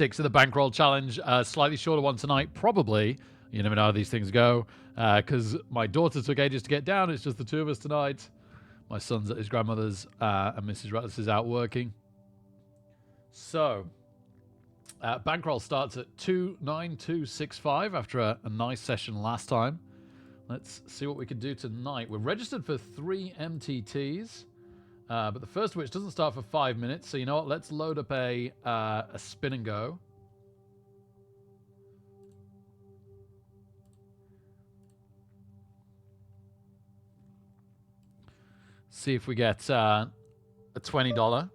6 of the bankroll challenge. Slightly shorter one tonight, probably. You never know how these things go. Because my daughter took ages to get down. It's just the two of us tonight. My son's at his grandmother's, and Mrs. Rutledge is out working. So, bankroll starts at 29265 after a nice session last time. Let's see what we can do tonight. We're registered for 3 MTTs. But the first of which doesn't start for 5 minutes. So you know what? Let's load up a spin and go. See if we get a $20.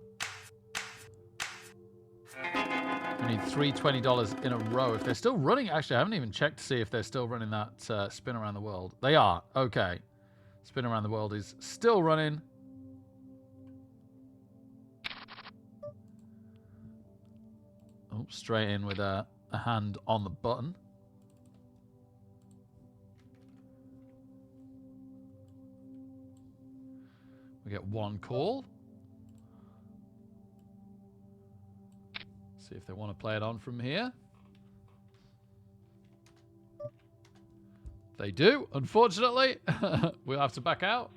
We need 3 $20 in a row. If they're still running, actually, I haven't even checked to see if they're still running that spin around the world. They are. Okay. Spin around the world is still running. Oh, straight in with a hand on the button. We get 1 call. See if they want to play it on from here. They do, unfortunately. We'll have to back out.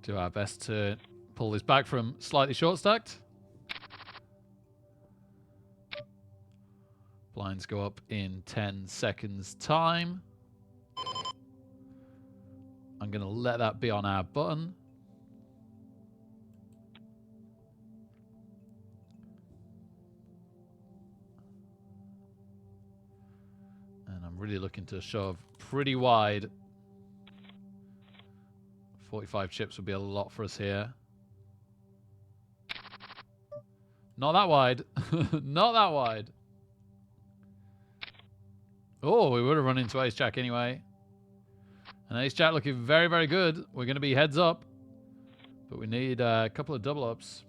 Do our best to pull this back from slightly short stacked. Blinds go up in 10 seconds time. I'm going to let that be on our button. And I'm really looking to shove pretty wide. 45 chips would be a lot for us here. Not that wide. Not that wide. Oh, we would have run into Ace Jack anyway. And Ace Jack looking very, very good. We're going to be heads up. But we need a couple of double ups.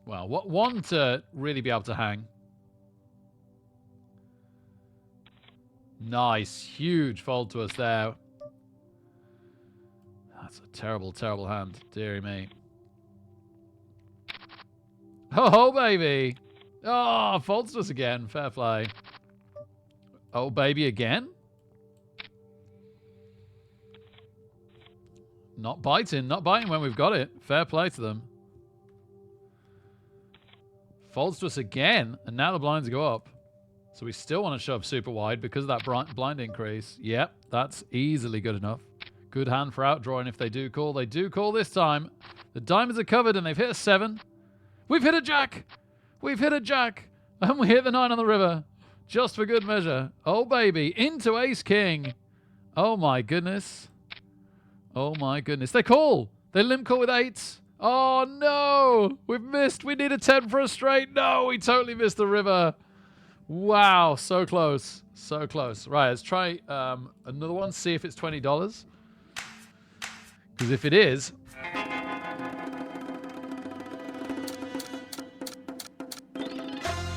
Well, one to really be able to hang. Nice. Huge fold to us there. That's a terrible, terrible hand. Deary me. Oh, baby. Oh, folds to us again. Fair play. Oh, baby, again? Not biting. Not biting when we've got it. Fair play to them. Folds to us again, and now the blinds go up. So we still want to shove super wide because of that blind increase. Yep, that's easily good enough. Good hand for outdrawing if they do call. They do call this time. The diamonds are covered and they've hit a 7. We've hit a jack. We've hit a jack. And we hit the 9 on the river. Just for good measure. Oh, baby. Into ace king. Oh, my goodness. Oh, my goodness. They call. They limp call with 8s. Oh, no. We've missed. We need a 10 for a straight. No, we totally missed the river. Wow. So close. So close. Right, let's try another one. See if it's $20. Because if it is...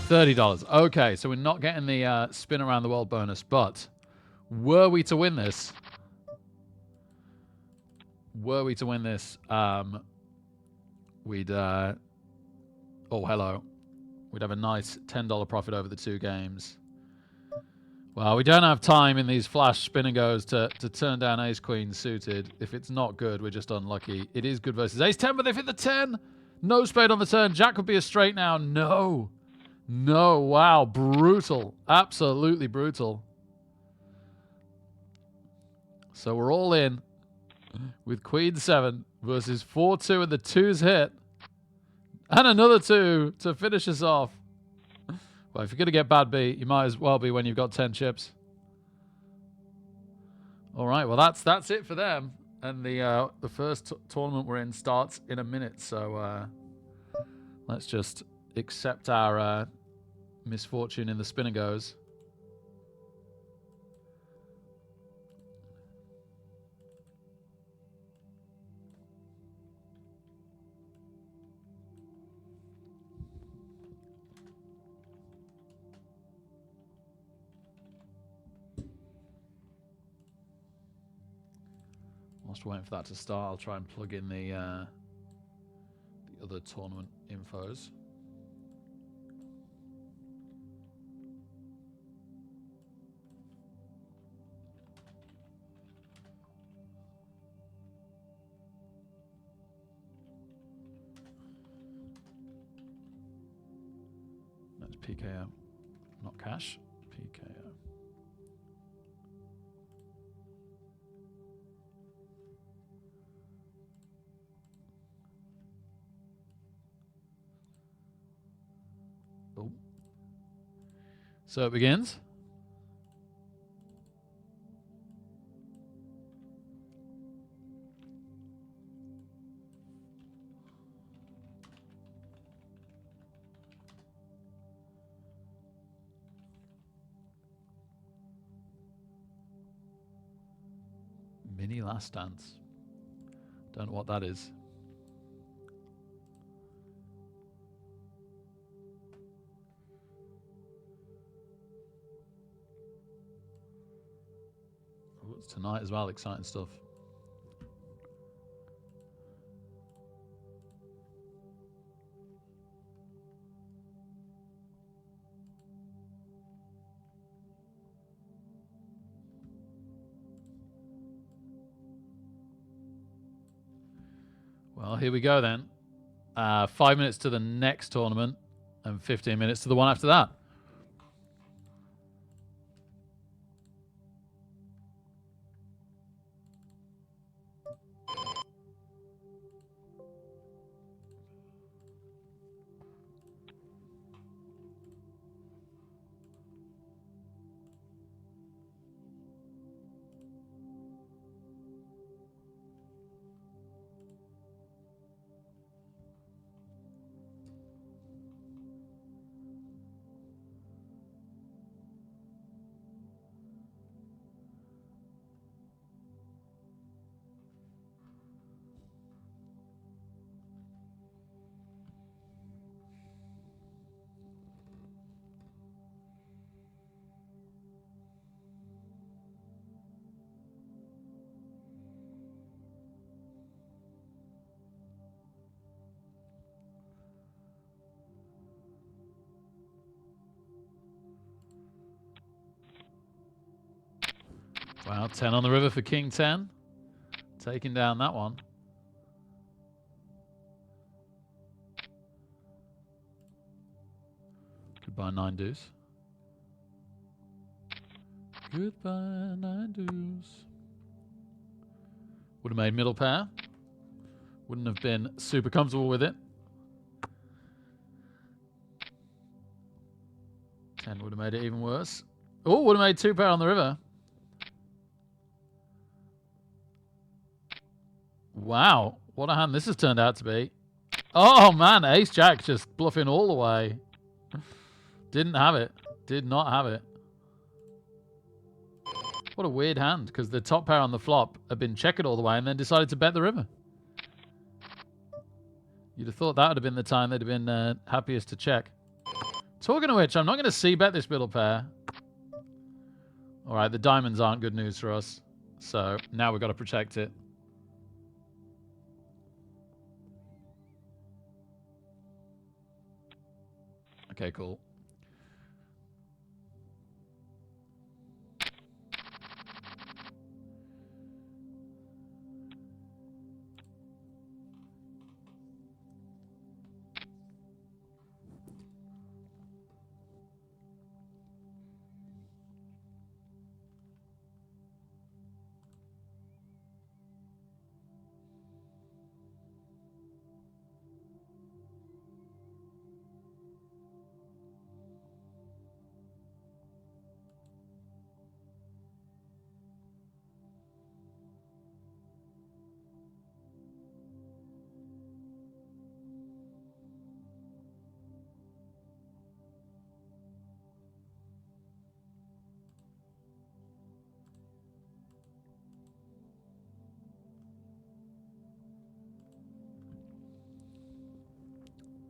$30. Okay, so we're not getting the spin around the world bonus, but were we to win this... we'd... oh, hello. We'd have a nice $10 profit over the 2 games. Well, we don't have time in these flash spin and goes to turn down ace queen suited. If it's not good, we're just unlucky. It is good versus ace 10, but they've hit the 10. No spade on the turn. Jack would be a straight now. No. No. Wow. Brutal. Absolutely brutal. So we're all in with queen 7 versus 4-2 and the 2's hit. And another 2 to finish us off. Well, if you're going to get bad beat, you might as well be when you've got 10 chips. All right, well, that's it for them. And the first tournament we're in starts in a minute. So let's just accept our misfortune in the spin and goes. Whilst we're waiting for that to start, I'll try and plug in the other tournament infos. That's PKO, not cash. PKO. Oh. So it begins. Mini Last Dance. Don't know what that is. Oh, it's tonight as well. Exciting stuff. Well, here we go then. 5 minutes to the next tournament and 15 minutes to the one after that. Wow, 10 on the river for King 10. Taking down that one. Goodbye, 9 deuce. Goodbye, 9 deuce. Would have made middle pair. Wouldn't have been super comfortable with it. 10 would have made it even worse. Oh, would have made 2 pair on the river. Wow, what a hand this has turned out to be. Oh, man, ace-jack just bluffing all the way. Didn't have it. Did not have it. What a weird hand, because the top pair on the flop had been checkered all the way and then decided to bet the river. You'd have thought that would have been the time they'd have been happiest to check. Talking of which, I'm not going to c-bet this middle pair. All right, the diamonds aren't good news for us. So now we've got to protect it. Okay, cool.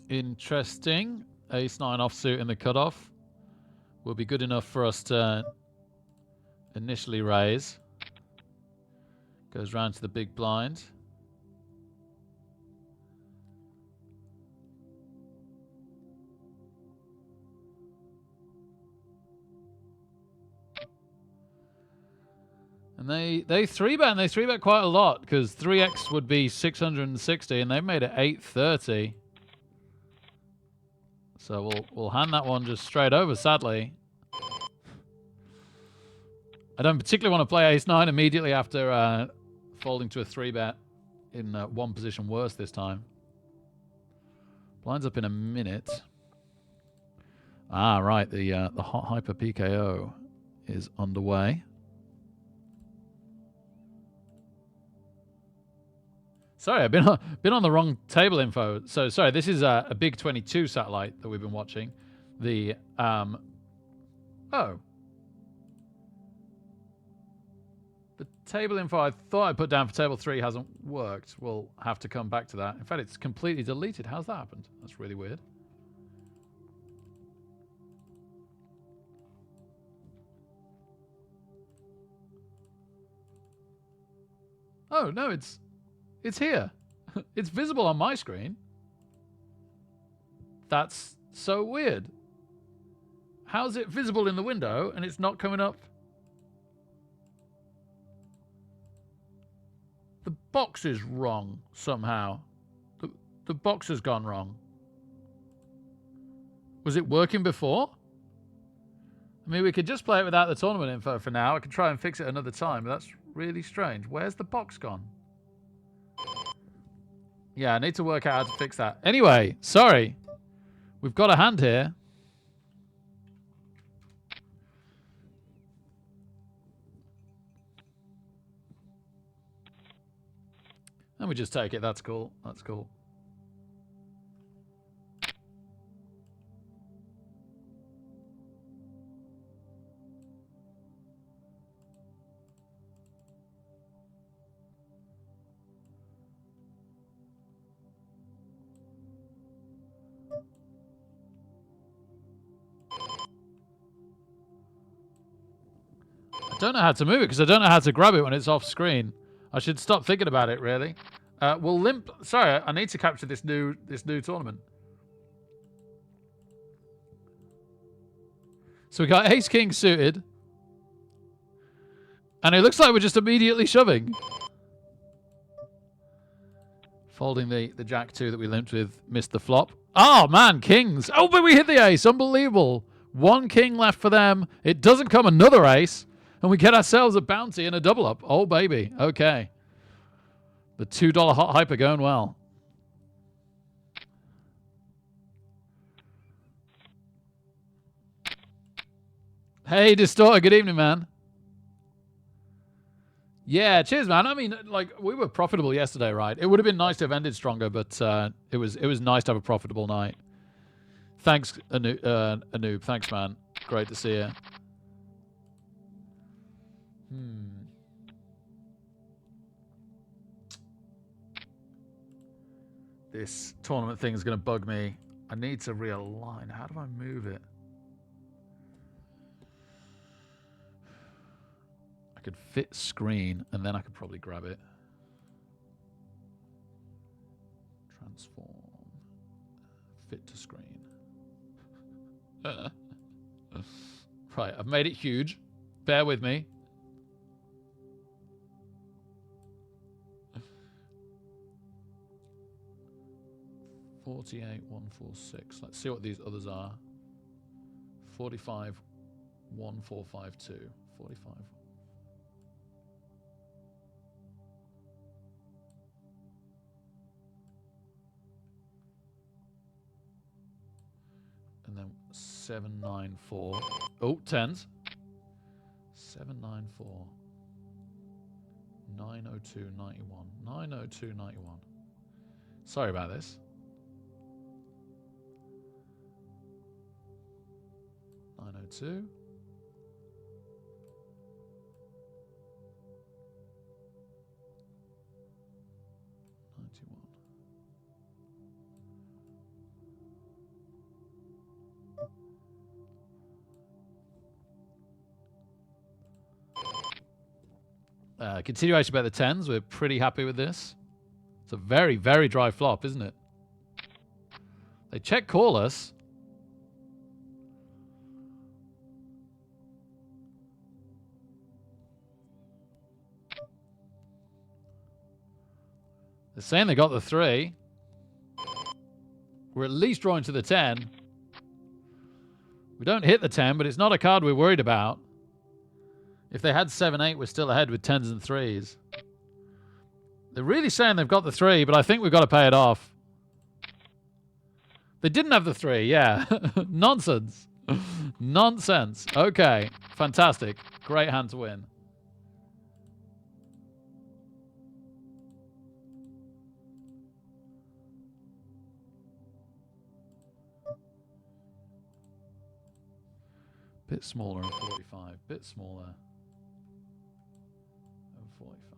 Interesting. Ace-9 offsuit in the cutoff will be good enough for us to initially raise. Goes round to the big blind. And they 3-bet, and they 3-bet quite a lot, because 3x would be 660, and they've made it 830. So we'll hand that one just straight over, sadly. I don't particularly want to play ace-9 immediately after folding to a 3-bet in one position worse this time. Blinds up in a minute. Ah, right. The hot hyper PKO is underway. Sorry, I've been on the wrong table info. So sorry, this is a Big 22 satellite that we've been watching. The the table info I thought I put down for table 3 hasn't worked. We'll have to come back to that. In fact, it's completely deleted. How's that happened? That's really weird. Oh no, it's here. It's visible on my screen. That's so weird. How's it visible in the window and it's not coming up? The box is wrong somehow. The box has gone wrong. Was it working before? I mean, we could just play it without the tournament info for now. I could try and fix it another time, but that's really strange. Where's the box gone? Yeah, I need to work out how to fix that. Anyway, sorry. We've got a hand here. And we just take it. That's cool. That's cool. I don't know how to move it because I don't know how to grab it when it's off screen. I should stop thinking about it, really. We'll limp. Sorry, I need to capture this new tournament. So we got ace king suited, and it looks like we're just immediately shoving. Folding the jack 2 that we limped with, missed the flop. Oh man, kings! Oh, but we hit the ace. Unbelievable. One king left for them. It doesn't come another ace, and we get ourselves a bounty and a double up. Oh baby. Okay. The $2 hot hyper going well. Hey, Distorter. Good evening, man. Yeah, cheers, man. I mean, like, we were profitable yesterday, right? It would have been nice to have ended stronger, but it was nice to have a profitable night. Thanks, Anoop. Thanks, man. Great to see you. This tournament thing is going to bug me. I need to realign. How do I move it? I could fit screen, and then I could probably grab it. Transform. Fit to screen. Right, I've made it huge. Bear with me. $48,146. Let's see what these others are. 45,1452. 45. And then 794. Oh, tens. 794. 90291. 90291. Sorry about this. 902. 91. Continuation about the tens. We're pretty happy with this. It's a very, very dry flop, isn't it? They check call us. They're saying they got the 3. We're at least drawing to the 10. We don't hit the 10, but it's not a card we're worried about. If they had 7-8, we're still ahead with 10s and 3s. They're really saying they've got the 3, but I think we've got to pay it off. They didn't have the 3, yeah. Nonsense. Nonsense. Okay, fantastic. Great hand to win. Bit smaller than 45. Bit smaller than 45.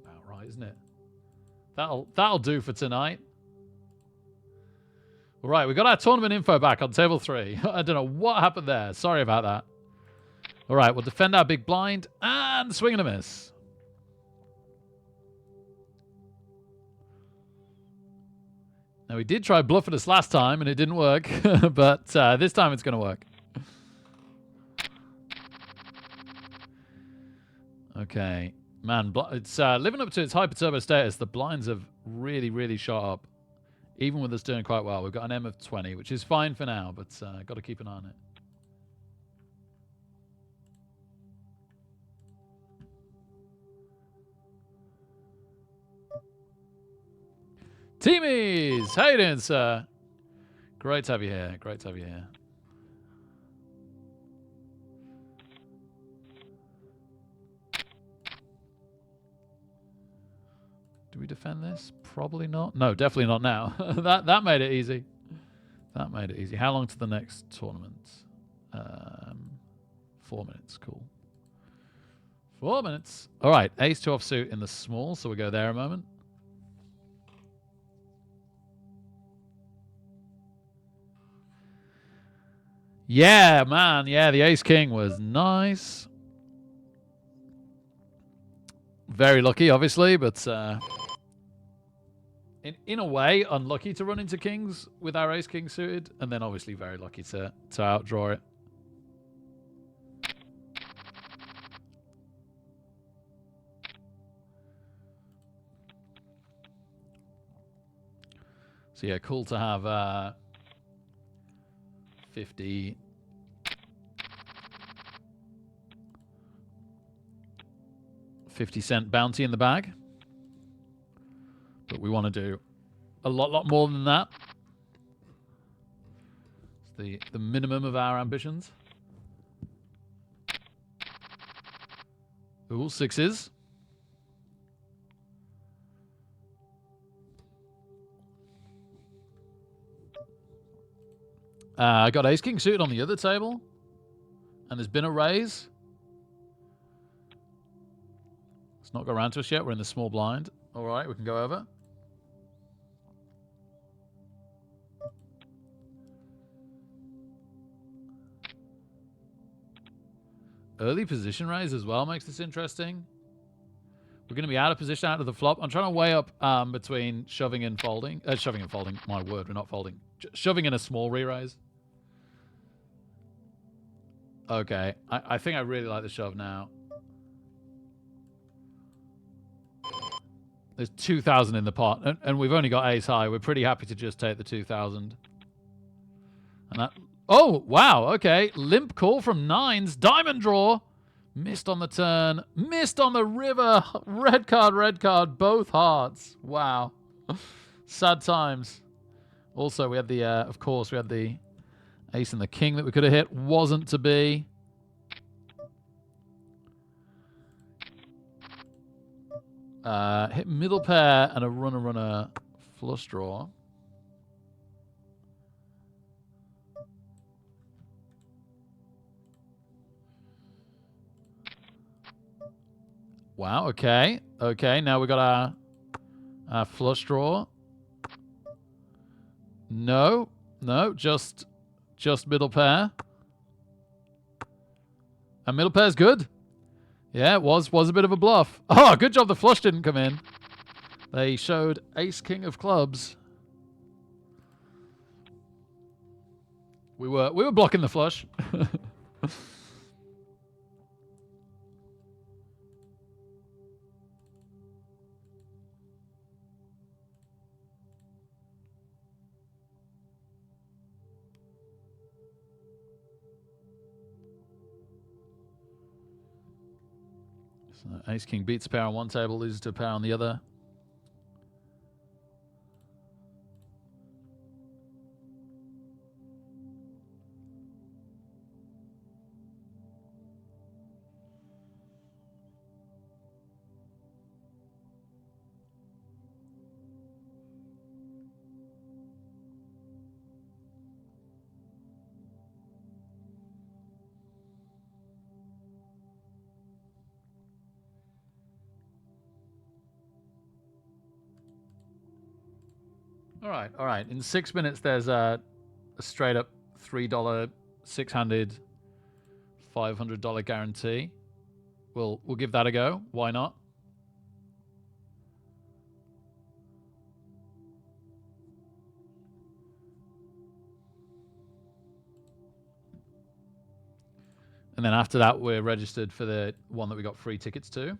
About right, isn't it? That'll do for tonight. All right, we got our tournament info back on table 3. I don't know what happened there. Sorry about that. All right, we'll defend our big blind and swing and a miss. Now, we did try bluffing us last time, and it didn't work. But this time it's going to work. Okay. Man, it's living up to its hyper turbo status. The blinds have really, really shot up. Even with us doing quite well. We've got an M of 20, which is fine for now, but got to keep an eye on it. Teamies! How you doing, sir? Great to have you here. Great to have you here. Do we defend this? Probably not. No, definitely not now. that made it easy. That made it easy. How long to the next tournament? 4 minutes. Cool. 4 minutes. All right. Ace 2 offsuit in the small, so we go there a moment. Yeah, man. Yeah, the ace king was nice. Very lucky, obviously, but in a way, unlucky to run into kings with our ace king suited, and then obviously very lucky to outdraw it. So yeah, cool to have 50 cent bounty in the bag. But we want to do a lot more than that. It's the minimum of our ambitions. Ooh, 6s. I got ace king suited on the other table. And there's been a raise. It's not got around to us yet. We're in the small blind. All right, we can go over. Early position raise as well makes this interesting. We're going to be out of position out of the flop. I'm trying to weigh up between shoving and folding. Shoving and folding. My word, we're not folding. Shoving in a small re-raise. Okay, I think I really like the shove now. There's 2,000 in the pot, and we've only got ace high. We're pretty happy to just take the 2,000. And that... Oh, wow, okay. Limp call from 9s. Diamond draw. Missed on the turn. Missed on the river. Red card, both hearts. Wow. Sad times. Also, we had the, of course, we had the ace and the king that we could have hit. Wasn't to be. Hit middle pair and a runner flush draw. Wow, okay. Okay, now we got our flush draw. No, just middle pair. And middle pair's good. Yeah, it was a bit of a bluff. Oh, good job the flush didn't come in. They showed ace king of clubs. We were blocking the flush. So ace king beats a pair on one table, loses to a pair on the other. All right. In 6 minutes, there's a straight up $3 six-handed $500 guarantee. We'll give that a go. Why not? And then after that, we're registered for the one that we got free tickets to.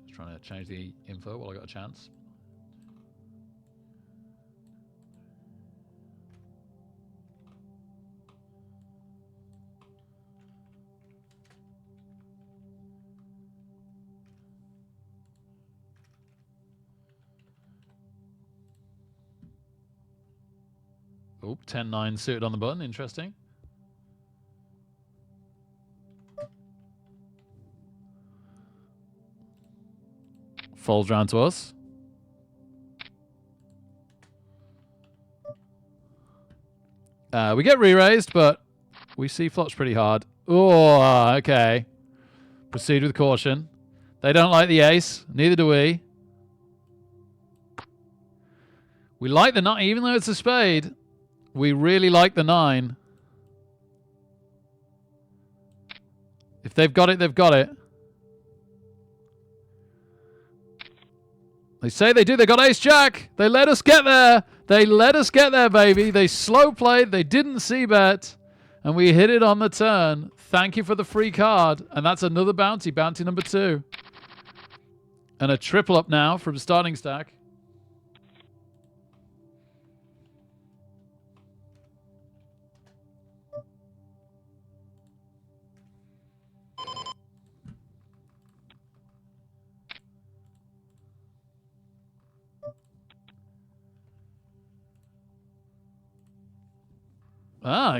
Just trying to change the info while I got a chance. Oop, 10-9 suited on the button. Interesting. Folds round to us. We get re-raised, but we see flops pretty hard. Oh, okay. Proceed with caution. They don't like the ace. Neither do we. We like the 9, even though it's a spade. We really like the 9. If they've got it, they've got it. They say they do. They got ace jack. They let us get there. They let us get there, baby. They slow played. They didn't see bet. And we hit it on the turn. Thank you for the free card. And that's another bounty. Bounty number 2. And a triple up now from starting stack.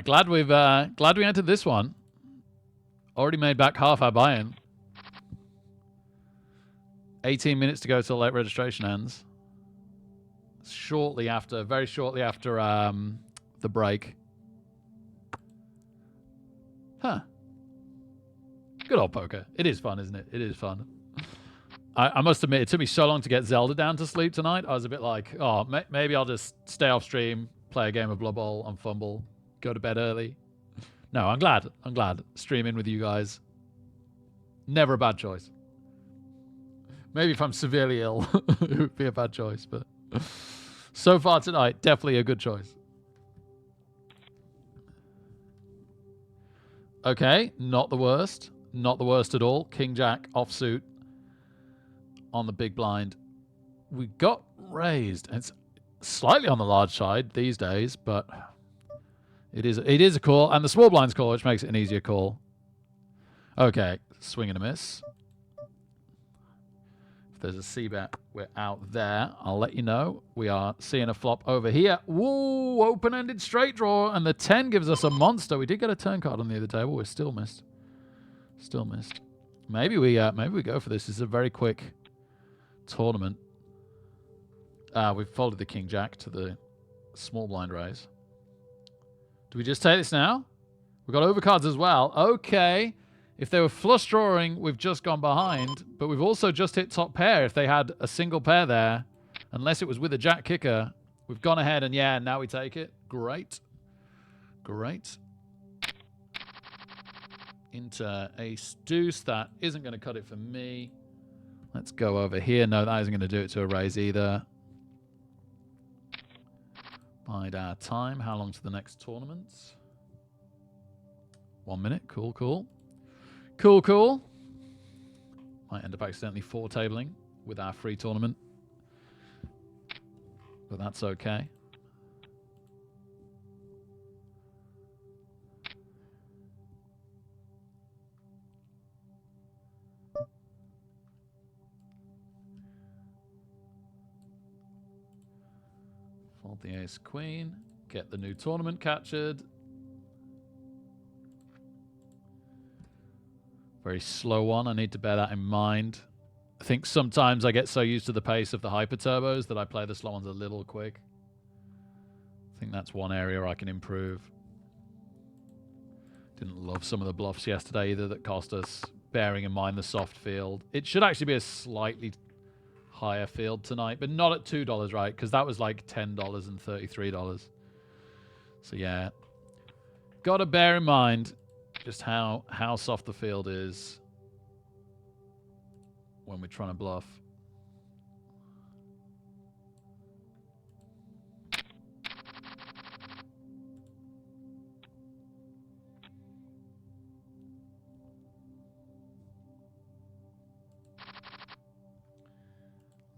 Glad we entered this one. Already made back half our buy-in. 18 minutes to go till late registration ends. Very shortly after the break. Huh. Good old poker. It is fun, isn't it? It is fun. I must admit, it took me so long to get Zelda down to sleep tonight. I was a bit like, oh, maybe I'll just stay off stream, play a game of Blood Bowl and fumble. Go to bed early. No, I'm glad. Streaming with you guys. Never a bad choice. Maybe if I'm severely ill, it would be a bad choice. But so far tonight, definitely a good choice. Okay, not the worst. Not the worst at all. King Jack offsuit on the big blind. We got raised. It's slightly on the large side these days, but... It is a call, and the small blind's call, which makes it an easier call. Okay, swing and a miss. If there's a C-bet, we're out there. I'll let you know. We are seeing a flop over here. Whoa, open-ended straight draw, and the 10 gives us a monster. We did get a turn card on the other table. We're still missed. Still missed. Maybe we go for this. This is a very quick tournament. We've folded the King Jack to the small blind raise. Do we just take this now? We've got overcards as well. Okay. If they were flush drawing, we've just gone behind. But we've also just hit top pair if they had a single pair there. Unless it was with a jack kicker. We've gone ahead and yeah, now we take it. Great. Great. Into ace deuce. That isn't going to cut it for me. Let's go over here. No, that isn't going to do it to a raise either. Bide our time. How long to the next tournament? 1 minute. Cool, cool. Cool, cool. Might end up accidentally four-tabling with our free tournament. But that's okay. Fold the ace queen. Get the new tournament captured. Very slow one. I need to bear that in mind. I think sometimes I get so used to the pace of the hyper turbos that I play the slow ones a little quick. I think that's one area I can improve. Didn't love some of the bluffs yesterday either that cost us, bearing in mind the soft field. It should actually be a slightly higher field tonight, but not at $2, right? Because that was like $10 and $33. So yeah, got to bear in mind just how soft the field is when we're trying to bluff.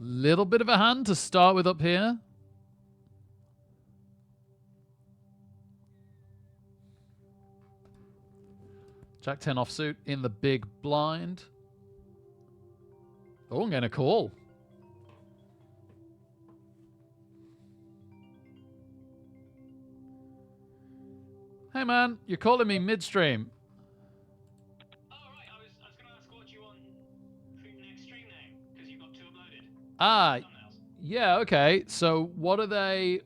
Little bit of a hand to start with up here. Jack 10 offsuit in the big blind. Oh, I'm going to call. Hey, man, you're calling me midstream. Oh, right. I was going to ask what you want for your next stream now, because you've got 2 uploaded. Ah, yeah, okay. So what are they?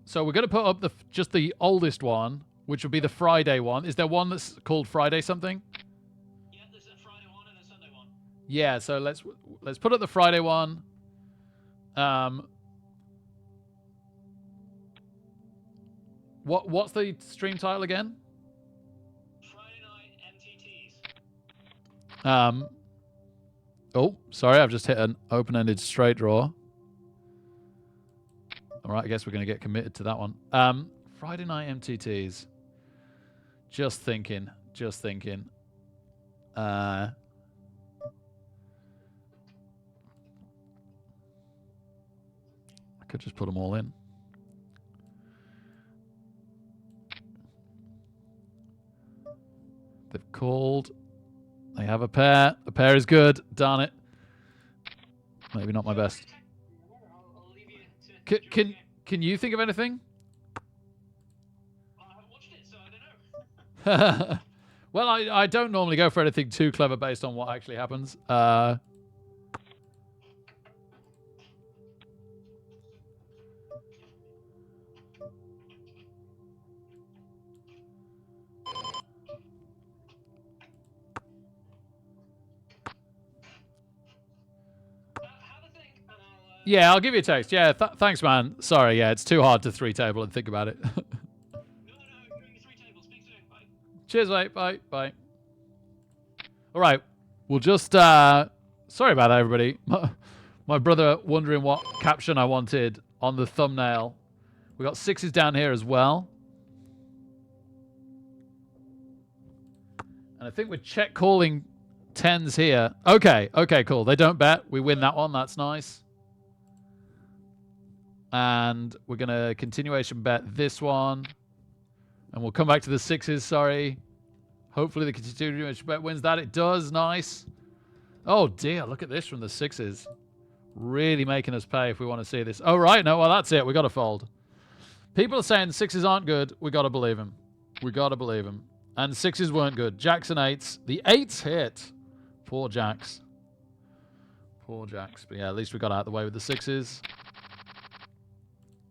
So we're going to put up just the oldest one, which would be the Friday one. Is there one that's called Friday something? Yeah, there's a Friday one and a Sunday one. Yeah, so let's put up the Friday one. What's the stream title again? Friday night MTTs. Oh, sorry, I've just hit an open-ended straight draw. All right, I guess we're going to get committed to that one. Friday night MTTs. Just thinking. I could just put them all in. They've called. They have a pair. A pair is good. Darn it. Maybe not my best. I'll leave you to Can you think of anything? I haven't watched it, so I don't know. Well, I don't normally go for anything too clever based on what actually happens. Have a think, and I'll... Yeah, I'll give you a text. Yeah, thanks, man. Sorry, yeah, it's too hard to 3-table and think about it. No, doing the 3 tables. Speak soon. Bye. Cheers, mate. Bye. Bye. All right. We'll just... sorry about that, everybody. My brother wondering what caption I wanted on the thumbnail. We got 6s down here as well. And I think we're check calling 10s here. Okay, cool. They don't bet. We win that one. That's nice. And we're going to continuation bet this one. And we'll come back to the 6s, sorry. Hopefully the continuation bet wins that. It does. Nice. Oh, dear. Look at this from the 6s. Really making us pay if we want to see this. Oh, right. No, well, that's it. We got to fold. People are saying 6s aren't good. We got to believe him. We got to believe him. And 6s weren't good. Jacks and 8s. The 8s hit. Poor Jacks. Poor Jacks. But yeah, at least we got out of the way with the 6s.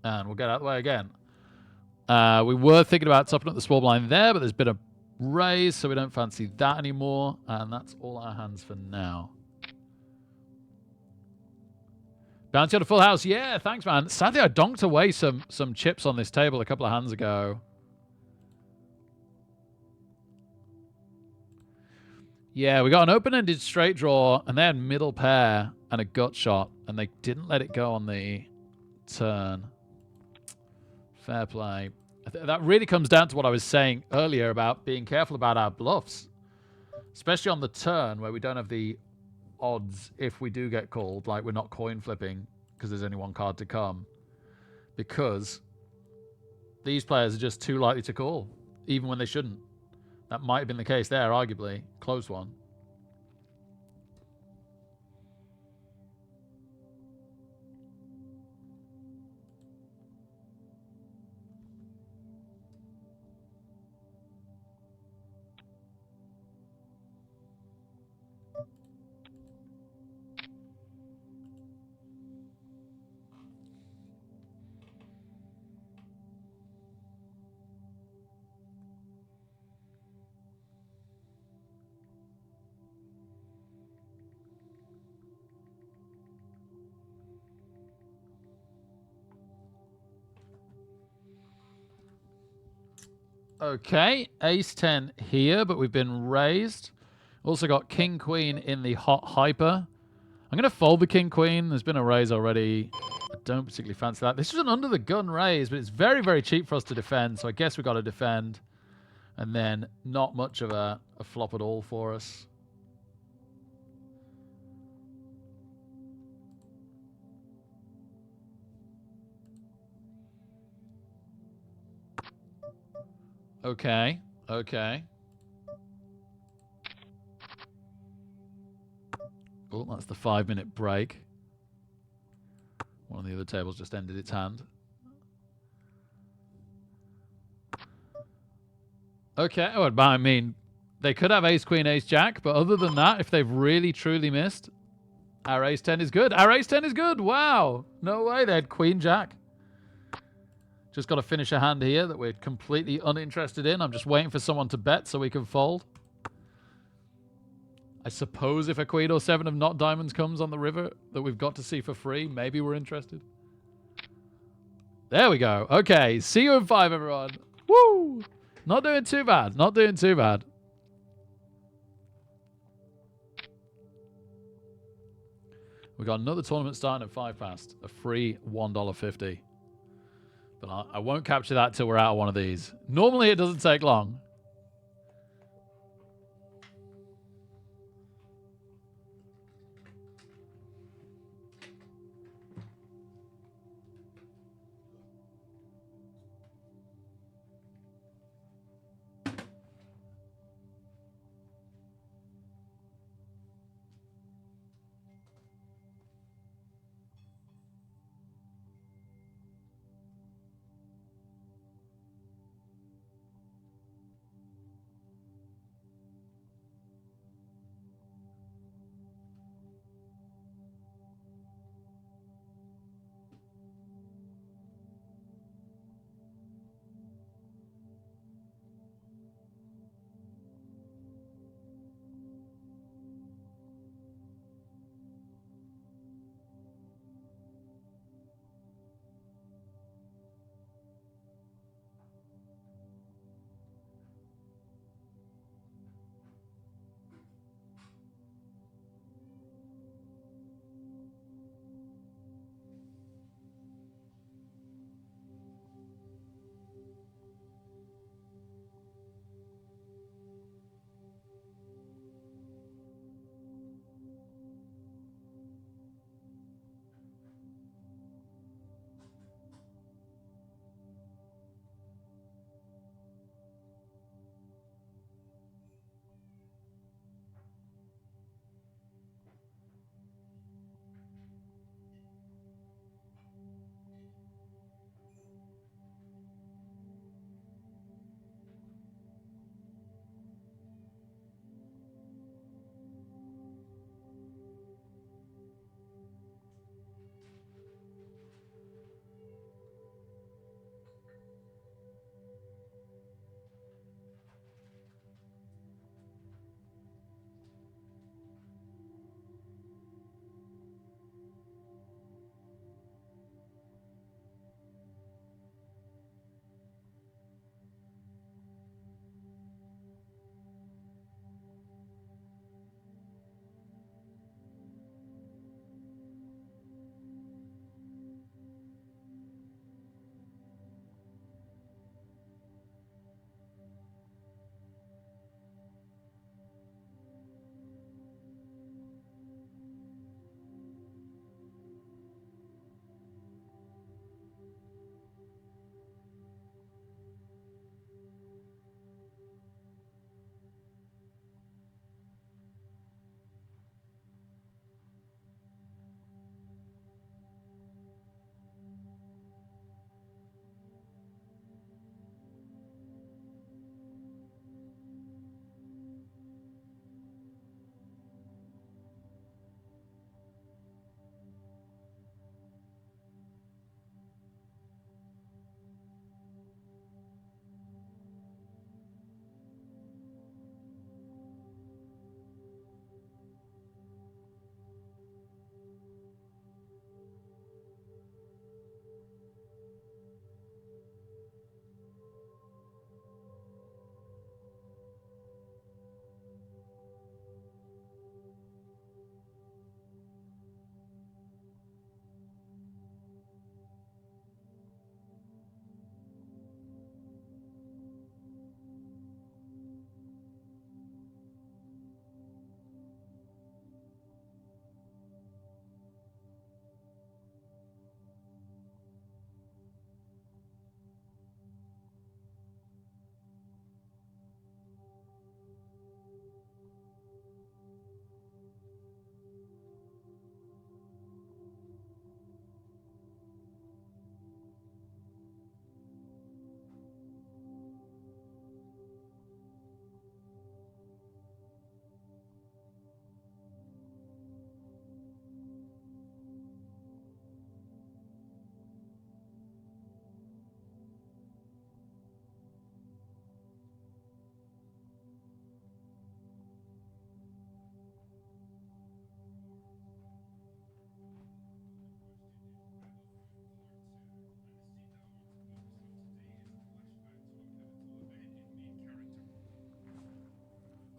And we'll get out of the way again. We were thinking about topping up the small blind there, but there's been a raise, so we don't fancy that anymore. And that's all our hands for now. Bounty on a full house. Yeah, thanks, man. Sadly, I donked away some chips on this table a couple of hands ago. Yeah, we got an open-ended straight draw, and they had middle pair and a gut shot, and they didn't let it go on the turn. Fair play. That really comes down to what I was saying earlier about being careful about our bluffs, especially on the turn where we don't have the odds if we do get called, like we're not coin flipping because there's only one card to come, because these players are just too likely to call, even when they shouldn't. That might have been the case there, arguably. Close one. Okay, ace 10 here, but we've been raised. Also got king queen in the hot hyper. I'm going to fold the king queen. There's been a raise already. I don't particularly fancy that. This is an under the gun raise, but it's very, very cheap for us to defend, so I guess we've got to defend. And then not much of a flop at all for us. Okay, okay. Oh, that's the 5-minute break. One of the other tables just ended its hand. Okay, oh, I mean, they could have ace, queen, ace, jack, but other than that, if they've really, truly missed, our ace 10 is good. Our ace 10 is good. Wow. No way. They had queen, jack. Just got to finish a hand here that we're completely uninterested in. I'm just waiting for someone to bet so we can fold. I suppose if a queen or 7 of not diamonds comes on the river that we've got to see for free, maybe we're interested. There we go. Okay, see you in 5, everyone. Woo! Not doing too bad. Not doing too bad. We got another tournament starting at 5 past. A free $1.50. But I won't capture that till we're out of one of these. Normally it doesn't take long.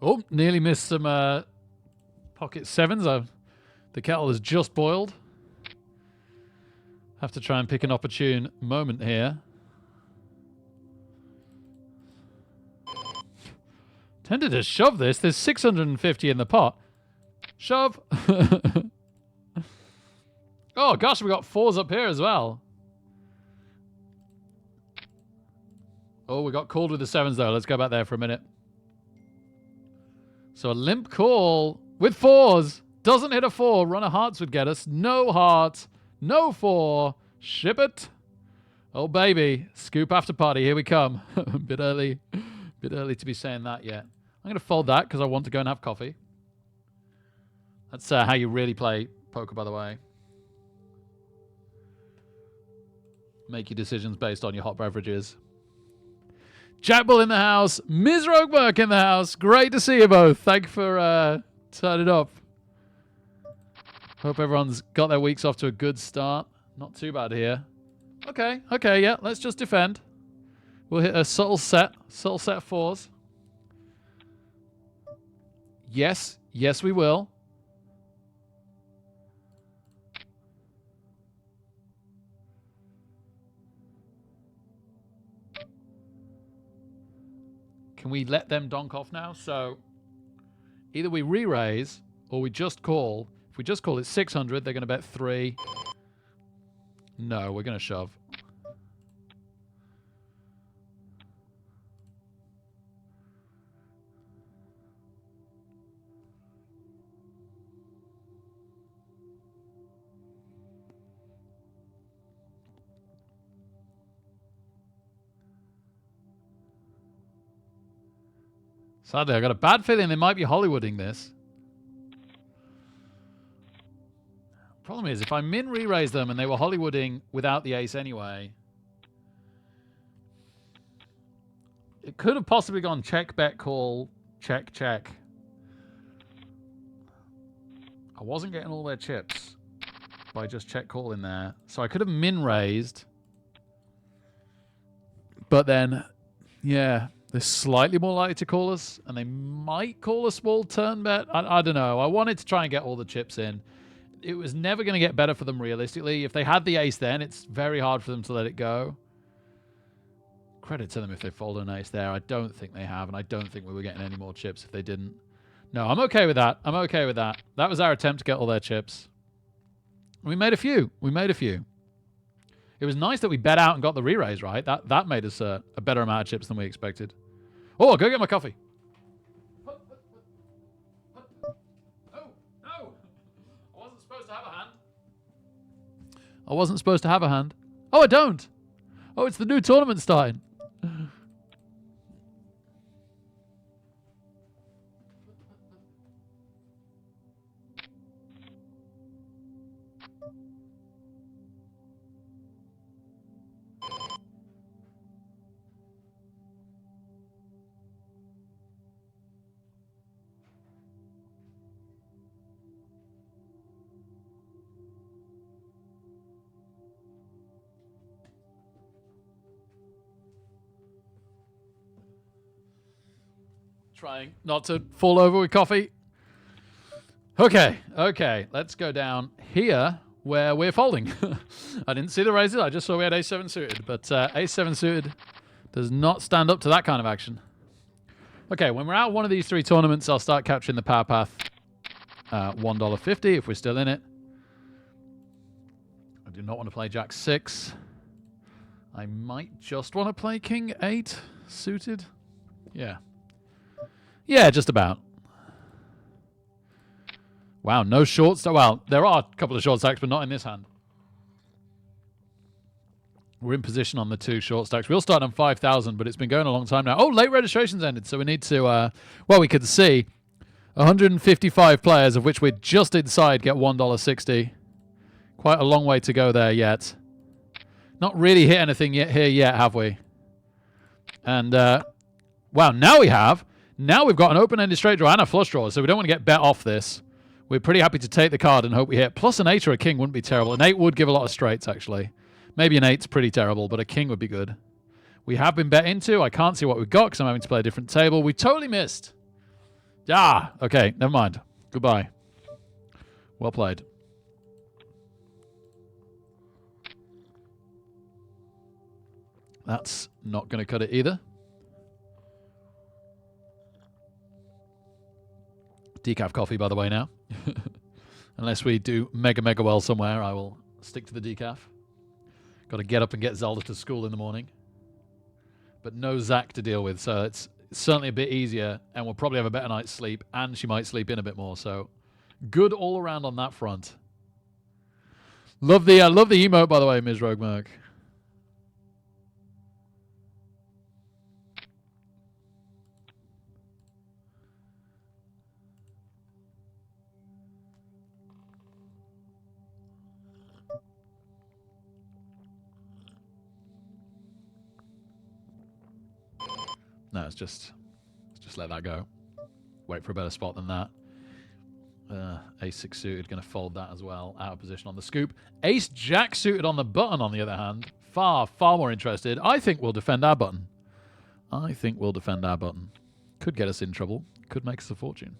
Oh, nearly missed some pocket sevens. The kettle has just boiled. Have to try and pick an opportune moment here. Tended to shove this. There's 650 in the pot. Shove. Oh, gosh, we got 4s up here as well. Oh, we got called with the 7s, though. Let's go back there for a minute. So a limp call with 4s. Doesn't hit a 4. Run of hearts would get us. No heart. No 4. Ship it. Oh, baby. Scoop after party. Here we come. A bit early. Bit early to be saying that yet. I'm going to fold that because I want to go and have coffee. That's how you really play poker, by the way. Make your decisions based on your hot beverages. Jack Bull in the house. Ms. Rogueburk in the house. Great to see you both. Thank you for turning up. Hope everyone's got their weeks off to a good start. Not too bad here. Okay, yeah. Let's just defend. We'll hit a subtle set of 4s. Yes, we will. Can we let them donk off now? So either we re-raise or we just call. If we just call it 600, they're going to bet 3. No, we're going to shove. Sadly, I got a bad feeling they might be Hollywooding this. Problem is, if I min re-raise them and they were Hollywooding without the ace anyway, it could have possibly gone check, bet, call, check, check. I wasn't getting all their chips by just check, call in there. So I could have min raised. But then, yeah, they're slightly more likely to call us, and they might call a small turn bet. I don't know. I wanted to try and get all the chips in. It was never going to get better for them realistically. If they had the ace then, it's very hard for them to let it go. Credit to them if they fold an ace there. I don't think they have, and I don't think we were getting any more chips if they didn't. No, I'm okay with that. I'm okay with that. That was our attempt to get all their chips. We made a few. It was nice that we bet out and got the re-raise, right? That made us a better amount of chips than we expected. Oh, I'll go get my coffee. Oh, no. I wasn't supposed to have a hand. Oh, I don't. Oh, it's the new tournament starting. Trying not to fall over with coffee. Okay. Let's go down here where we're folding. I didn't see the raises. I just saw we had ace-7 suited. But ace-7 suited does not stand up to that kind of action. Okay, when we're out one of these 3 tournaments, I'll start capturing the power path. $1.50 if we're still in it. I do not want to play Jack-6. I might just want to play King-8 suited. Yeah, just about. Wow, no short stack. Well, there are a couple of short stacks, but not in this hand. We're in position on the 2 short stacks. We'll start on 5,000, but it's been going a long time now. Oh, late registrations ended, so we need to... well, we could see 155 players, of which we're just inside, get $1.60. Quite a long way to go there yet. Not really hit anything yet here yet, have we? And, wow, now we have... Now we've got an open-ended straight draw and a flush draw, so we don't want to get bet off this. We're pretty happy to take the card and hope we hit. Plus an 8 or a king wouldn't be terrible. An 8 would give a lot of straights, actually. Maybe an 8's pretty terrible, but a king would be good. We have been bet into. I can't see what we've got because I'm having to play a different table. We totally missed. Ah, okay, never mind. Goodbye. Well played. That's not going to cut it either. Decaf coffee, by the way, now. Unless we do mega well somewhere, I will stick to the decaf. Got to get up and get Zelda to school in the morning. But no Zach to deal with, so it's certainly a bit easier, and we'll probably have a better night's sleep, and she might sleep in a bit more, so good all around on that front. Love the emote, by the way, Ms. Rogue Merc. No, let's just let that go. Wait for a better spot than that. Ace-6 suited, going to fold that as well. Out of position on the scoop. Ace-Jack suited on the button, on the other hand. Far more interested. I think we'll defend our button. Could get us in trouble. Could make us a fortune.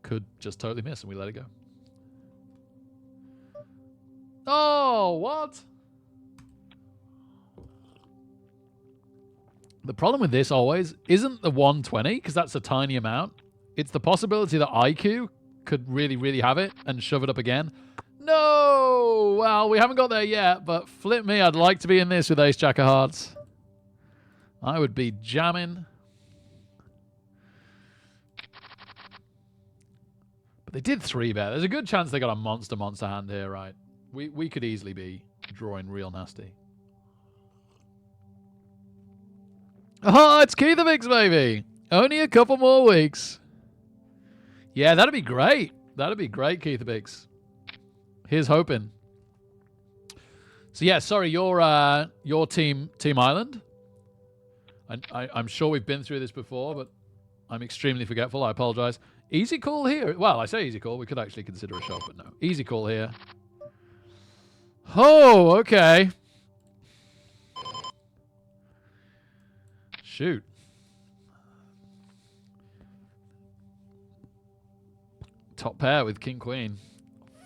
Could just totally miss and we let it go. Oh, what? The problem with this always isn't the 120, because that's a tiny amount. It's the possibility that IQ could really have it and shove it up again. No! Well, we haven't got there yet, but flip me, I'd like to be in this with Ace Jack of Hearts. I would be jamming. But they did 3-bet. There's a good chance they got a monster hand here, right? We could easily be drawing real nasty. Oh, it's Keithavix, baby. Only a couple more weeks. Yeah, that'd be great. That'd be great, Keithavix. Here's hoping. So yeah, sorry, your team Island. I'm sure we've been through this before, but I'm extremely forgetful. I apologize. Easy call here. Well, I say easy call. We could actually consider a shot, but no. Easy call here. Oh, okay. Shoot. Top pair with King Queen.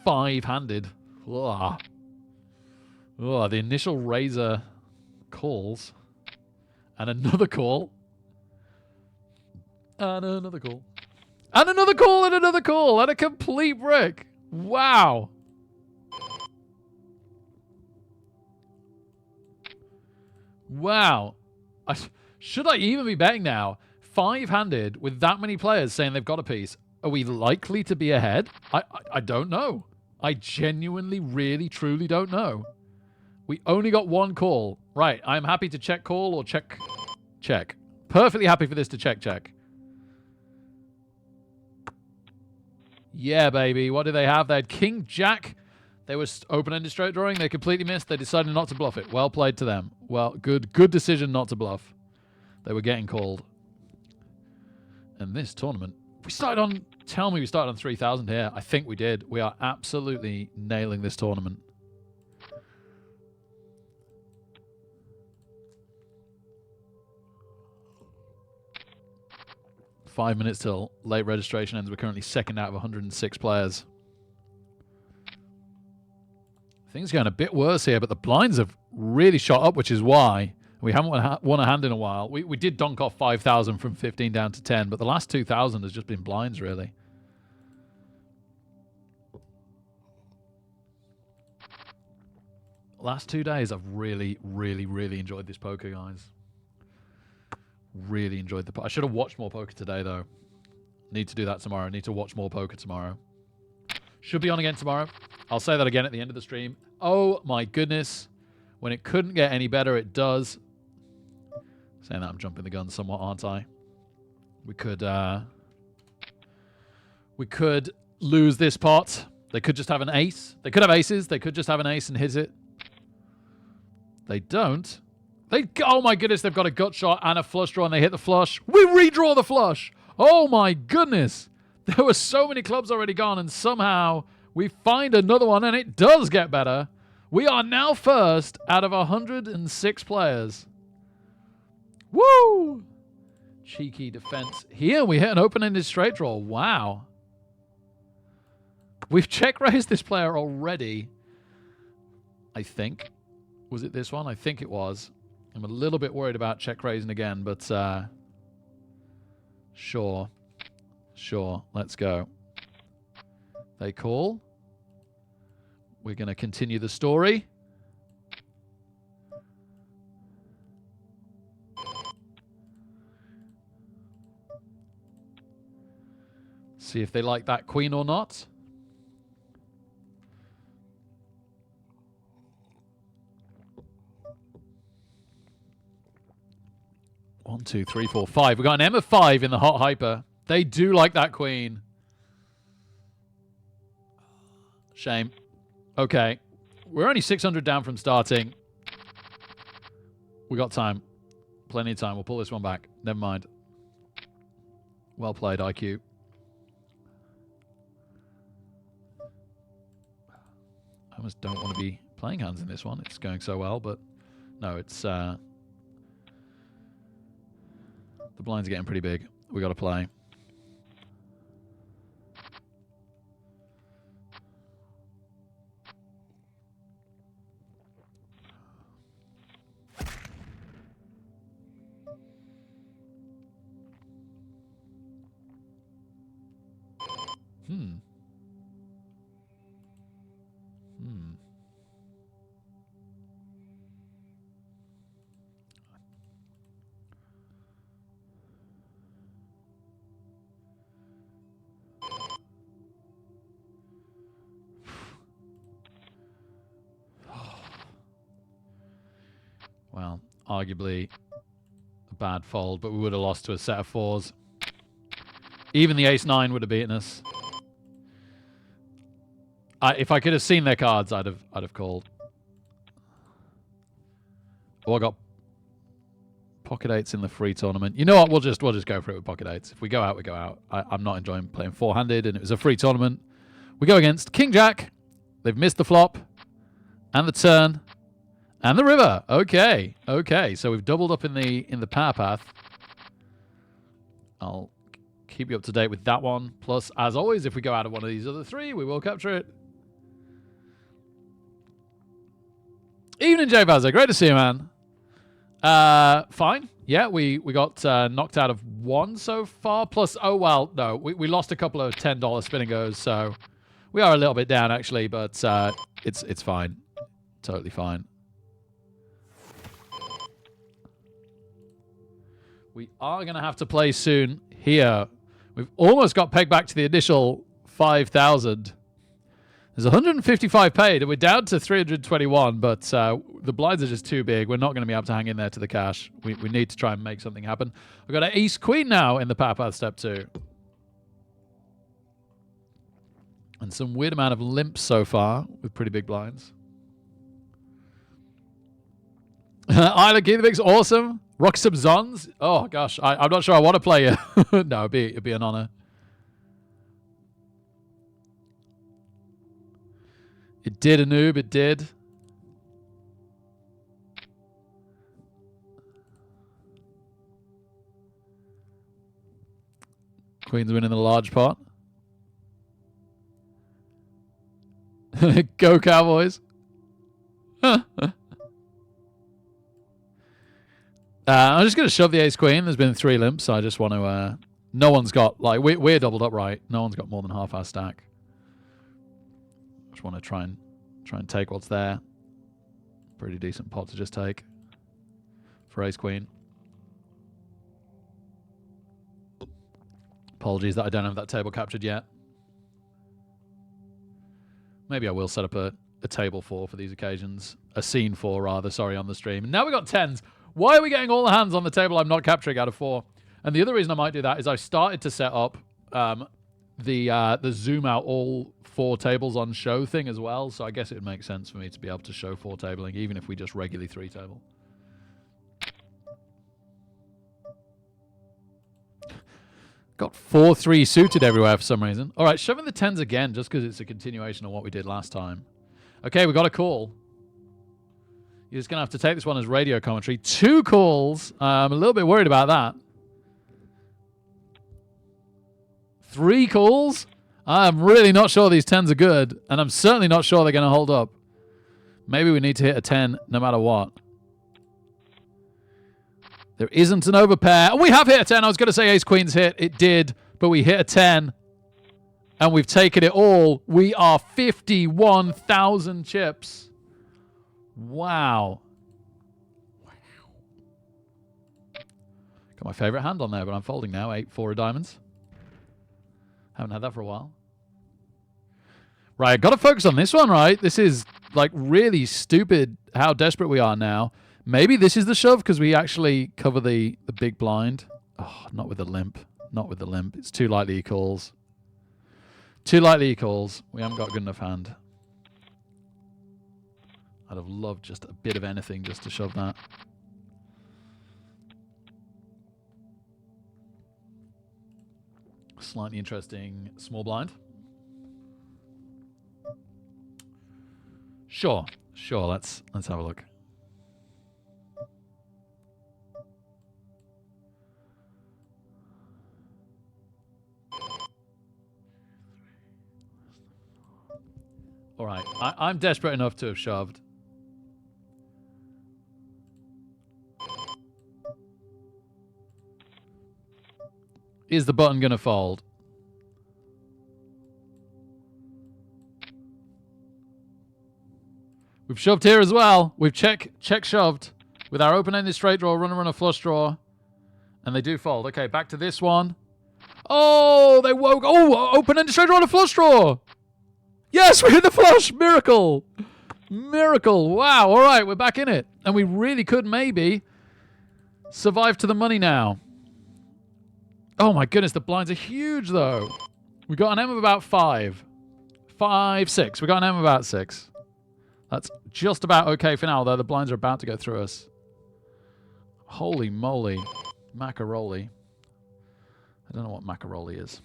5-handed. Ugh. Ugh, the initial razor calls. And another call. And another call. And another call and another call. And a complete brick. Wow. Wow. Should I even be betting now? 5-handed with that many players saying they've got a piece. Are we likely to be ahead? I don't know. I genuinely, really, truly don't know. We only got one call. Right, I'm happy to check call or check. Perfectly happy for this to check. Yeah, baby. What do they have? They had King Jack. They were open-ended straight drawing. They completely missed. They decided not to bluff it. Well played to them. Well, good decision not to bluff. They were getting called. And this tournament, we started on... Tell me we started on 3,000 here. I think we did. We are absolutely nailing this tournament. Five minutes till late registration ends. We're currently second out of 106 players. Things are going a bit worse here, but the blinds have really shot up, which is why we haven't won a hand in a while. We did donk off 5,000 from 15 down to 10, but the last 2,000 has just been blinds, really. Last 2 days, I've really enjoyed this poker, guys. Really enjoyed the poker. I should have watched more poker today, though. Need to do that tomorrow. Need to watch more poker tomorrow. Should be on again tomorrow. I'll say that again at the end of the stream. Oh, my goodness. When it couldn't get any better, it does. Saying that I'm jumping the gun somewhat, aren't I? We could lose this pot. They could just have an ace. They could have aces. They could just have an ace and hit it. They don't. Oh my goodness, they've got a gut shot and a flush draw and they hit the flush. We redraw the flush. Oh my goodness. There were so many clubs already gone and somehow we find another one and it does get better. We are now first out of 106 players. Woo! Cheeky defense. Here we hit an open-ended straight draw. Wow. We've check-raised this player already. I think. Was it this one? I think it was. I'm a little bit worried about check-raising again, but sure. Sure. Let's go. They call. We're going to continue the story. See if they like that queen or not. One, two, three, four, five. We've got an M of 5 in the hot hyper. They do like that queen. Shame. Okay. We're only 600 down from starting. We got time. Plenty of time. We'll pull this one back. Never mind. Well played, IQ. I almost don't want to be playing hands in this one. It's going so well, but no, it's... the blinds are getting pretty big. We got to play. Well, arguably a bad fold, but we would have lost to a set of 4s. Even the ace-9 would have beaten us. If I could have seen their cards, I'd have called. Oh, I got pocket 8s in the free tournament. You know what? We'll just go for it with pocket 8s. If we go out, we go out. I'm not enjoying playing 4-handed, and it was a free tournament. We go against King Jack. They've missed the flop and the turn. And the river. Okay. Okay. So we've doubled up in the power path. I'll keep you up to date with that one. Plus, as always, if we go out of one of these other 3, we will capture it. Evening, Jay Bazza. Great to see you, man. Fine. Yeah, we got knocked out of 1 so far. Plus, oh, well, no. We lost a couple of $10 spinning goes, so we are a little bit down, actually, but it's fine. Totally fine. We are going to have to play soon here. We've almost got pegged back to the initial 5,000. There's 155 paid, and we're down to 321, but the blinds are just too big. We're not going to be able to hang in there to the cash. We need to try and make something happen. We've got an ace-queen now in the power path step 2. And some weird amount of limps so far with pretty big blinds. Isla Keithvig's awesome. Rock some Zons. Oh, gosh. I'm not sure I want to play it. No, it'd be an honor. It did, a noob. It did. Queen's winning the large pot. Go Cowboys. I'm just going to shove the ace-queen. There's been 3 limps, so I just want to... no one's got... Like, we're doubled up right. No one's got more than half our stack. Just want to try and take what's there. Pretty decent pot to just take for ace-queen. Apologies that I don't have that table captured yet. Maybe I will set up a table for these occasions. A scene for, rather. Sorry, on the stream. And now we got 10s. Why are we getting all the hands on the table I'm not capturing out of 4? And the other reason I might do that is I started to set up the zoom out all 4 tables on show thing as well. So I guess it would make sense for me to be able to show 4 tabling, even if we just regularly 3 table. Got 4-3 suited everywhere for some reason. All right, shoving the 10s again just because it's a continuation of what we did last time. Okay, we got a call. You're just going to have to take this one as radio commentary. 2 calls. I'm a little bit worried about that. 3 calls? I'm really not sure these 10s are good, and I'm certainly not sure they're going to hold up. Maybe we need to hit a 10 no matter what. There isn't an overpair. We have hit a 10. I was going to say ace-queen's hit. It did, but we hit a 10. And we've taken it all. We are 51,000 chips. Wow. Got my favorite hand on there, but I'm folding now. 8-4 of diamonds. Haven't had that for a while. Right, got to focus on this one, right? This is, like, really stupid how desperate we are now. Maybe this is the shove because we actually cover the big blind. Oh, not with the limp. Not with the limp. It's too lightly he calls. Too lightly he calls. We haven't got a good enough hand. I'd have loved just a bit of anything just to shove that. Slightly interesting small blind. Sure. Sure, let's have a look. All right, I'm desperate enough to have shoved. Is the button going to fold? We've shoved here as well. We've check shoved with our open-ended straight draw, runner, flush draw. And they do fold. Okay, back to this one. Oh, they woke. Oh, open-ended straight draw and a flush draw. Yes, we hit the flush. Miracle. Miracle. Wow. All right, we're back in it. And we really could maybe survive to the money now. Oh, my goodness. The blinds are huge, though. We got an M of about 5. 5, 6. We got an M of about 6. That's just about okay for now, although the blinds are about to go through us. Holy moly. Macaroli. I don't know what macaroli is.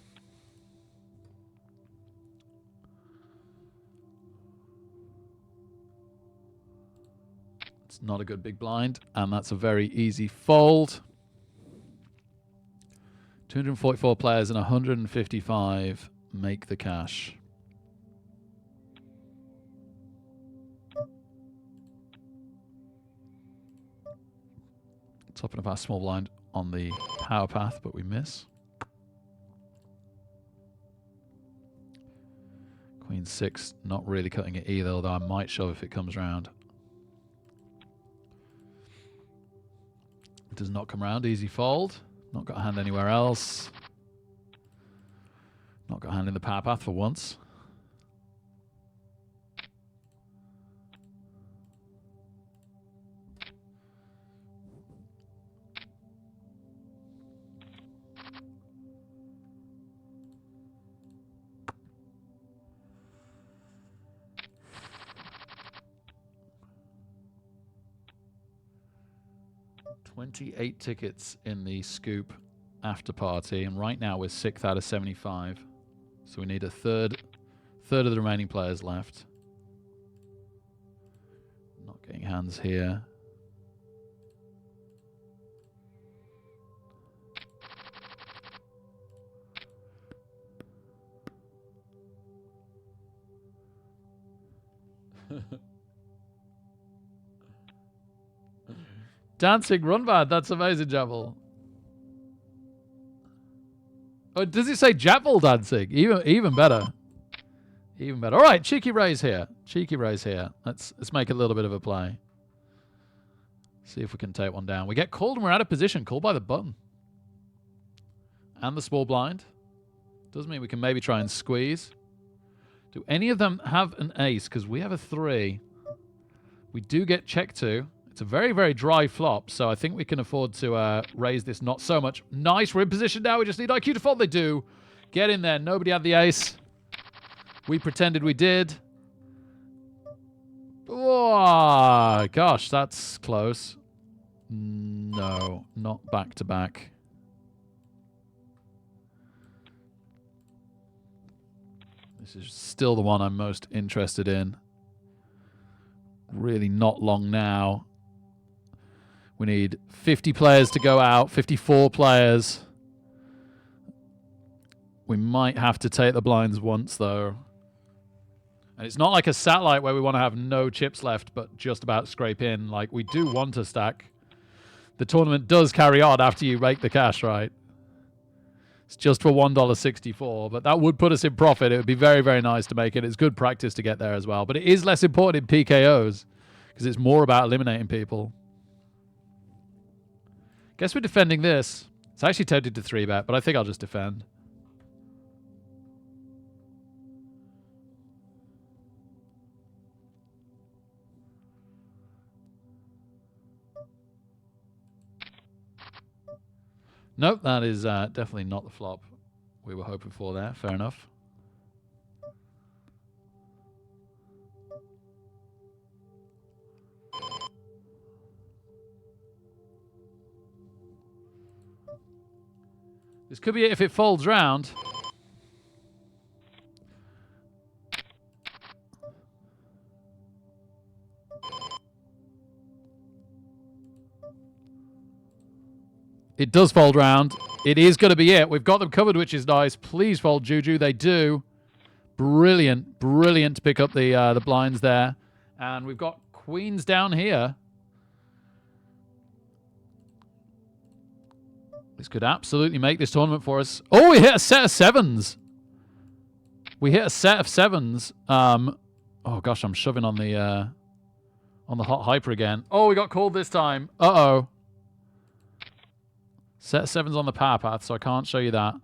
It's not a good big blind, and that's a very easy fold. 244 players and 155 make the cash. Topping up our small blind on the power path, but we miss. Queen 6, not really cutting it either, although I might shove if it comes round. It does not come round, easy fold. Not got a hand anywhere else. Not got a hand in the power path for once. $28 tickets in the scoop after party, and right now we're 6th out of 75. So we need a third of the remaining players left. Not getting hands here. Dancing run bad. That's amazing, Javel. Oh, does it say Javel dancing? Even better. Even better. All right, cheeky raise here. Cheeky raise here. Let's make a little bit of a play. See if we can take one down. We get called and we're out of position. Called by the button. And the small blind. Does mean we can maybe try and squeeze. Do any of them have an ace? Because we have a 3. We do get check 2. It's a very, very dry flop, so I think we can afford to raise this not so much. Nice, we're in position now. We just need IQ to fold. They do. Get in there. Nobody had the ace. We pretended we did. Oh, gosh, that's close. No, not back to back. This is still the one I'm most interested in. Really not long now. We need 50 players to go out, 54 players. We might have to take the blinds once, though. And it's not like a satellite where we want to have no chips left, but just about scrape in. Like, we do want to stack. The tournament does carry on after you rake the cash, right? It's just for $1.64, but that would put us in profit. It would be very, very nice to make it. It's good practice to get there as well. But it is less important in PKOs because it's more about eliminating people. Guess we're defending this. It's actually tempted to 3-bet, but I think I'll just defend. Nope, that is definitely not the flop we were hoping for there. Fair enough. This could be it if it folds round. It does fold round. It is going to be it. We've got them covered, which is nice. Please fold, Juju. They do. Brilliant. Brilliant to pick up the blinds there. And we've got queens down here. This could absolutely make this tournament for us. Oh, we hit a set of sevens. We hit a set of sevens. Oh, gosh, I'm shoving on the hot hyper again. Oh, we got called this time. Uh-oh. Set of sevens on the power path, so I can't show you that.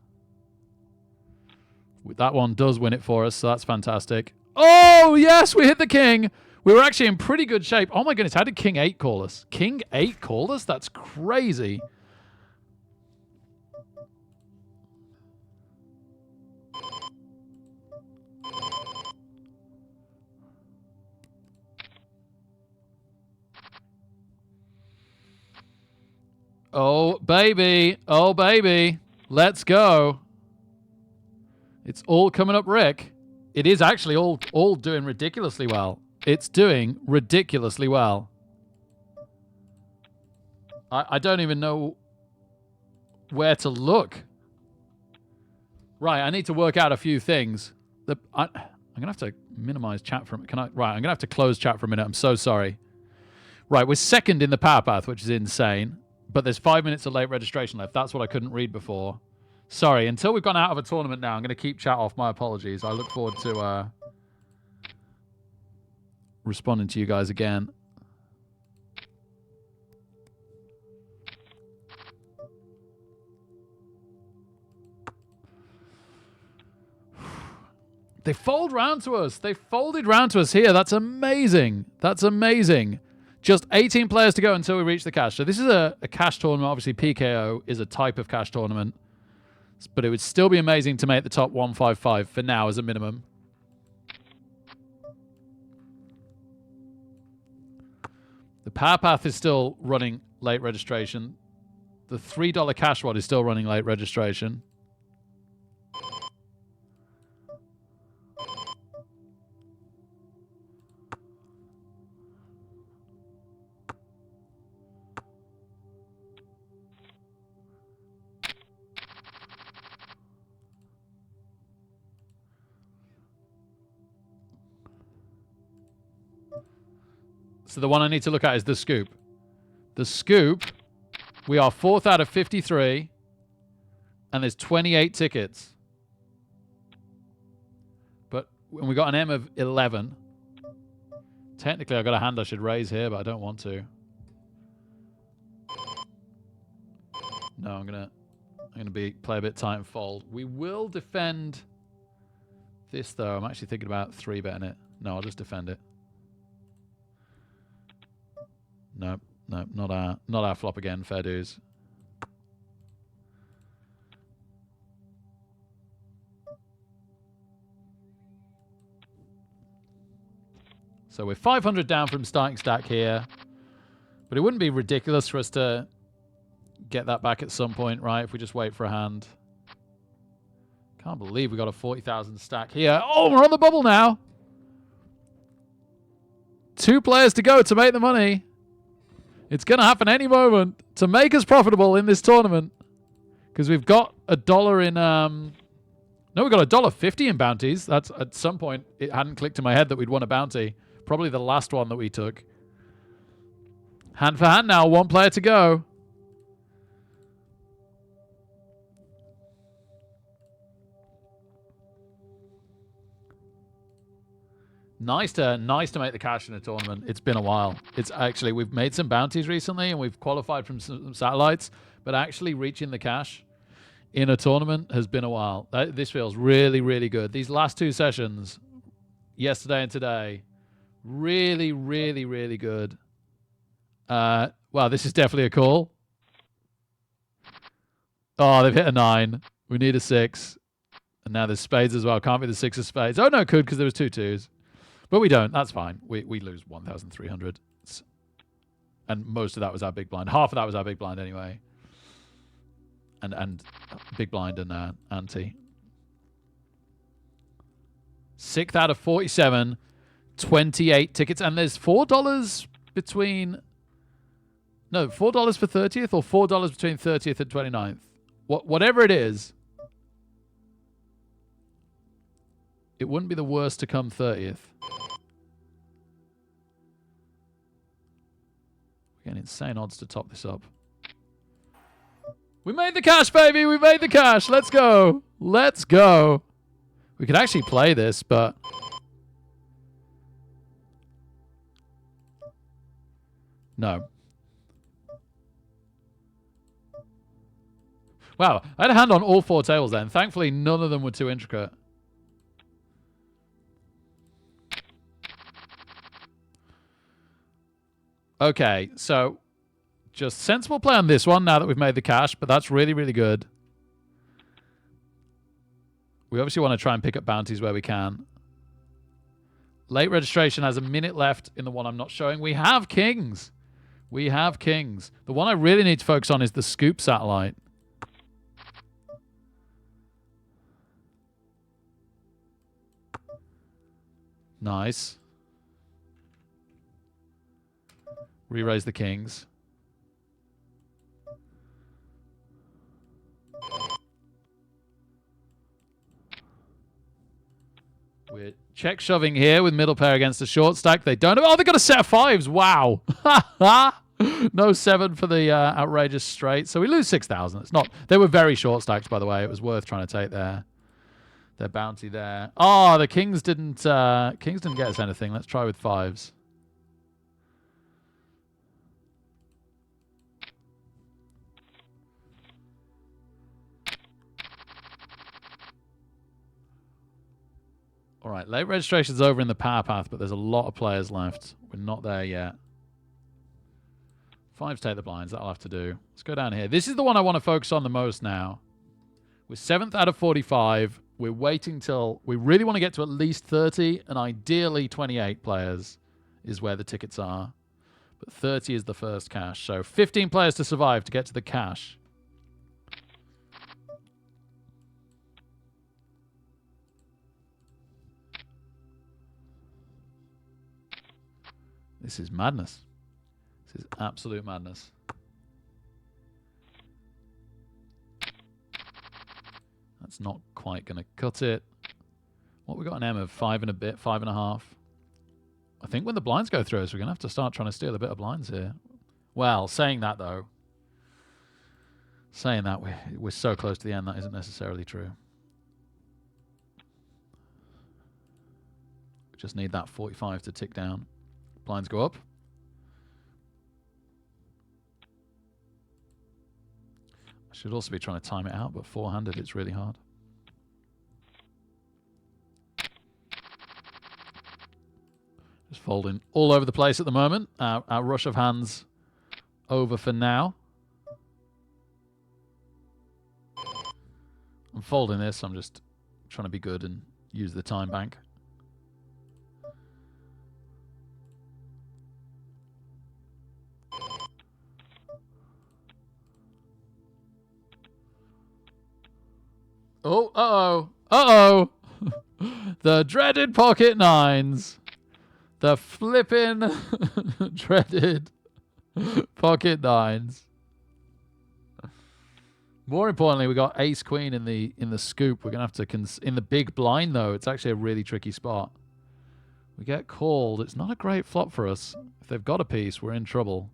That one does win it for us, so that's fantastic. Oh, yes, we hit the king. We were actually in pretty good shape. Oh, my goodness, how did King 8 call us? King 8 called us? That's crazy. Oh, baby. Oh, baby. Let's go. It's all coming up, Rick. It is actually all doing ridiculously well. It's doing ridiculously well. I don't even know where to look. Right, I need to work out a few things. I'm going to have to minimize chat for a minute. Right, I'm going to have to close chat for a minute. I'm so sorry. Right, we're second in the power path, which is insane. But there's 5 minutes of late registration left. That's what I couldn't read before. Sorry, until we've gone out of a tournament now, I'm going to keep chat off. My apologies. I look forward to responding to you guys again. They fold round to us. They folded round to us here. That's amazing. That's amazing. Just 18 players to go until we reach the cash. So this is a cash tournament. Obviously, PKO is a type of cash tournament. But it would still be amazing to make the top 155 for now as a minimum. The power path is still running late registration. The $3 cash wad is still running late registration. So the one I need to look at is the scoop. The scoop, we are 4th out of 53, and there's 28 tickets. But when we got an M of 11, technically I've got a hand I should raise here, but I don't want to. No, I'm gonna play a bit tight and fold. We will defend this though. I'm actually thinking about 3-betting it. No, I'll just defend it. Nope, nope, not our flop again, fair dues. So we're 500 down from starting stack here. But it wouldn't be ridiculous for us to get that back at some point, right? If we just wait for a hand. Can't believe we got a 40,000 stack here. Oh, we're on the bubble now. 2 players to go to make the money. It's going to happen any moment to make us profitable in this tournament. Because we've got $1 No, we got $1.50 in bounties. That's at some point, it hadn't clicked in my head that we'd won a bounty. Probably the last one that we took. Hand for hand now. One player to go. Nice to make the cash in a tournament. It's been a while. It's actually, we've made some bounties recently and we've qualified from some satellites, but actually reaching the cash in a tournament has been a while. This feels really, really good. These last two sessions, yesterday and today, really, really, really good. Wow, this is definitely a call. Oh, they've hit a 9. We need a 6. And now there's spades as well. Can't be the 6 of spades. Oh, no, it could because there was 2 2s. But we don't. That's fine. We lose 1,300. And most of that was our big blind. Half of that was our big blind anyway. And big blind and ante. 6th out of 47. 28 tickets. And there's $4 between... No, $4 for 30th or $4 between 30th and 29th. Whatever it is, it wouldn't be the worst to come 30th. We're getting insane odds to top this up. We made the cash, baby! We made the cash! Let's go! Let's go! We could actually play this, but... No. Wow, I had a hand on all 4 tables then. Thankfully, none of them were too intricate. Okay, so just sensible play on this one now that we've made the cash, but that's really, really good. We obviously want to try and pick up bounties where we can. Late registration has a minute left in the one I'm not showing. We have kings. We have kings. The one I really need to focus on is the scoop satellite. Nice. Re-raise the kings. We're check shoving here with middle pair against a short stack. They don't have... Oh, they got a set of 5s. Wow. No 7 for the outrageous straight. So we lose 6,000. It's not... They were very short stacks, by the way. It was worth trying to take their bounty there. Oh, the kings didn't get us anything. Let's try with 5s. All right, late registration's over in the power path, but there's a lot of players left. We're not there yet. 5s take the blinds. That'll have to do. Let's go down here. This is the one I want to focus on the most now. We're 7th out of 45. We're waiting till... We really want to get to at least 30, and ideally 28 players is where the tickets are. But 30 is the first cash. So 15 players to survive to get to the cash. This is madness. This is absolute madness. That's not quite going to cut it. What we got an M of 5 and a bit, 5.5. I think when the blinds go through us, we're going to have to start trying to steal a bit of blinds here. Well, saying that though, saying that we're so close to the end, that isn't necessarily true. We just need that 45 to tick down. Blinds go up. I should also be trying to time it out, but four-handed it's really hard. Just folding all over the place at the moment. Our rush of hands over for now. I'm folding this. I'm just trying to be good and use the time bank. Oh, uh-oh. Uh-oh. The dreaded pocket nines. The flippin' dreaded pocket nines. More importantly, we got ace queen in the scoop. We're gonna have to in the big blind though. It's actually a really tricky spot. We get called. It's not a great flop for us. If they've got a piece, we're in trouble.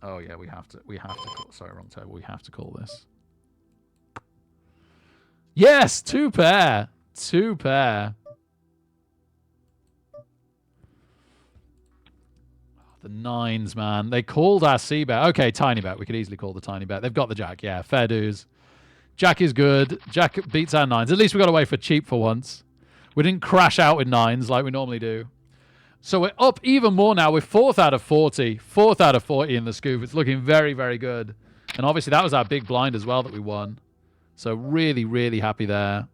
Oh yeah, we have to call. Sorry, wrong table. We have to call this. Yes, two pair. Two pair. The nines, man. They called our C bet. Okay, tiny bet. We could easily call the tiny bet. They've got the jack. Yeah, fair dues. Jack is good. Jack beats our nines. At least we got away for cheap for once. We didn't crash out with nines like we normally do. So we're up even more now. We're 4th out of 40. 4th out of 40 in the scoop. It's looking very, very good. And obviously that was our big blind as well that we won. So really, really happy there.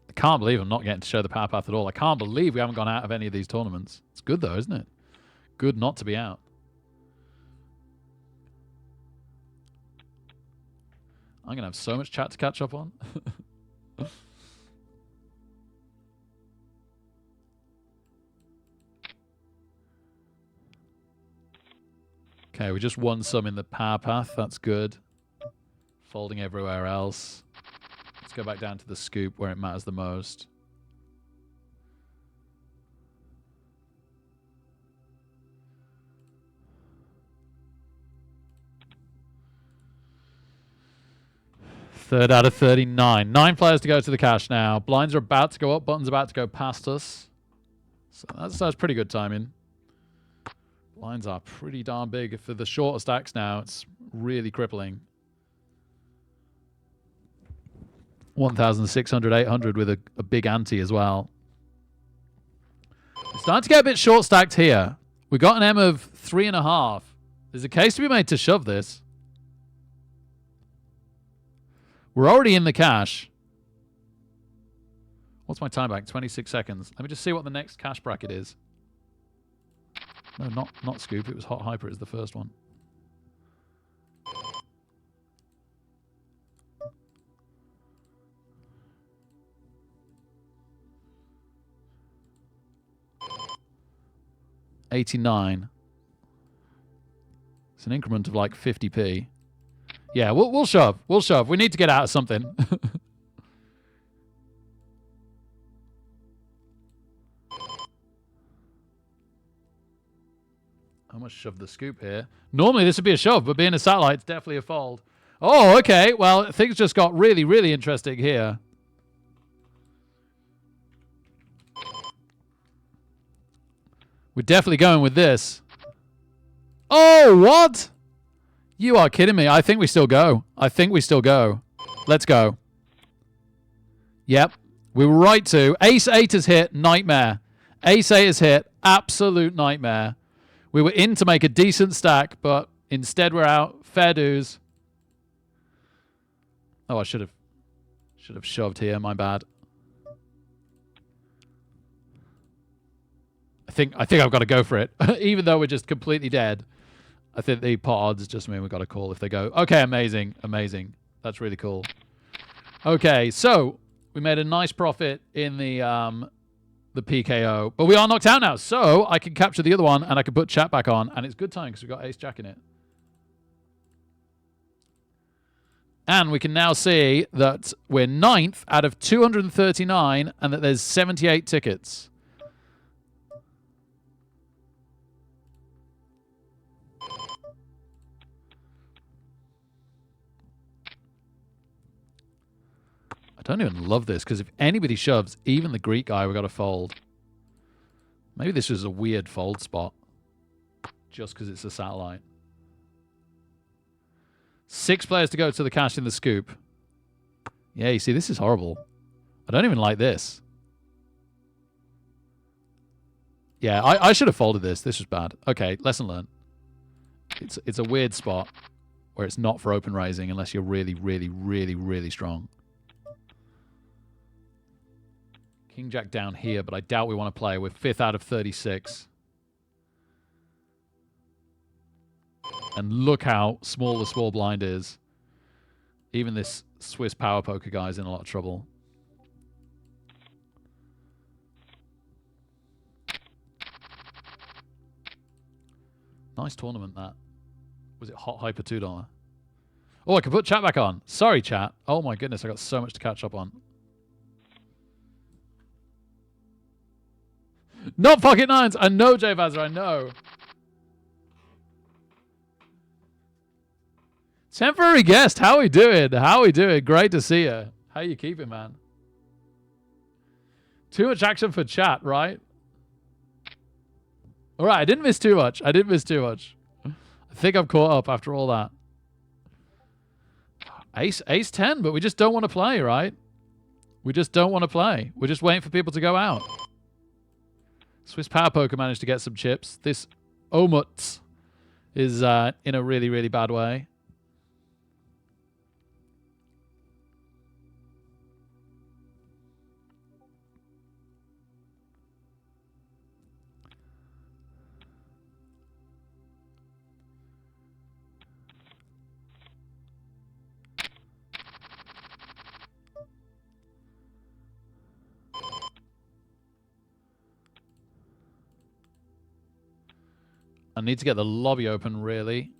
I can't believe I'm not getting to show the power path at all. I can't believe we haven't gone out of any of these tournaments. It's good though, isn't it? Good not to be out. I'm going to have so much chat to catch up on. Okay, we just won some in the power path. That's good. Folding everywhere else. Let's go back down to the scoop where it matters the most. Third out of 39. 9 players to go to the cash now. Blinds are about to go up. Button's about to go past us. So that's pretty good timing. Blinds are pretty darn big. For the shorter stacks now, it's really crippling. 1,600, 800 with a big ante as well. It's starting to get a bit short stacked here. We got an M of 3.5. There's a case to be made to shove this. We're already in the cash. What's my time back? 26 seconds. Let me just see what the next cash bracket is. No, not scoop. It was hot hyper is the first one. $89. It's an increment of like 50p. Yeah, we'll shove. We'll shove. We need to get out of something. I must shove the scoop here. Normally this would be a shove, but being a satellite, it's definitely a fold. Oh, okay. Well, things just got really, really interesting here. We're definitely going with this. Oh, what? You are kidding me. I think we still go. I think we still go. Let's go. Yep. We were right to. Ace 8 has hit. Nightmare. Ace 8 has hit. Absolute nightmare. We were in to make a decent stack, but instead we're out. Fair dues. Oh, I should have shoved here. My bad. I think I've got to go for it. Even though we're just completely dead. I think the pot odds just mean we've got to call if they go. Okay, amazing. Amazing. That's really cool. Okay, so we made a nice profit in the PKO. But we are knocked out now, so I can capture the other one and I can put chat back on. And it's good time because we've got ace-jack in it. And we can now see that we're 9th out of 239 and that there's 78 tickets. I don't even love this because if anybody shoves, even the Greek guy, we got to fold. Maybe this is a weird fold spot just because it's a satellite. 6 players to go to the cash in the scoop. Yeah, you see, this is horrible. I don't even like this. Yeah, I should have folded this. This was bad. Okay, lesson learned. It's a weird spot where it's not for open raising unless you're really, really, really, really strong. King Jack down here, but I doubt we want to play. We're 5th out of 36. And look how small the small blind is. Even this Swiss power poker guy is in a lot of trouble. Nice tournament, that. Was it Hot Hyper $2? Oh, I can put chat back on. Sorry, chat. Oh my goodness, I got so much to catch up on. Not pocket nines. I know, Jay Vazzer, I know. Temporary guest. How we doing? How we doing? Great to see you. How you keeping, man? Too much action for chat, right? All right, I didn't miss too much. I think I'm caught up after all that. Ace 10, but we just don't want to play, right? We just don't want to play. We're just waiting for people to go out. Swiss Power Poker managed to get some chips. This Omut is in a really, really bad way. I need to get the lobby open, really.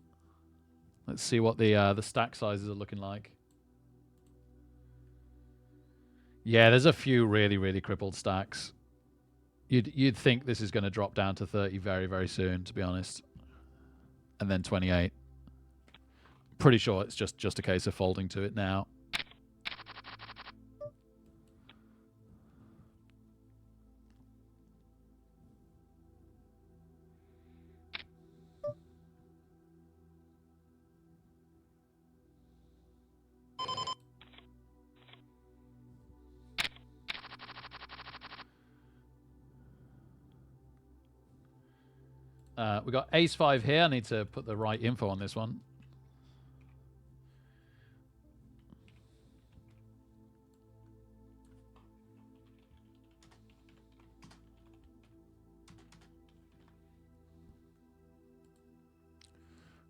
Let's see what the stack sizes are looking like. Yeah, there's a few really, really crippled stacks. You'd think this is going to drop down to 30 very, very soon, to be honest. And then 28. Pretty sure it's just a case of folding to it now. We got ace 5 here. I need to put the right info on this one.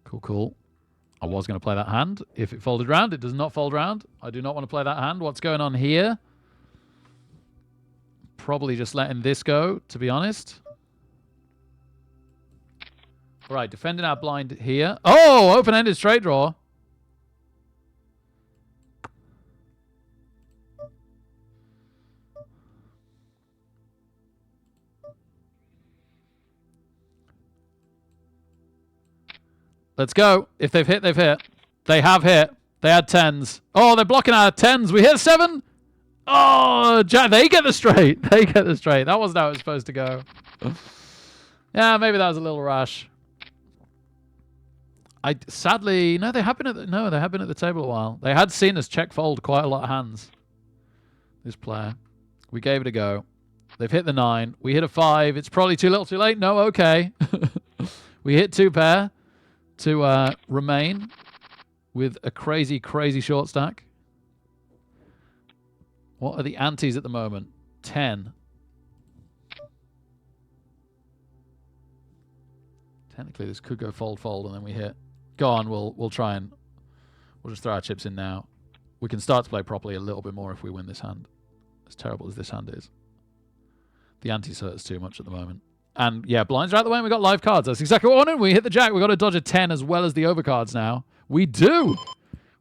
Cool, cool. I was going to play that hand. If it folded round, it does not fold round. I do not want to play that hand. What's going on here? Probably just letting this go, to be honest. All right, defending our blind here. Oh, open-ended straight draw. Let's go. If they've hit, they've hit. They have hit. They had 10s. Oh, they're blocking our 10s. We hit 7. Oh, they get the straight. They get the straight. That wasn't how it was supposed to go. Yeah, maybe that was a little rash. Sadly, no, they have been at the table a while. They had seen us check fold quite a lot of hands. This player. We gave it a go. They've hit the 9. We hit a 5. It's probably too little too late. No, okay. We hit 2 pair to remain with a crazy, crazy short stack. What are the antes at the moment? 10. Technically, this could go fold, fold, and then we hit. Go on, we'll try and we'll just throw our chips in now. We can start to play properly a little bit more if we win this hand. As terrible as this hand is. The antes hurt us too much at the moment. And yeah, blinds are out the way and we got live cards. That's exactly what we wanted. We hit the jack. We got to dodge a 10 as well as the overcards now. We do.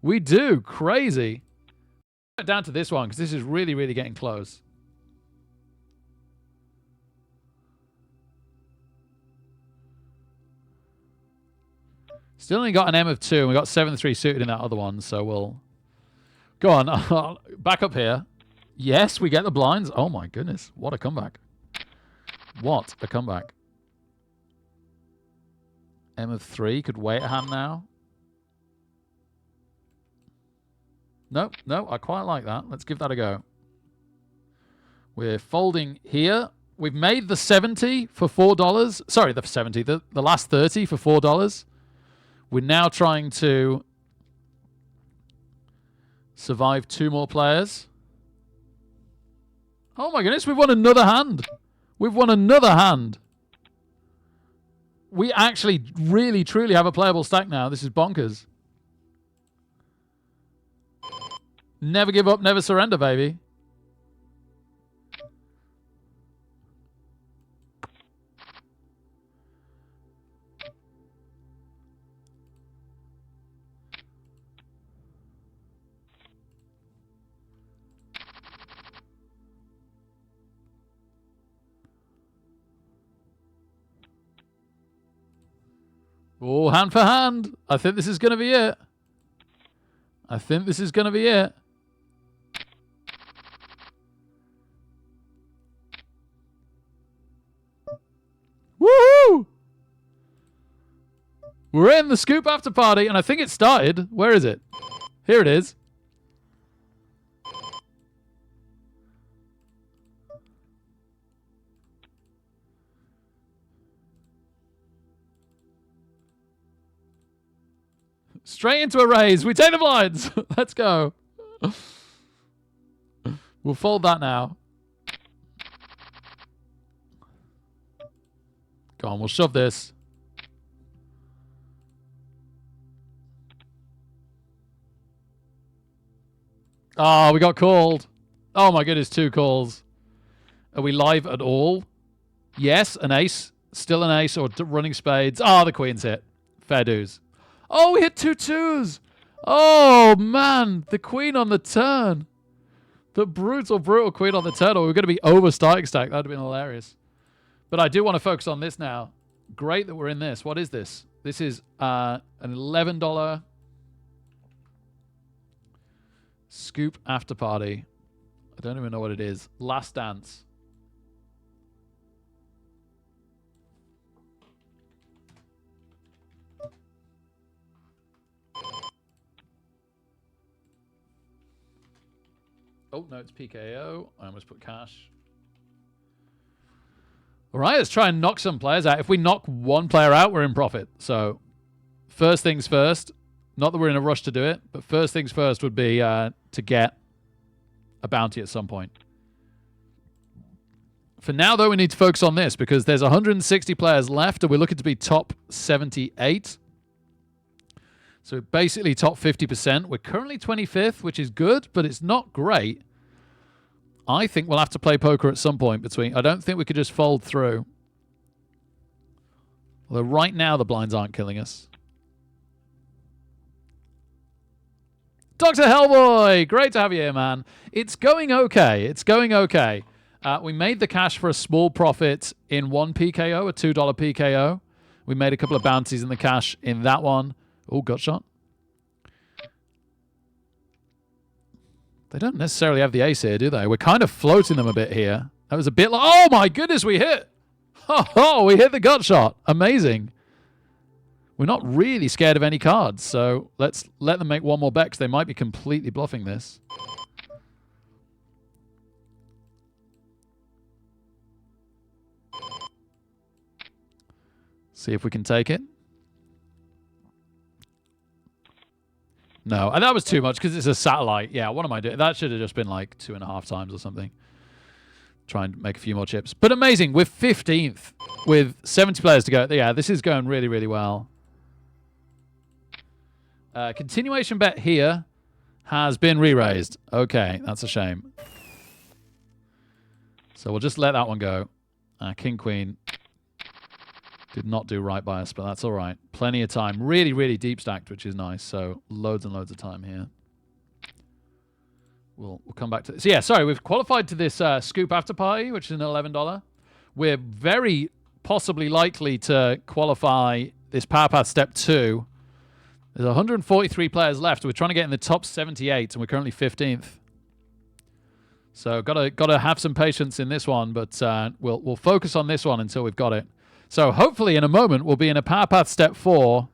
We do. Crazy. Down to this one because this is really, really getting close. Still only got an M of 2. And we got 7-3 suited in that other one. So we'll go on. Back up here. Yes, we get the blinds. Oh my goodness. What a comeback. What a comeback. M of 3 could wait a hand now. No, no, I quite like that. Let's give that a go. We're folding here. We've made the 70 for $4. Sorry, the 70. The last 30 for $4. We're now trying to survive 2 more players. Oh my goodness, we've won another hand. We've won another hand. We actually really, truly have a playable stack now. This is bonkers. Never give up, never surrender, baby. Oh, hand for hand. I think this is going to be it. I think this is going to be it. Woohoo! We're in the scoop after party, and I think it started. Where is it? Here it is. Straight into a raise. We take the blinds. Let's go. We'll fold that now. Go on, we'll shove this. Oh, we got called. Oh my goodness, 2 calls. Are we live at all? Yes, an ace. Still an ace or running spades. Ah, the queen's hit. Fair dues. Oh, we hit 2 2s. Oh, man. The queen on the turn. The brutal, brutal queen on the turn. Or we're going to be over starting stack. That would have been hilarious. But I do want to focus on this now. Great that we're in this. What is this? This is an $11 scoop after party. I don't even know what it is. Last dance. Oh, no, it's PKO. I almost put cash. All right, let's try and knock some players out. If we knock one player out, we're in profit. So first things first. Not that we're in a rush to do it, but first things first would be to get a bounty at some point. For now, though, we need to focus on this because there's 160 players left, and we're looking to be top 78. So basically top 50%. We're currently 25th, which is good, but it's not great. I think we'll have to play poker at some point between. I don't think we could just fold through. Although right now the blinds aren't killing us. Dr. Hellboy, great to have you here, man. It's going okay. It's going okay. We made the cash for a small profit in one PKO, a $2 PKO. We made a couple of bounties in the cash in that one. Oh, gut shot. They don't necessarily have the ace here, do they? We're kind of floating them a bit here. That was a bit like... Oh, my goodness, we hit. Oh, we hit the gut shot. Amazing. We're not really scared of any cards, so let's let them make one more bet because they might be completely bluffing this. See if we can take it. No, and that was too much because it's a satellite. Yeah, what am I doing? That should have just been like 2.5 times or something. Try and make a few more chips. But amazing. We're 15th with 70 players to go. Yeah, this is going really, really well. Continuation bet here has been re-raised. Okay, that's a shame. So we'll just let that one go. King, Queen did not do right by us, but that's all right. Plenty of time. Really, really deep stacked, which is nice. So loads and loads of time here. We'll come back to this. Yeah, sorry, we've qualified to this scoop after party, which is an $11. We're very possibly likely to qualify this Power Path Step 2. There's 143 players left. We're trying to get in the top 78, and we're currently 15th. So gotta have some patience in this one, but we'll focus on this one until we've got it. So hopefully in a moment we'll be in a Power Path Step 4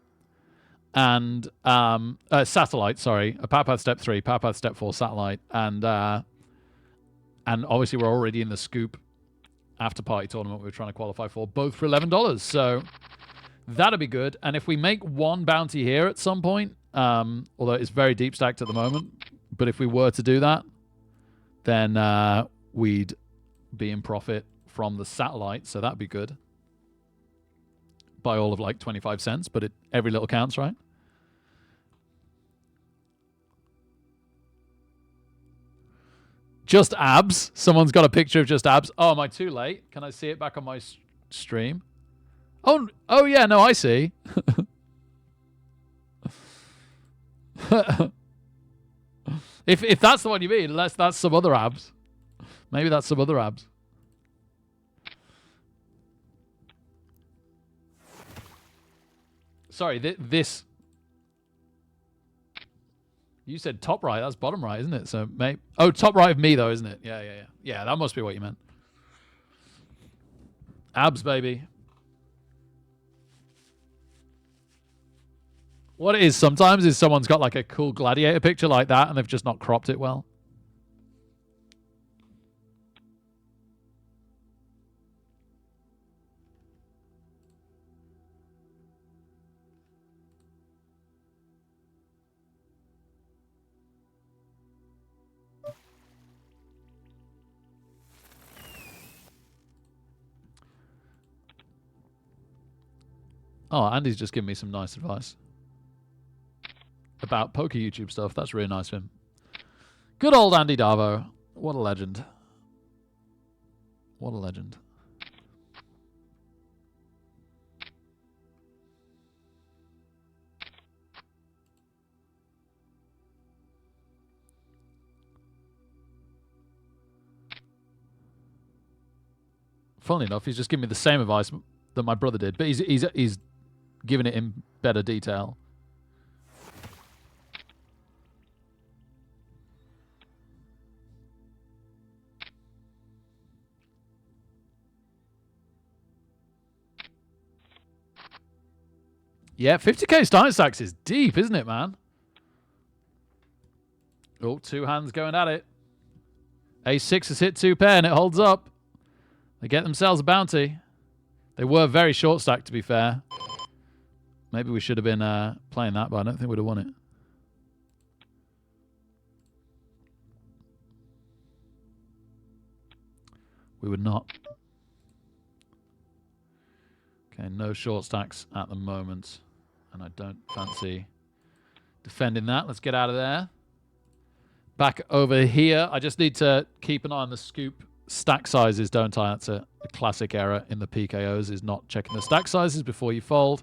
and satellite. Sorry, a Power Path Step 3, Power Path Step 4 satellite, and obviously we're already in the scoop after party tournament we're trying to qualify for, both for $11. So that'll be good. And if we make one bounty here at some point, although it's very deep stacked at the moment, but if we were to do that, then we'd be in profit from the satellite. So that'd be good. By all of like 25 cents, but every little counts, right? Just abs. Someone's got a picture of just abs. Oh, am I too late? Can I see it back on my stream? Oh yeah, no, I see. If that's the one you mean, unless that's some other abs. Maybe that's some other abs. Sorry, this. You said top right. That's bottom right, isn't it? So, mate. Oh, top right of me, though, isn't it? Yeah. Yeah, that must be what you meant. Abs, baby. What it is sometimes is someone's got like a cool gladiator picture like that and they've just not cropped it well. Oh, Andy's just giving me some nice advice about poker YouTube stuff. That's really nice of him. Good old Andy Darvo. What a legend. What a legend. Funnily enough, he's just giving me the same advice that my brother did, but he's giving it in better detail. Yeah, 50k starting stacks is deep, isn't it, man? Oh, two hands going at it. A6 has hit two pair and it holds up. They get themselves a bounty. They were very short stacked, to be fair. Maybe we should have been playing that, but I don't think we'd have won it. We would not. Okay, no short stacks at the moment. And I don't fancy defending that. Let's get out of there. Back over here. I just need to keep an eye on the scoop stack sizes, don't I? That's a classic error in the PKOs, is not checking the stack sizes before you fold.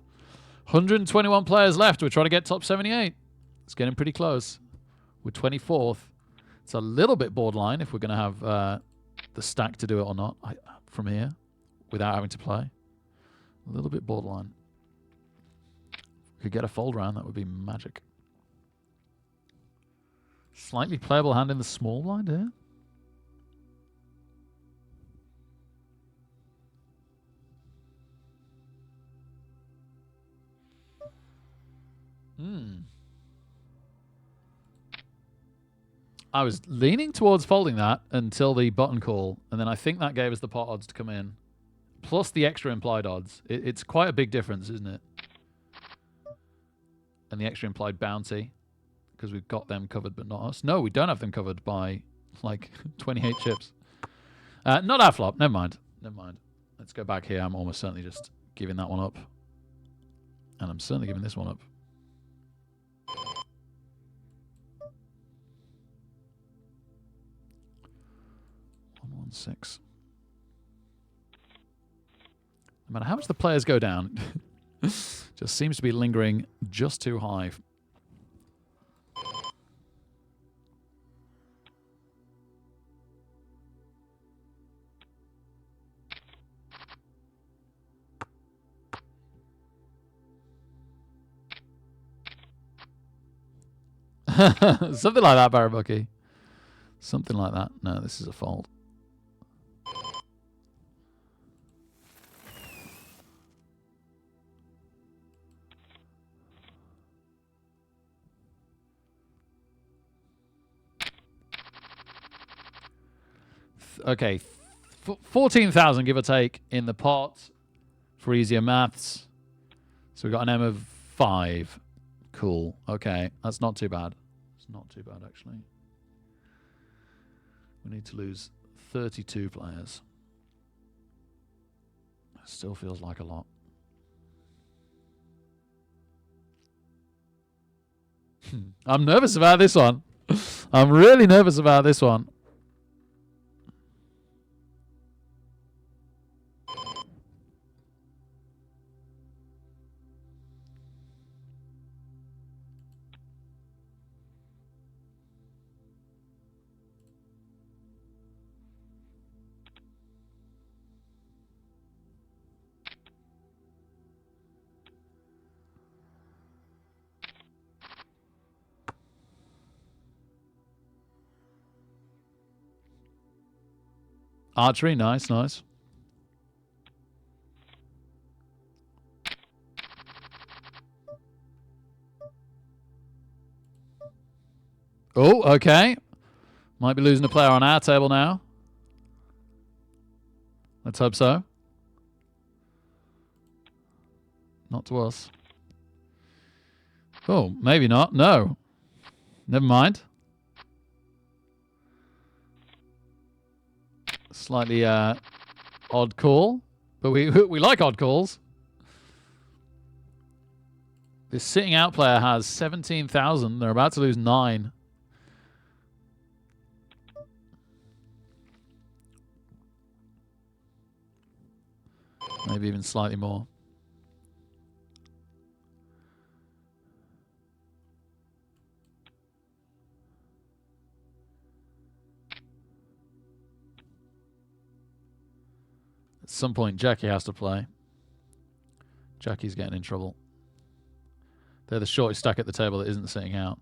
121 players left. We're trying to get top 78. It's getting pretty close. We're 24th. It's a little bit borderline if we're going to have the stack to do it or not from here without having to play. A little bit borderline. If we could get a fold round, that would be magic. Slightly playable hand in the small blind here. I was leaning towards folding that until the button call, and then I think that gave us the pot odds to come in. Plus the extra implied odds. It's quite a big difference, isn't it? And the extra implied bounty, because we've got them covered but not us. No, we don't have them covered by like 28 chips. Not our flop. Never mind. Never mind. Let's go back here. I'm almost certainly just giving that one up. And I'm certainly giving this one up. 116. No matter how much the players go down, just seems to be lingering just too high. Something like that, Barabucky. Something like that. No, this is a fold. Okay, 14,000 give or take in the pot for easier maths. So we got an M of 5. Cool. Okay, that's not too bad. It's not too bad, actually. We need to lose 32 players. Still feels like a lot. I'm nervous about this one. I'm really nervous about this one. Archery, nice, nice. Oh, okay. Might be losing a player on our table now. Let's hope so. Not to us. Oh, maybe not. No. Never mind. Slightly odd call. But we like odd calls. This sitting out player has 17,000. They're about to lose 9. Maybe even slightly more. At some point, Jackie has to play. Jackie's getting in trouble. They're the shortest stack at the table that isn't sitting out.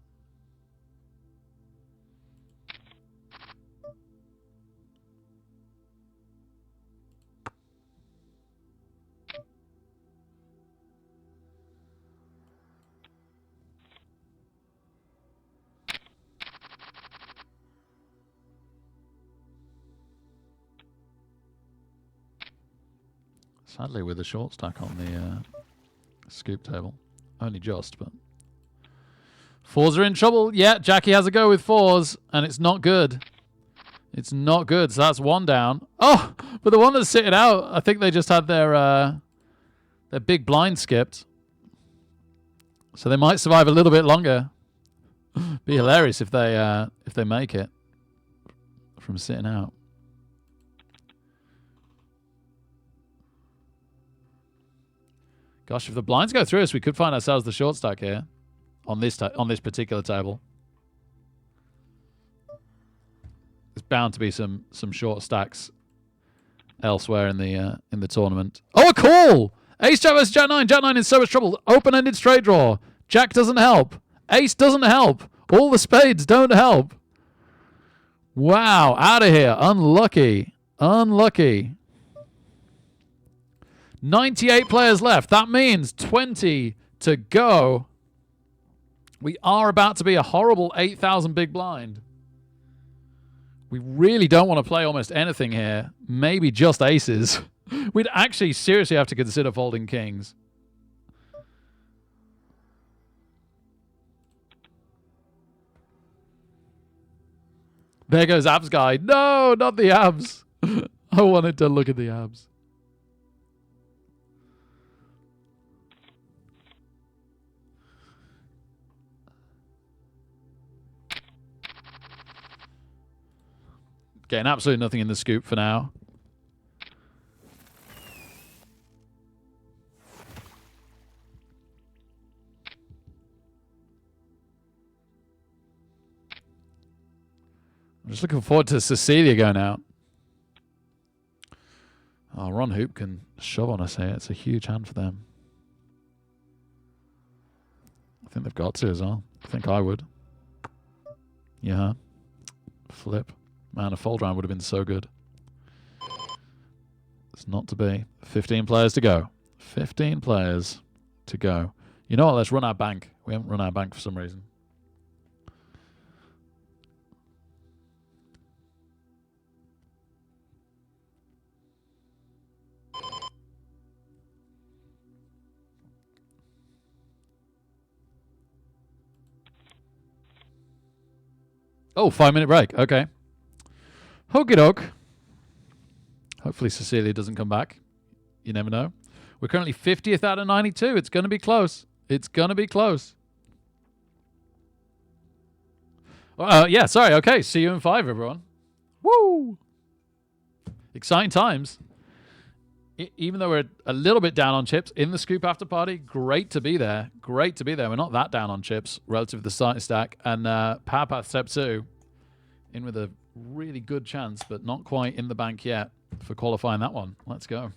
Sadly, with a short stack on the scoop table. Only just, but... 4s are in trouble. Yeah, Jackie has a go with 4s, and it's not good. It's not good, so that's 1 down. Oh, but the one that's sitting out, I think they just had their big blind skipped. So they might survive a little bit longer. Be hilarious if they make it from sitting out. Gosh, if the blinds go through us, we could find ourselves the short stack here on this particular table. There's bound to be some short stacks elsewhere in the tournament. Oh, a call! Ace Jack versus Jack 9. Jack 9 in so much trouble. Open-ended straight draw. Jack doesn't help. Ace doesn't help. All the spades don't help. Wow, out of here. Unlucky. Unlucky. 98 players left. That means 20 to go. We are about to be a horrible 8,000 big blind. We really don't want to play almost anything here. Maybe just aces. We'd actually seriously have to consider folding kings. There goes abs guy. No, not the abs. I wanted to look at the abs. Getting absolutely nothing in the scoop for now. I'm just looking forward to Cecilia going out. Oh, Ron Hoop can shove on us here. It's a huge hand for them. I think they've got to as well. I think I would. Yeah. Flip. Man, a fold round would have been so good. It's not to be. 15 players to go. 15 players to go. You know what? Let's run our bank. We haven't run our bank for some reason. Oh, 5-minute break. Okay. Okie doke. Hopefully Cecilia doesn't come back. You never know. We're currently 50th out of 92. It's going to be close. It's going to be close. Yeah, sorry. Okay, see you in 5, everyone. Woo! Exciting times. Even though we're a little bit down on chips in the scoop after party, great to be there. Great to be there. We're not that down on chips relative to the starting stack. And Power Path Step 2 in with a really good chance, but not quite in the bank yet for qualifying that one. Let's go.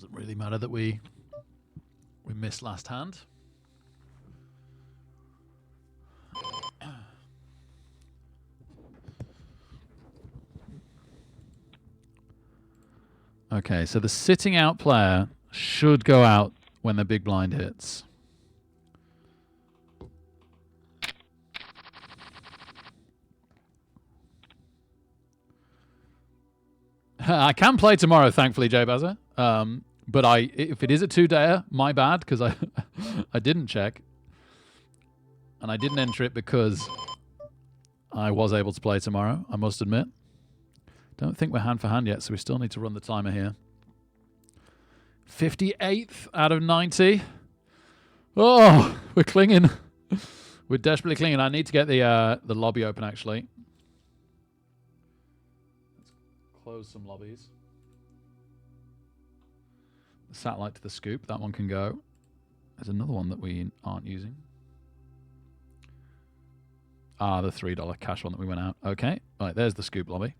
Doesn't really matter that we missed last hand. Okay, so the sitting out player should go out when the big blind hits. I can play tomorrow, thankfully, Jay Bazza. But if it is a 2-dayer, my bad, because I I didn't check. And I didn't enter it because I was able to play tomorrow, I must admit. Don't think we're hand for hand yet, so we still need to run the timer here. 58th out of 90. Oh, we're clinging. We're desperately clinging. I need to get the lobby open, actually. Let's close some lobbies. The satellite to the scoop. That one can go. There's another one that we aren't using. Ah, the $3 cash one that we went out. Okay. Right, there's the scoop lobby.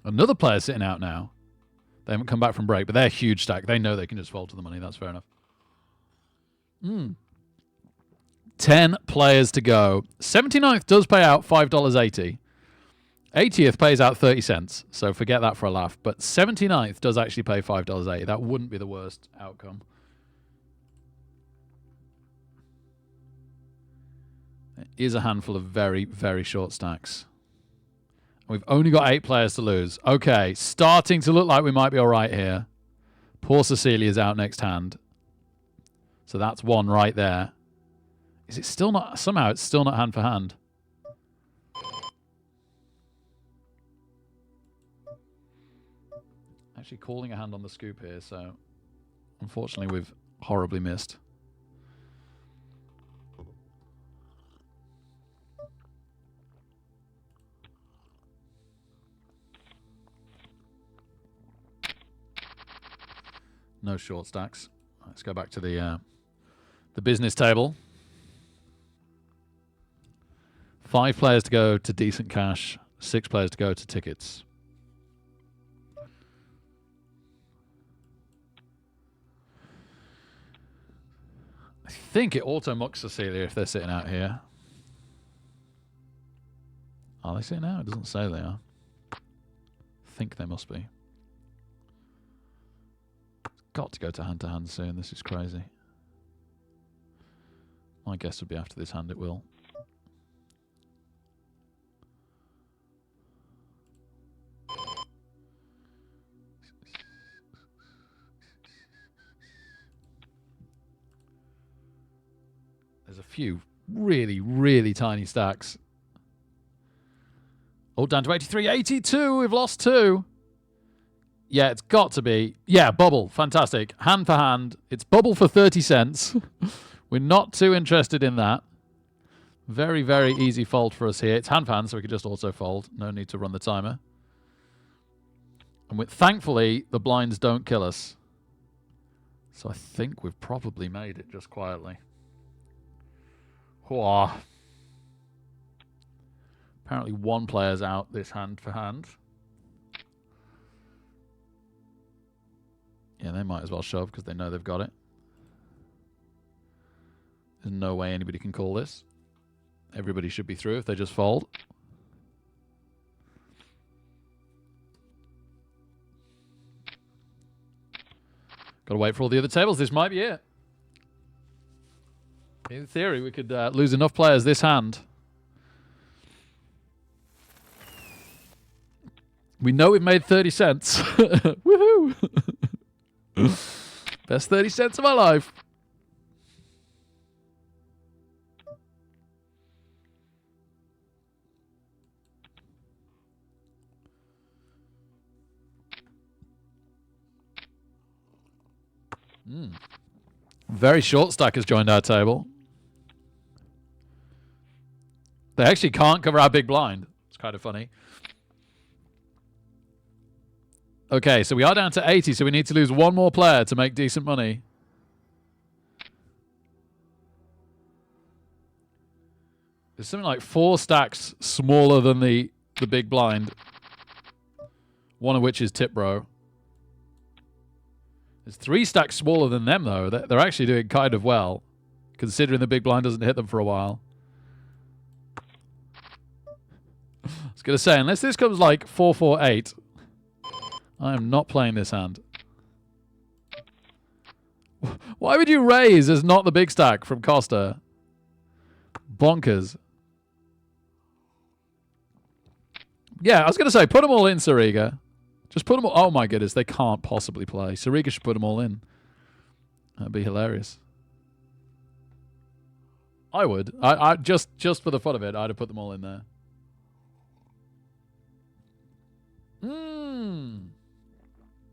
Another player sitting out now. They haven't come back from break, but they're a huge stack. They know they can just fold to the money. That's fair enough. 10 players to go. 79th does pay out $5.80. 80th pays out 30 cents, so forget that for a laugh. But 79th does actually pay $5.80. That wouldn't be the worst outcome. There is a handful of very, very short stacks. We've only got 8 players to lose. Okay, starting to look like we might be all right here. Poor Cecilia's out next hand. So that's one right there. Is it still not? Somehow it's still not hand for hand. Actually calling a hand on the scoop here, so unfortunately we've horribly missed. No short stacks. Let's go back to the business table. 5 players to go to decent cash. 6 players to go to tickets. I think it auto-mucks Cecilia if they're sitting out here. Are they sitting out? It doesn't say they are. I think they must be. Got to go to hand soon. This is crazy. My guess would be after this hand it will. There's a few really, really tiny stacks. Oh, down to 83. 82. We've lost 2. Yeah, it's got to be. Yeah, bubble. Fantastic. Hand for hand. It's bubble for 30 cents. We're not too interested in that. Very, very easy fold for us here. It's hand for hand, so we can just auto fold. No need to run the timer. And thankfully, the blinds don't kill us. So I think we've probably made it just quietly. Whoa. Apparently one player's out this hand for hand. Yeah, they might as well shove because they know they've got it. There's no way anybody can call this. Everybody should be through if they just fold. Got to wait for all the other tables. This might be it. In theory, we could lose enough players this hand. We know we've made 30 cents. Woohoo! Best 30 cents of my life. Very short stack has joined our table. They actually can't cover our big blind. It's kind of funny. Okay, so we are down to 80, so we need to lose one more player to make decent money. There's something like 4 stacks smaller than the big blind. One of which is tip bro. It's 3 stacks smaller than them, though. They're actually doing kind of well, considering the big blind doesn't hit them for a while. I was going to say, unless this comes like 4-4-8, I am not playing this hand. Why would you raise as not the big stack from Costa? Bonkers. Yeah, I was going to say, put them all in, Sariga. Just put them all... Oh, my goodness, they can't possibly play. Sariga should put them all in. That'd be hilarious. I would. I just for the fun of it, I'd have put them all in there.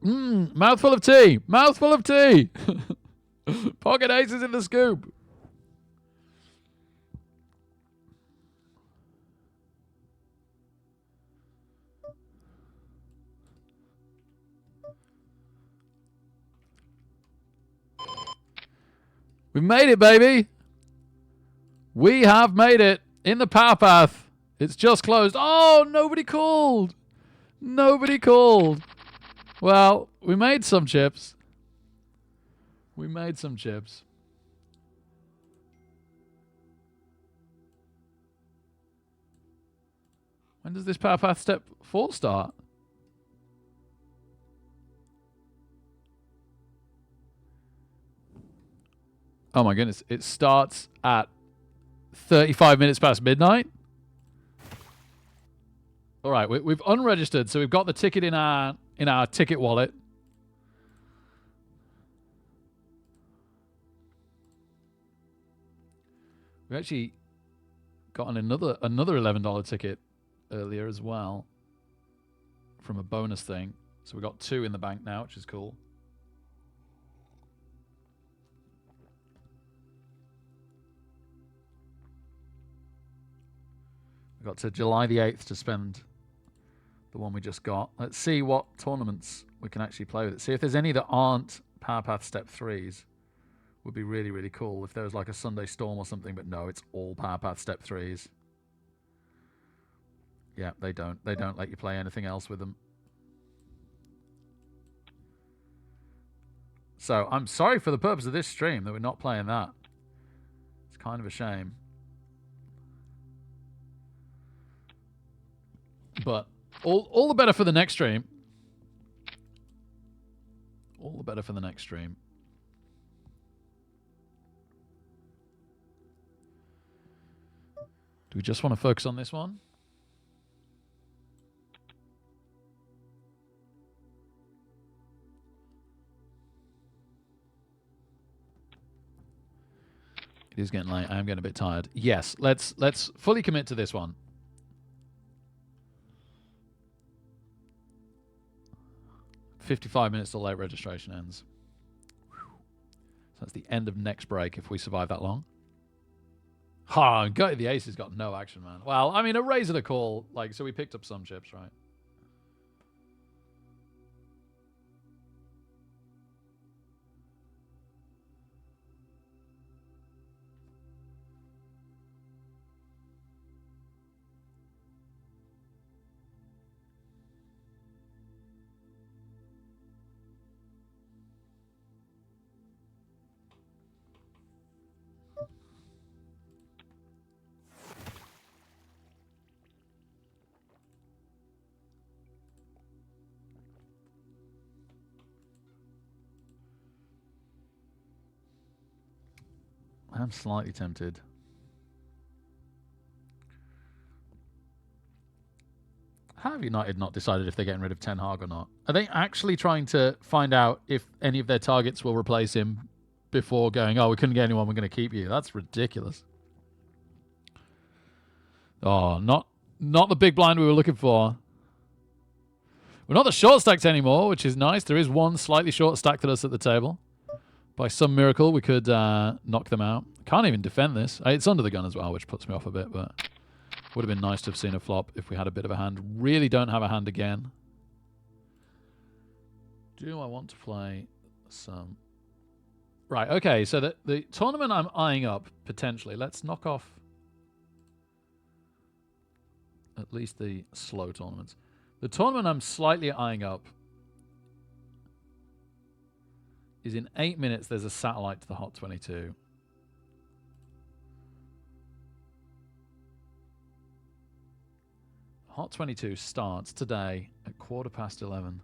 Mouthful of tea. Mouthful of tea. Pocket aces in the scoop. We've made it, baby. We have made it in the power path. It's just closed. Oh, nobody called. Nobody called. Well, we made some chips. We made some chips. When does this power path step 4 start? Oh my goodness. It starts at 35 minutes past midnight. All right, we've unregistered, so we've got the ticket in our ticket wallet. We actually got another $11 ticket earlier as well from a bonus thing. So we got 2 in the bank now, which is cool. We got to July the 8th to spend the one we just got. Let's see what tournaments we can actually play with it. See if there's any that aren't Power Path Step 3s. Would be really, really cool if there was like a Sunday Storm or something, but no, it's all Power Path Step 3s. Yeah, they don't let you play anything else with them. So I'm sorry for the purpose of this stream that we're not playing that. It's kind of a shame. But all the better for the next stream. All the better for the next stream. Do we just want to focus on this one? It is getting late. I am getting a bit tired. Yes, let's fully commit to this one. $55 minutes till late registration ends. So that's the end of next break if we survive that long. Ha! The ace has got no action, man. Well, I mean, a raise and a call. Like, so we picked up some chips, right? I'm slightly tempted. How have United not decided if they're getting rid of Ten Hag or not? Are they actually trying to find out if any of their targets will replace him before going, oh, we couldn't get anyone, we're going to keep you? That's ridiculous. Oh, not the big blind we were looking for. We're not the short stacked anymore, which is nice. There is one slightly short stacked at us at the table. By some miracle, we could knock them out. Can't even defend this. It's under the gun as well, which puts me off a bit, but would have been nice to have seen a flop if we had a bit of a hand. Really don't have a hand again. Do I want to play some... Right, okay, so the tournament I'm eyeing up, potentially, let's knock off at least the slow tournaments. The tournament I'm slightly eyeing up is in 8 minutes there's a satellite to the Hot 22. Hot 22 starts today at 11:15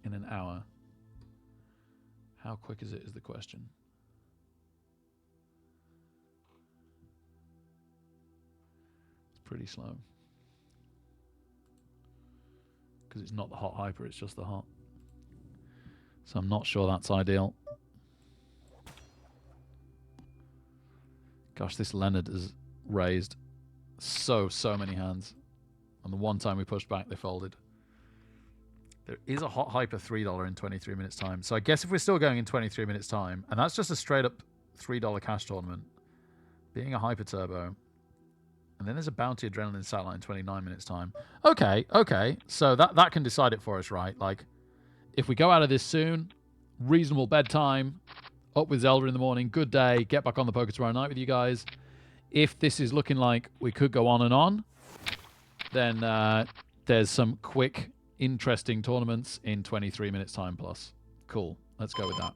in an hour. How quick is it is the question. It's pretty slow. Because it's not the Hot Hyper, it's just the Hot. So I'm not sure that's ideal. Gosh, this Leonard has raised so many hands. And the one time we pushed back, they folded. There is a Hot Hyper $3 in 23 minutes time. So I guess if we're still going in 23 minutes time, and that's just a straight up $3 cash tournament, being a Hyper Turbo, and then there's a Bounty Adrenaline Satellite in 29 minutes time. Okay. So that can decide it for us, right? Like, if we go out of this soon, reasonable bedtime, up with Zelda in the morning, good day, get back on the poker tomorrow night with you guys. If this is looking like we could go on and on, then there's some quick, interesting tournaments in 23 minutes time plus. Cool. Let's go with that.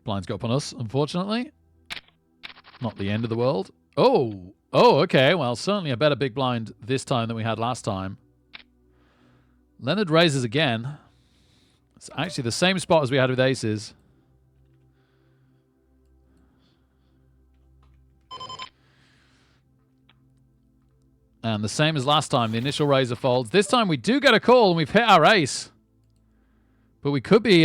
Blinds go up on us, unfortunately. Not the end of the world. Oh, okay. Well, certainly a better big blind this time than we had last time. Leonard raises again. It's actually the same spot as we had with aces. And the same as last time, the initial raiser folds. This time we do get a call and we've hit our ace. But we could be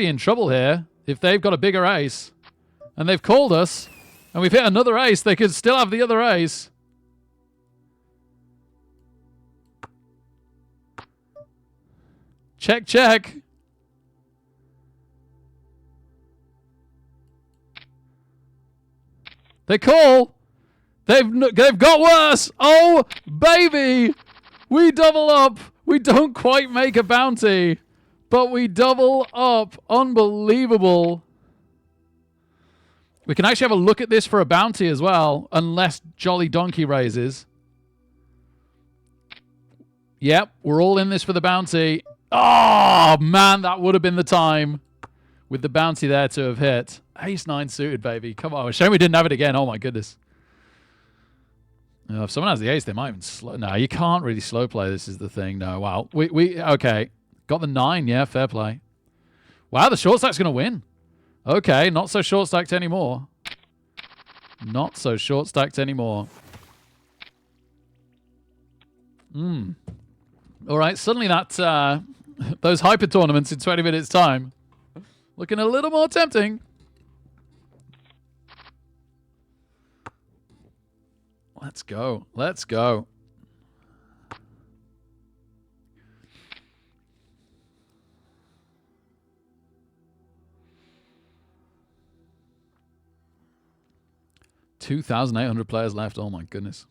in trouble here if they've got a bigger ace and they've called us and we've hit another ace. They could still have the other ace. Check, check. They call. They've got worse. Oh, baby. We double up. We don't quite make a bounty. But we double up. Unbelievable. We can actually have a look at this for a bounty as well. Unless Jolly Donkey raises. Yep, we're all in this for the bounty. Oh, man, that would have been the time. With the bounty there to have hit. Ace-9 suited, baby. Come on. Shame we didn't have it again. Oh, my goodness. If someone has the ace, they might even slow. No, you can't really slow play. This is the thing. No, wow. Okay. Got the 9, yeah, fair play. Wow, the short stack's going to win. Okay, not so short stacked anymore. Not so short stacked anymore. All right, suddenly that those hyper tournaments in 20 minutes time looking a little more tempting. Let's go. Let's go. $2,800 players left. Oh my goodness.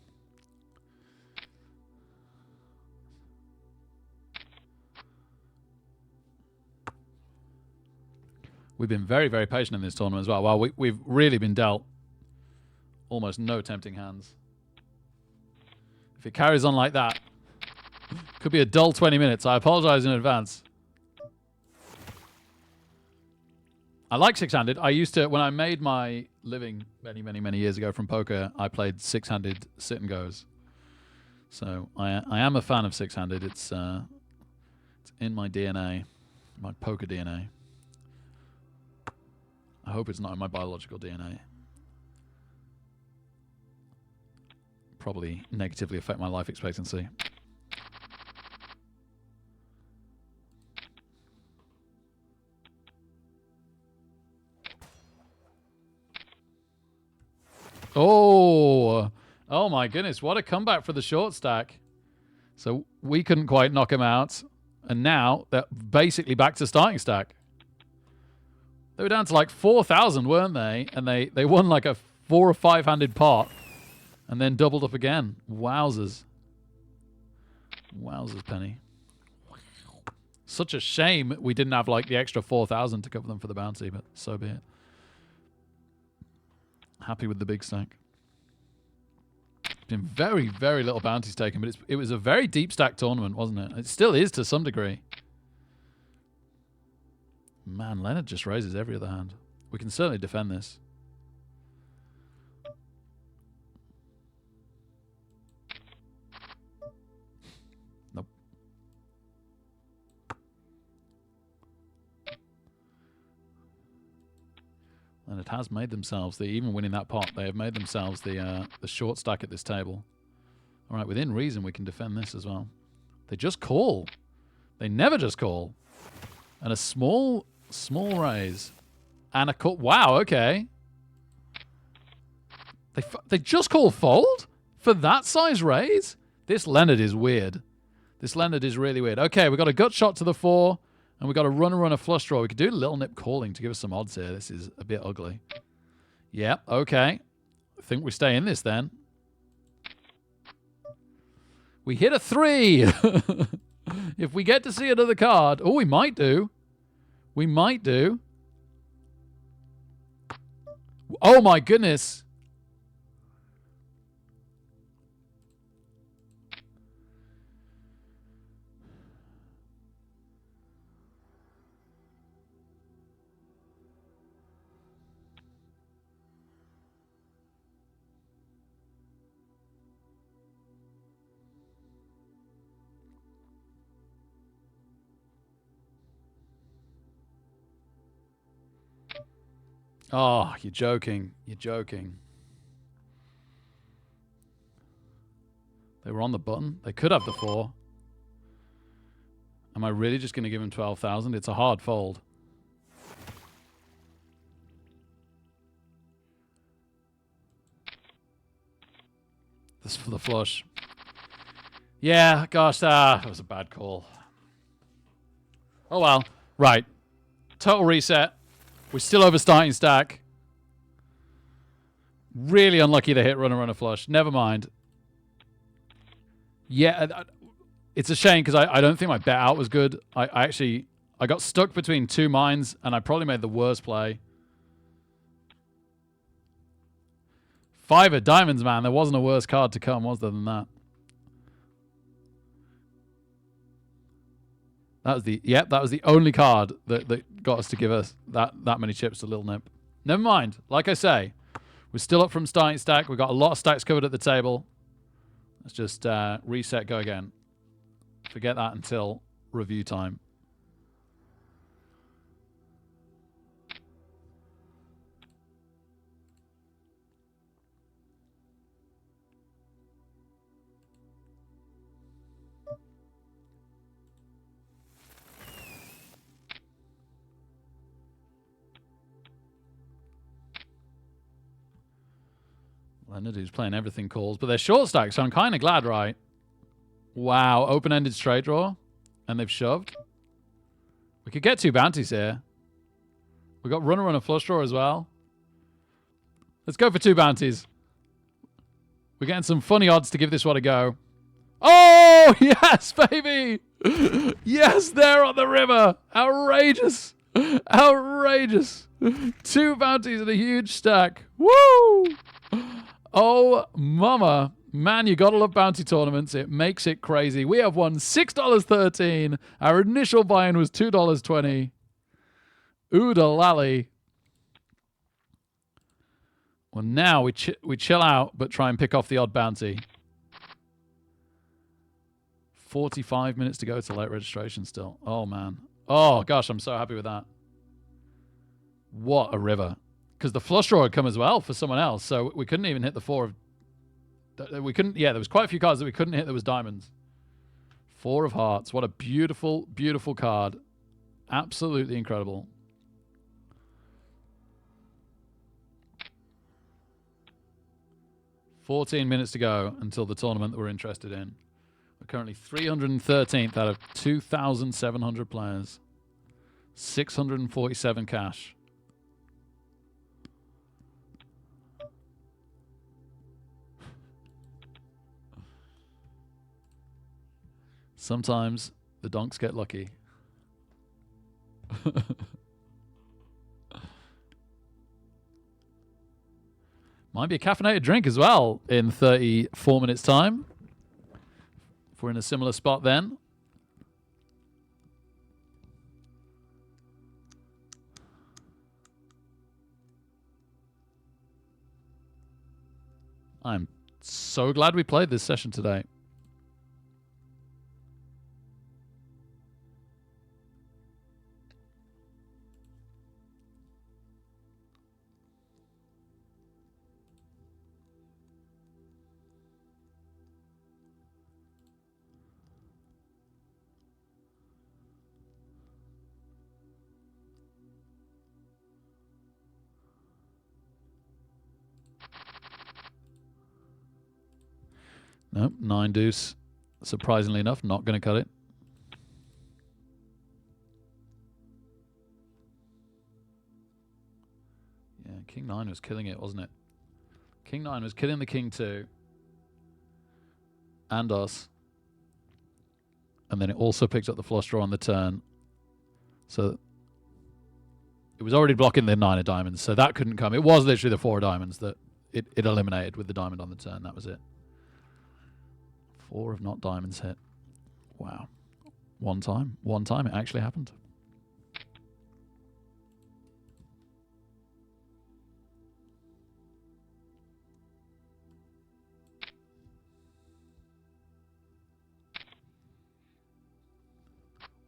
We've been very, very patient in this tournament as well. Well, we've really been dealt almost no tempting hands. If it carries on like that, could be a dull 20 minutes. I apologize in advance. I like six-handed. I used to, when I made my living many, many, many years ago from poker, I played six-handed sit and goes. So I am a fan of six-handed. It's in my DNA, my poker DNA. I hope it's not in my biological DNA. Probably negatively affect my life expectancy. Oh my goodness, what a comeback for the short stack. So we couldn't quite knock him out. And now they're basically back to starting stack. They were down to like 4,000, weren't they? And they won like a 4 or 5-handed pot and then doubled up again. Wowzers. Wowzers, Penny. Such a shame we didn't have like the extra 4,000 to cover them for the bounty, but so be it. Happy with the big stack. Been very, very little bounties taken, but it was a very deep stack tournament, wasn't it? It still is to some degree. Man, Leonard just raises every other hand. We can certainly defend this. Nope. Leonard has made themselves, even winning that pot, they have made themselves the short stack at this table. All right, within reason, we can defend this as well. They just call. They never just call. And a small raise. And a call. Wow, okay. They just call fold? For that size raise? This Leonard is weird. This Leonard is really weird. Okay, we got a gut shot to the 4. And we got a runner flush draw. We could do a little nip calling to give us some odds here. This is a bit ugly. Yep, okay. I think we stay in this then. We hit a 3. If we get to see another card. Oh, we might do. We might do. Oh my goodness. Oh, you're joking. You're joking. They were on the button. They could have the 4. Am I really just going to give him 12,000? It's a hard fold. This is for the flush. Yeah, gosh, that was a bad call. Oh well. Right. Total reset. We're still over starting stack. Really unlucky to hit runner flush. Never mind. Yeah, it's a shame because I don't think my bet out was good. I got stuck between 2 mines and I probably made the worst play. 5 of diamonds, man. There wasn't a worse card to come, was there, than that? That was the only card that got us to give us that many chips to Little Nip. Never mind. Like I say, we're still up from starting stack. We've got a lot of stacks covered at the table. Let's just reset, go again. Forget that until review time. Leonard, who's playing everything calls, but they're short stacks, so I'm kind of glad, right? Wow, open-ended straight draw, and they've shoved. We could get 2 bounties here. We got runner a flush draw as well. Let's go for 2 bounties. We're getting some funny odds to give this one a go. Oh, yes, baby! Yes, there on the river! Outrageous! Outrageous! 2 bounties and a huge stack. Woo! Oh, mama. Man, you gotta love bounty tournaments. It makes it crazy. We have won $6.13. Our initial buy-in was $2.20. Ooda lally. Well, now we chill out, but try and pick off the odd bounty. 45 minutes to go to late registration still. Oh, man. Oh, gosh, I'm so happy with that. What a river. Because the flush draw had come as well for someone else, so we couldn't even hit the 4 of... We couldn't... Yeah, there was quite a few cards that we couldn't hit that was diamonds. 4 of hearts. What a beautiful, beautiful card. Absolutely incredible. $14 minutes to go until the tournament that we're interested in. We're We're currently 313th out of 2,700 players. 647 cash. Sometimes the donks get lucky. Might be a caffeinated drink as well in 34 minutes time. If we're in a similar spot then. I'm so glad we played this session today. Nope, 9 deuce. Surprisingly enough, not going to cut it. Yeah, King 9 was killing it, wasn't it? King 9 was killing the King 2. And us. And then it also picked up the flush draw on the turn. So it was already blocking the 9 of diamonds, so that couldn't come. It was literally the 4 of diamonds that it eliminated with the diamond on the turn. That was it. 4 of not diamonds hit. Wow. One time it actually happened.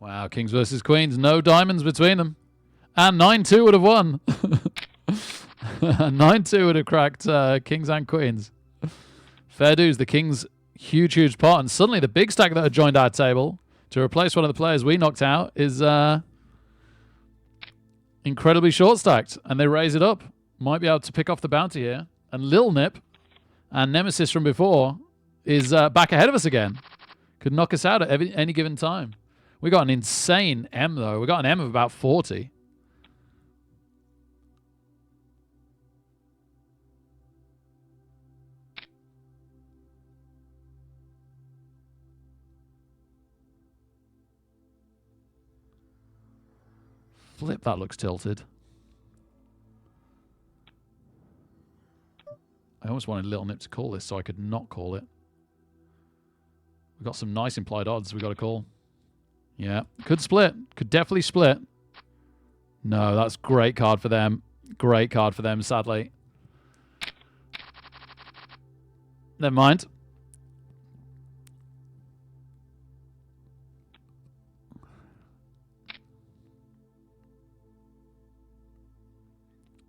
Wow, kings versus queens. No diamonds between them. And 9-2 would have won. 9-2 would have cracked kings and queens. Fair dues. The kings... huge pot, and suddenly the big stack that had joined our table to replace one of the players we knocked out is incredibly short stacked, and they raise it up. Might be able to pick off the bounty here. And Lil Nip and Nemesis from before is back ahead of us again. Could knock us out at any given time. We got an insane M though. We got an M of about 40. Flip, that looks tilted. I almost wanted Little Nip to call this so I could not call it. We've got some nice implied odds we got to call. Yeah, could split. Could definitely split. No, that's great card for them. Great card for them, sadly. Never mind.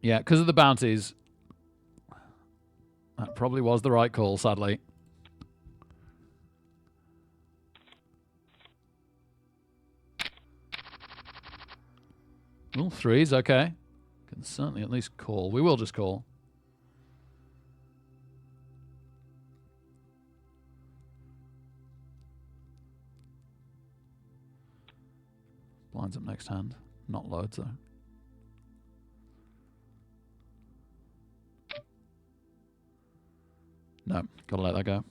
Yeah, because of the bounties. That probably was the right call, sadly. Oh, 3s, okay. Can certainly at least call. We will just call. Blinds up next hand. Not loads, though. No, gotta let that go.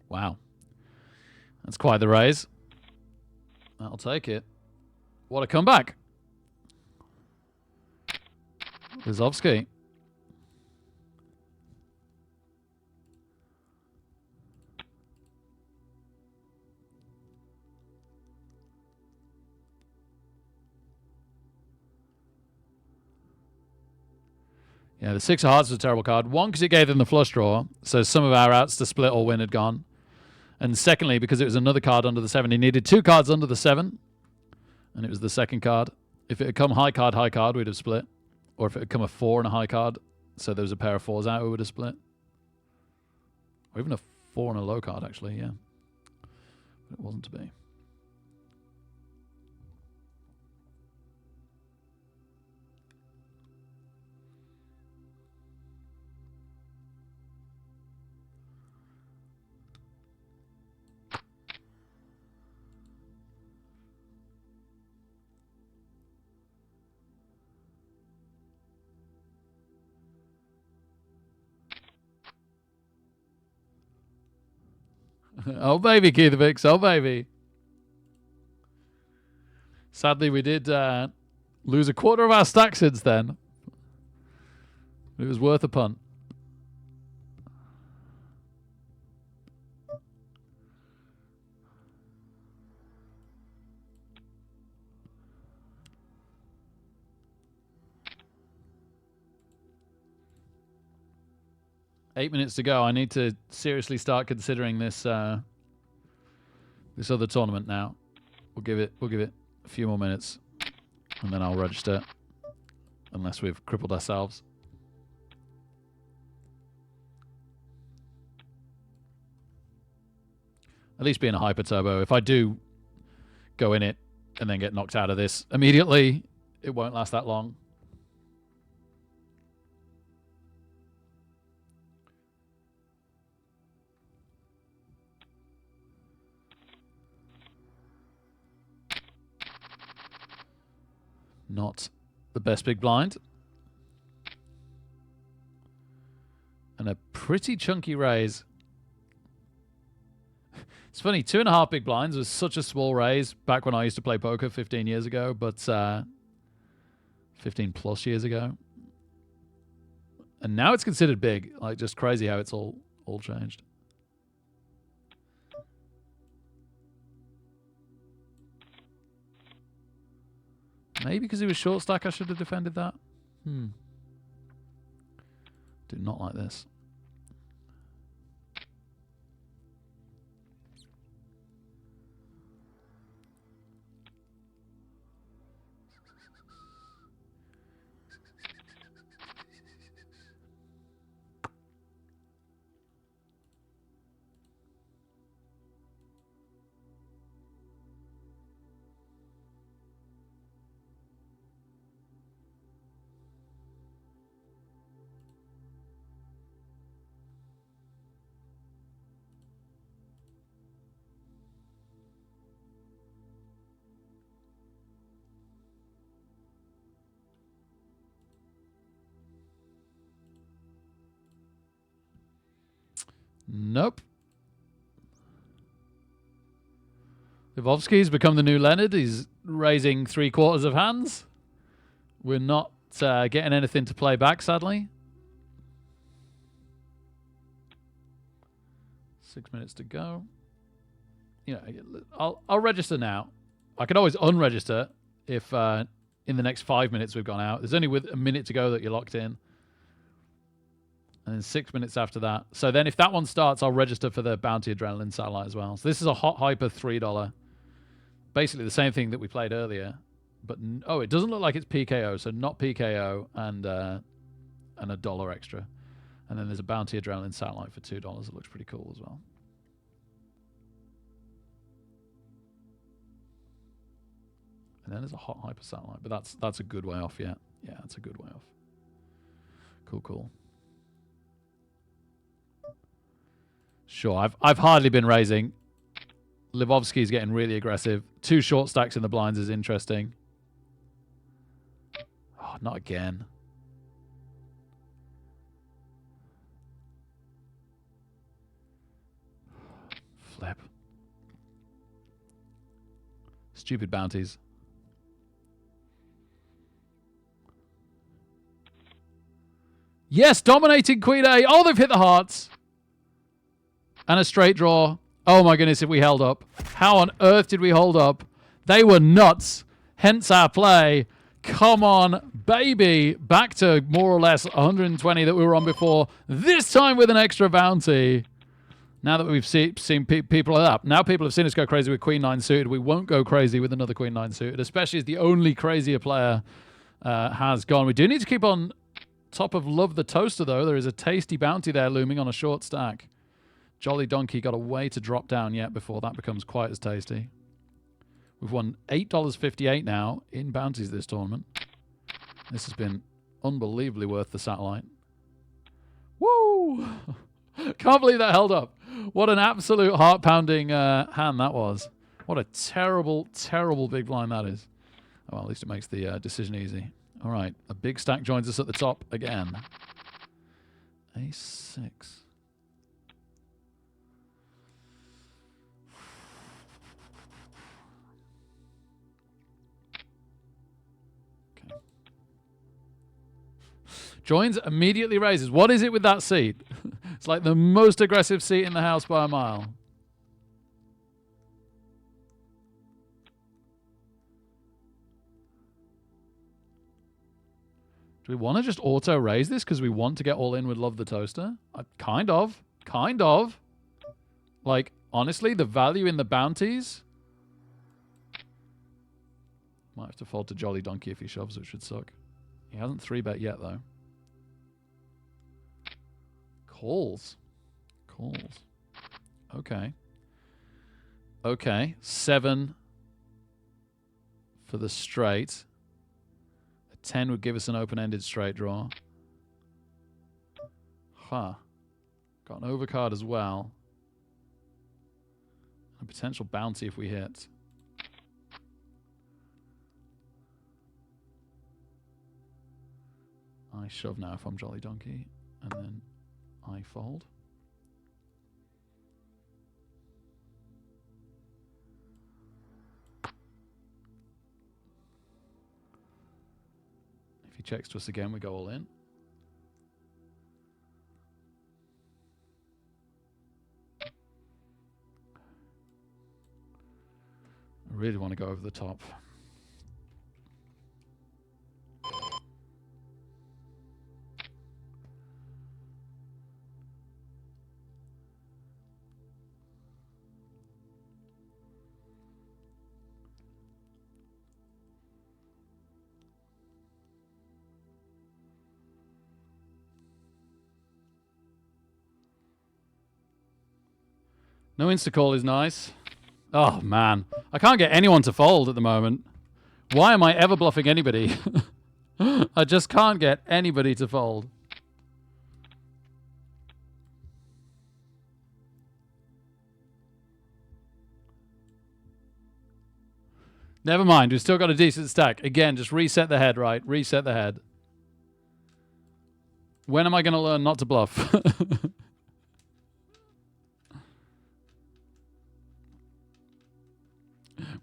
Wow. That's quite the raise. I'll take it. What a comeback. Lizovsky. Yeah, the 6 of hearts was a terrible card. One, because it gave them the flush draw, so some of our outs to split or win had gone. And secondly, because it was another card under the 7. He needed 2 cards under the 7, and it was the second card. If it had come high card, we'd have split. Or if it had come a 4 and a high card, so there was a pair of 4s out, we would have split. Or even a 4 and a low card, actually, yeah. But it wasn't to be. Oh, baby, Keithavix. Oh, baby. Sadly, we did lose a quarter of our stack since then. It was worth a punt. Eight minutes to go. I need to seriously start considering this this other tournament now. We'll give it a few more minutes, and then I'll register, unless we've crippled ourselves. At least being a hyper turbo. If I do go in it and then get knocked out of this immediately, it won't last that long. Not the best big blind. And a pretty chunky raise. It's funny, 2.5 big blinds was such a small raise back when I used to play poker 15 years ago, but 15 plus years ago. And now it's considered big. Like, just crazy how it's all changed. Maybe because he was short stack, I should have defended that. Do not like this. Nope. Livovsky's become the new Leonard. He's raising 3/4 of hands. We're not getting anything to play back, sadly. 6 minutes to go. You know, I'll register now. I could always unregister if in the next 5 minutes we've gone out. There's only with a minute to go that you're locked in. And then 6 minutes after that. So then if that one starts, I'll register for the Bounty Adrenaline Satellite as well. So this is a Hot Hyper $3. Basically the same thing that we played earlier. But, oh, it doesn't look like it's PKO. So not PKO and $1 extra. And then there's a Bounty Adrenaline Satellite for $2. It looks pretty cool as well. And then there's a Hot Hyper Satellite. But that's a good way off, yeah. Yeah, that's a good way off. Cool, cool. Sure, I've hardly been raising. Livovsky's getting really aggressive. 2 short stacks in the blinds is interesting. Oh, not again. Flip. Stupid bounties. Yes, dominating Queen A. Oh, they've hit the hearts. And a straight draw. Oh my goodness, if we held up. How on earth did we hold up? They were nuts. Hence our play. Come on, baby. Back to more or less 120 that we were on before. This time with an extra bounty. Now that we've seen people like that. Now people have seen us go crazy with Queen 9 suited. We won't go crazy with another Queen 9 suited. Especially as the only crazier player has gone. We do need to keep on top of Love the Toaster, though. There is a tasty bounty there looming on a short stack. Jolly Donkey got a way to drop down yet before that becomes quite as tasty. We've won $8.58 now in bounties this tournament. This has been unbelievably worth the satellite. Woo! Can't believe that held up. What an absolute heart-pounding hand that was. What a terrible, terrible big blind that is. Oh, well, at least it makes the decision easy. All right, a big stack joins us at the top again. Ace-6. Okay. Joins, immediately raises. What is it with that seat? It's like the most aggressive seat in the house by a mile. Do we want to just auto raise this because we want to get all in with Love the Toaster? Kind of. Kind of. Like, honestly, the value in the bounties. Might have to fold to Jolly Donkey if he shoves, which should suck. He hasn't 3-bet yet, though. Calls. Calls. Okay. Okay. 7 for the straight. 10 would give us an open-ended straight draw. Huh. Got an overcard as well. A potential bounty if we hit. I shove now if I'm Jolly Donkey. And then I fold. If he checks to us again, we go all in. I really want to go over the top. No insta-call is nice. Oh, man. I can't get anyone to fold at the moment. Why am I ever bluffing anybody? I just can't get anybody to fold. Never mind. We've still got a decent stack. Again, just reset the head, right? Reset the head. When am I going to learn not to bluff?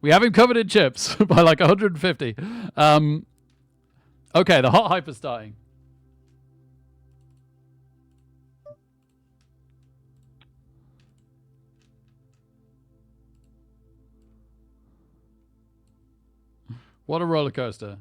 We have him covered in chips by like 150. Okay, the hot hyper's starting. What a roller coaster.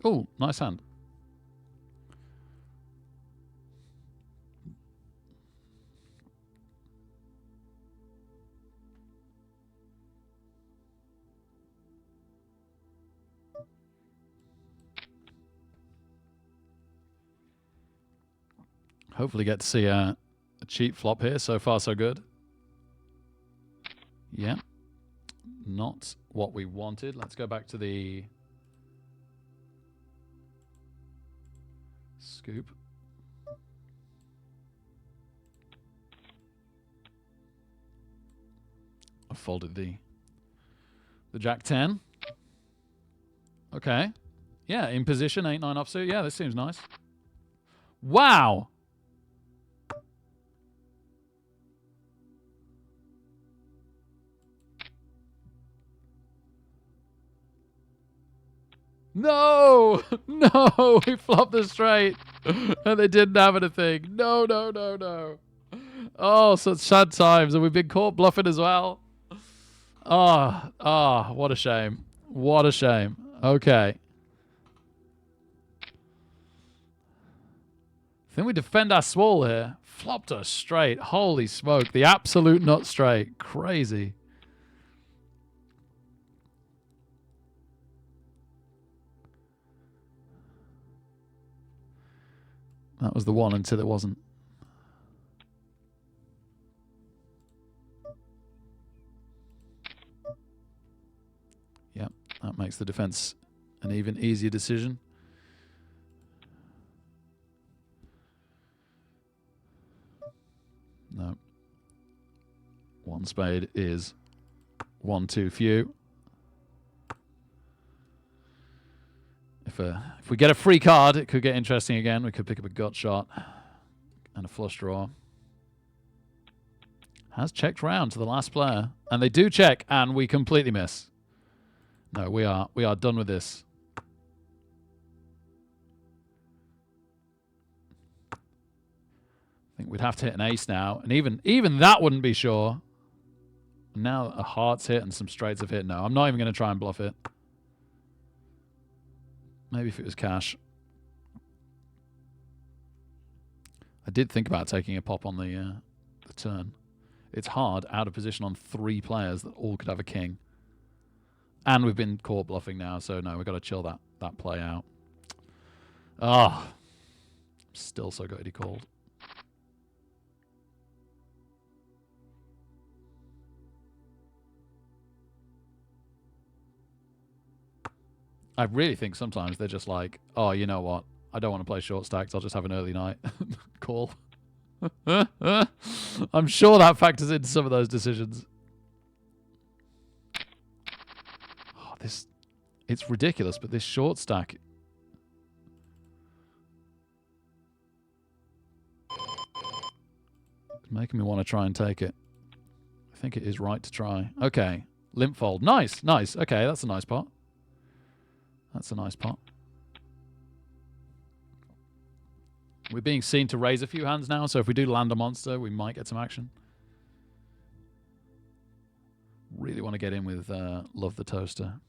Oh, nice hand. Hopefully get to see a cheap flop here. So far, so good. Yeah. Not what we wanted. Let's go back to the scoop. I folded the Jack 10. Okay. Yeah, in position, 8-9 offsuit. Yeah, this seems nice. Wow. No! No! We flopped the straight. And they didn't have anything. No, no, no, no. Oh, such sad times. And we've been caught bluffing as well. Ah, what a shame. What a shame. Okay. think we defend our swall here. Flopped us straight. Holy smoke. The absolute nut straight. Crazy. That was the one until it wasn't. Yep, that makes the defense an even easier decision. No. One spade is one too few. If we get a free card, it could get interesting again. We could pick up a gut shot and a flush draw. Has checked round to the last player. And they do check, and we completely miss. No, we are done with this. I think we'd have to hit an ace now. And even that wouldn't be sure. Now a heart's hit and some straights have hit. No, I'm not even going to try and bluff it. Maybe if it was cash. I did think about taking a pop on the turn. It's hard out of position on 3 players that all could have a king. And we've been caught bluffing now, so no, we've got to chill that play out. Ah, oh, still so good he called. I really think sometimes they're just like, oh, you know what? I don't want to play short stacks. I'll just have an early night. Call. I'm sure that factors into some of those decisions. Oh, it's ridiculous, but this short stack. It's making me want to try and take it. I think it is right to try. Okay. Limp fold. Nice, nice. Okay, that's a nice pot. That's a nice pot. We're being seen to raise a few hands now, so if we do land a monster, we might get some action. Really want to get in with Love the Toaster.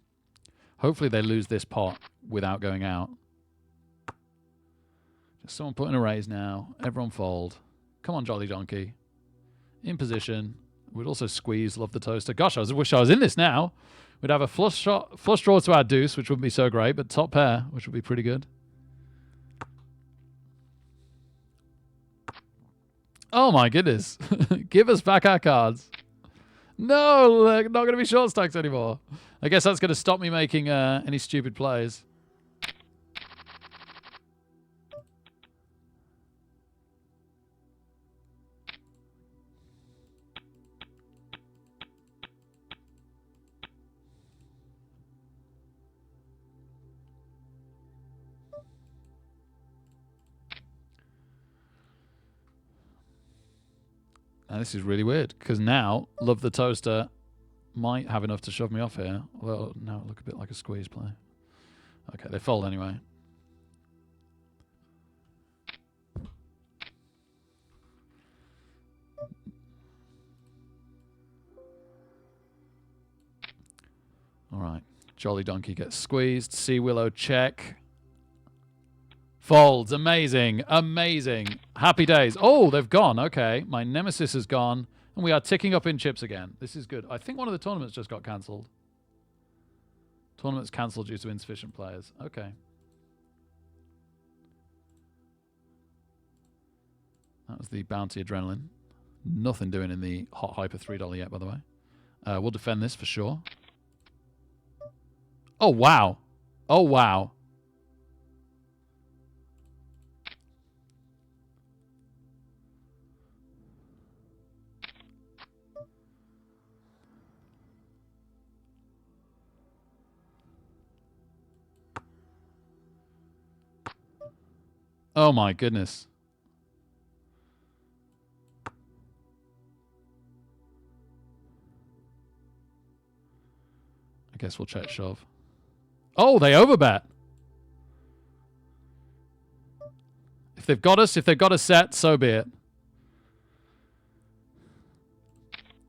Hopefully they lose this pot without going out. Just someone put in a raise now. Everyone fold. Come on, Jolly Donkey. In position. We'd also squeeze Love the Toaster. Gosh, I wish I was in this now. We'd have a flush draw to our deuce, which wouldn't be so great, but top pair, which would be pretty good. Oh my goodness. Give us back our cards. No, they're not going to be short stacks anymore. I guess that's going to stop me making any stupid plays. Now, this is really weird, because now Love the Toaster might have enough to shove me off here. Well, now it look a bit like a squeeze play. Okay, they fold anyway. All right. Jolly Donkey gets squeezed. Sea Willow check. Folds. Amazing. Amazing. Happy days. Oh, they've gone. Okay. My nemesis has gone. And we are ticking up in chips again. This is good. I think one of the tournaments just got cancelled. Tournament's cancelled due to insufficient players. Okay. That was the Bounty Adrenaline. Nothing doing in the Hot Hyper $3 yet, by the way. We'll defend this for sure. Oh, wow. Oh, wow. Oh my goodness. I guess we'll check shove. Oh, they overbet. If they've got us, if they've got a set, so be it.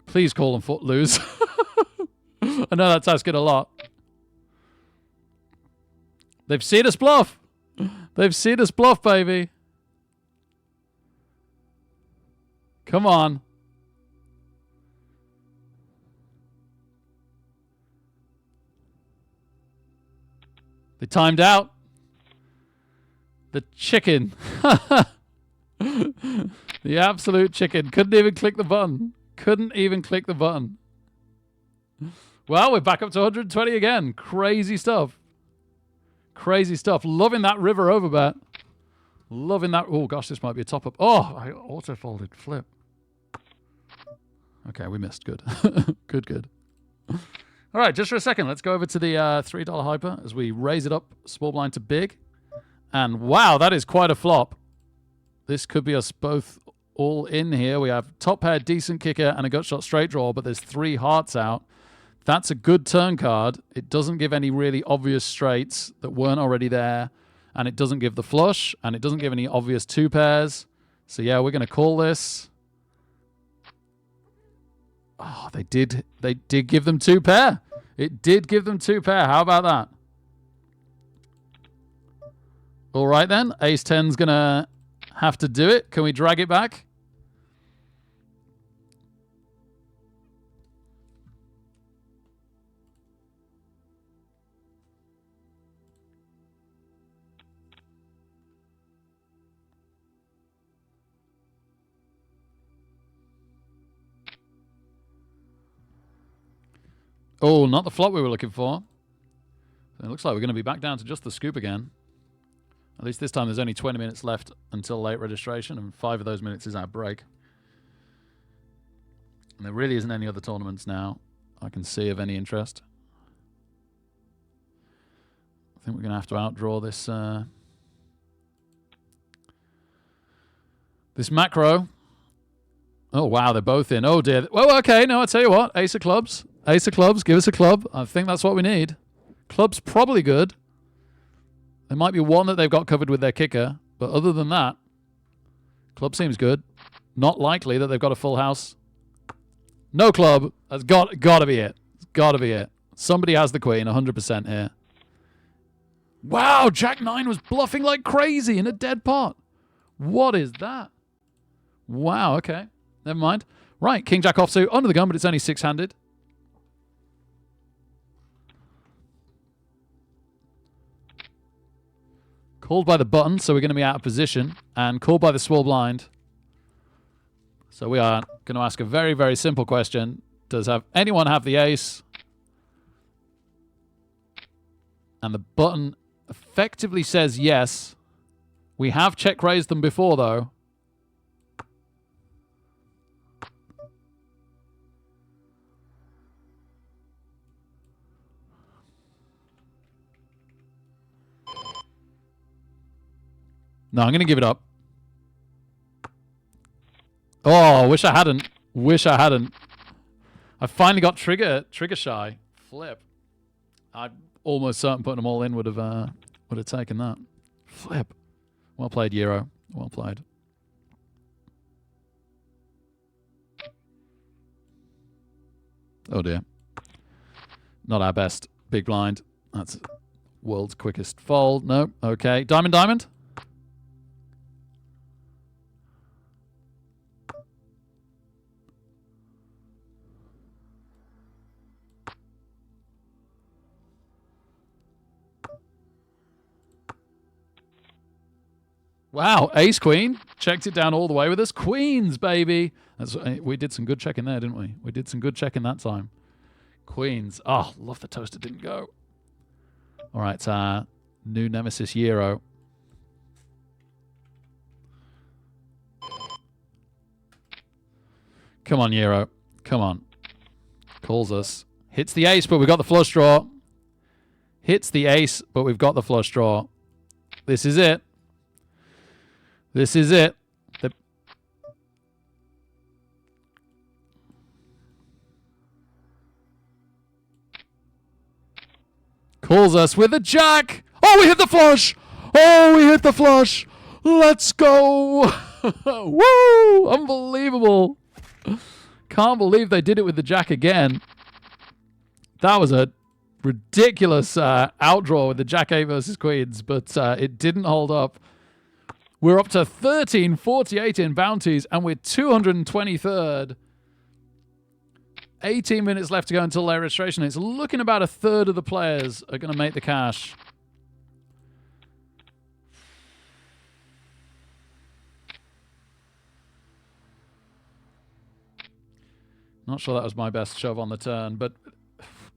Please call them lose. I know that's asking a lot. They've seen us bluff. They've seen us bluff, baby. Come on. They timed out. The chicken. The absolute chicken. Couldn't even click the button. Couldn't even click the button. Well, we're back up to 120 again. Crazy stuff. Crazy stuff. Loving that river overbet. Loving that. Oh, gosh, this might be a top-up. Oh, I auto-folded. Flip. Okay, we missed. Good. Good, good. All right, just for a second, let's go over to the $3 hyper as we raise it up, small blind to big. And wow, that is quite a flop. This could be us both all in here. We have top pair, decent kicker, and a gut shot straight draw, but there's 3 hearts out. That's a good turn card. It doesn't give any really obvious straights that weren't already there, and it doesn't give the flush, and it doesn't give any obvious 2 pairs. So yeah, we're going to call this. Oh, they did give them 2 pair. It did give them 2 pair. How about that? All right then. Ace 10's going to have to do it. Can we drag it back? Oh, not the flop we were looking for. It looks like we're going to be back down to just the scoop again. At least this time there's only 20 minutes left until late registration, and 5 of those minutes is our break. And there really isn't any other tournaments now I can see of any interest. I think we're going to have to outdraw this this macro. Oh, wow, they're both in. Oh, dear. Well, okay, no, I'll tell you what. Ace of clubs. Ace of clubs, give us a club. I think that's what we need. Club's probably good. There might be one that they've got covered with their kicker, but other than that, club seems good. Not likely that they've got a full house. No club. That's got to be it. It's got to be it. Somebody has the queen, 100% here. Wow, Jack 9 was bluffing like crazy in a dead pot. What is that? Wow, okay. Never mind. Right, King Jack offsuit under the gun, but it's only 6-handed. Called by the button, so we're going to be out of position. And called by the small blind. So we are going to ask a very, very simple question. Does anyone have the ace? And the button effectively says yes. We have check raised them before, though. No, I'm going to give it up. Oh, wish I hadn't. Wish I hadn't. I finally got trigger shy. Flip. I'm almost certain putting them all in would have taken that. Flip. Well played, Euro. Well played. Oh dear. Not our best big blind. That's world's quickest fold. No. Okay. Diamond, diamond. Wow, ace queen. Checked it down all the way with us. Queens, baby. We did some good checking there, didn't we? We did some good checking that time. Queens. Oh, love the toaster didn't go. All right, new nemesis Euro. Come on, Euro. Come on. Calls us. Hits the ace, but we've got the flush draw. Hits the ace, but we've got the flush draw. This is it. This is it. Calls us with a jack. Oh, we hit the flush. Oh, we hit the flush. Let's go. Woo! Unbelievable. Can't believe they did it with the jack again. That was a ridiculous outdraw with the jack 8 versus queens, but it didn't hold up. We're up to 1348 in bounties, and we're 223rd. 18 minutes left to go until late registration. It's looking about a third of the players are going to make the cash. Not sure that was my best shove on the turn, but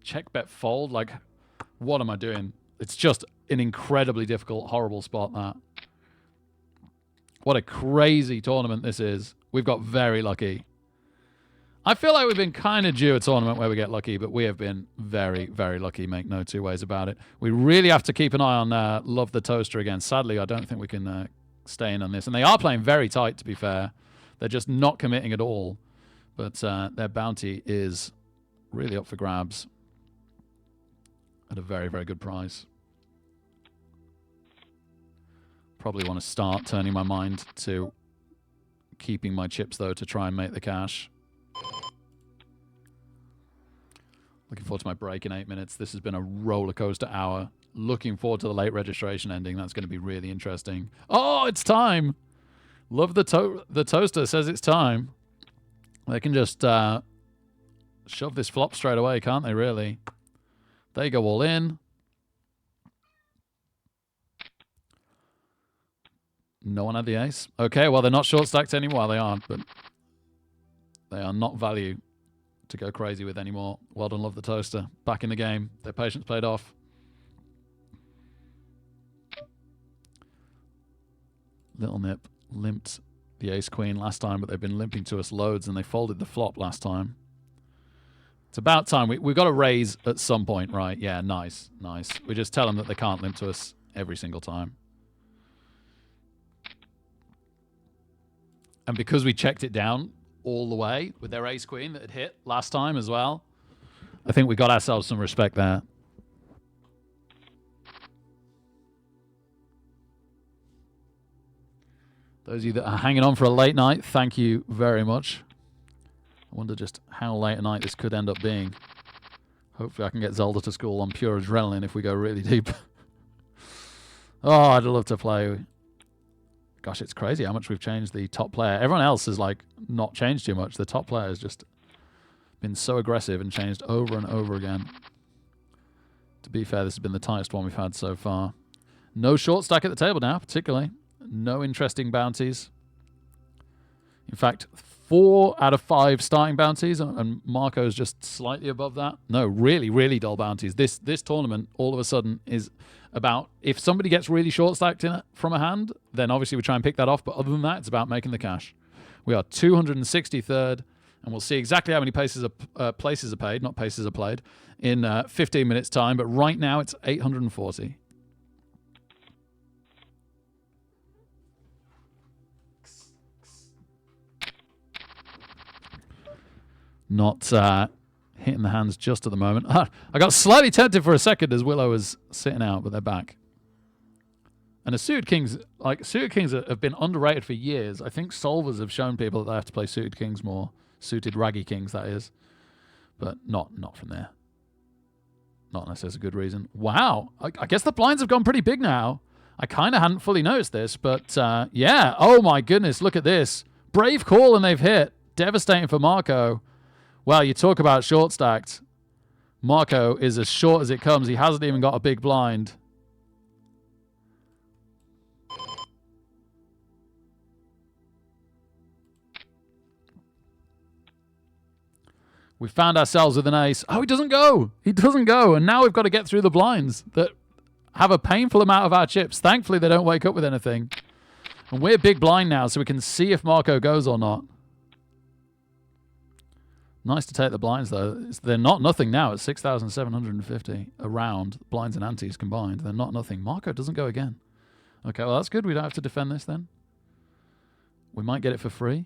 check, bet, fold. Like, what am I doing? It's just an incredibly difficult, horrible spot, that. What a crazy tournament this is. We've got very lucky. I feel like we've been kind of due a tournament where we get lucky, but we have been very, very lucky. Make no two ways about it. We really have to keep an eye on Love the Toaster again. Sadly, I don't think we can stay in on this. And they are playing very tight, to be fair. They're just not committing at all. But their bounty is really up for grabs at a very, very good price. Probably want to start turning my mind to keeping my chips, though, to try and make the cash. Looking forward to my break in 8 minutes. This has been a roller coaster hour. Looking forward to the late registration ending. That's going to be really interesting. Oh, it's time. Love the Toaster says it's time. They can just shove this flop straight away, can't they, really? They go all in. No one had the ace. Okay, well, they're not short stacked anymore. They aren't, but they are not value to go crazy with anymore. Well done, Love the Toaster. Back in the game. Their patience paid off. Little Nip limped the ace-queen last time, but they've been limping to us loads, and they folded the flop last time. It's about time. We've got to raise at some point, right? Yeah, nice, nice. We just tell them that they can't limp to us every single time. And because we checked it down all the way with their ace-queen that had hit last time as well, I think we got ourselves some respect there. Those of you that are hanging on for a late night, thank you very much. I wonder just how late a night this could end up being. Hopefully I can get Zelda to school on pure adrenaline if we go really deep. Oh, I'd love to play. Gosh, it's crazy how much we've changed the top player. Everyone else has, like, not changed too much. The top player has just been so aggressive and changed over and over again. To be fair, this has been the tightest one we've had so far. No short stack at the table now, particularly. No interesting bounties. In fact, 4 out of 5 starting bounties, and Marco's just slightly above that. No, really, really dull bounties. This tournament, all of a sudden, is about, if somebody gets really short stacked in it from a hand, then obviously we try and pick that off. But other than that, it's about making the cash. We are 263rd, and we'll see exactly how many places are paid, not paces are played, in 15 minutes' time. But right now, it's 840. Not hitting the hands just at the moment. I got slightly tempted for a second as Willow was sitting out, but they're back. And the suited kings, like, suited kings have been underrated for years. I think solvers have shown people that they have to play suited kings more. Suited raggy kings, that is. But not from there. Not unless there's a good reason. Wow. I guess the blinds have gone pretty big now. I kind of hadn't fully noticed this, but yeah. Oh my goodness, look at this. Brave call and they've hit. Devastating for Marco. Well, you talk about short stacked. Marco is as short as it comes. He hasn't even got a big blind. We found ourselves with an ace. Oh, he doesn't go. He doesn't go. And now we've got to get through the blinds that have a painful amount of our chips. Thankfully, they don't wake up with anything. And we're big blind now, so we can see if Marco goes or not. Nice to take the blinds, though. They're not nothing now. It's 6,750 around, blinds and antes combined. They're not nothing. Marco doesn't go again. Okay, well, that's good. We don't have to defend this then. We might get it for free.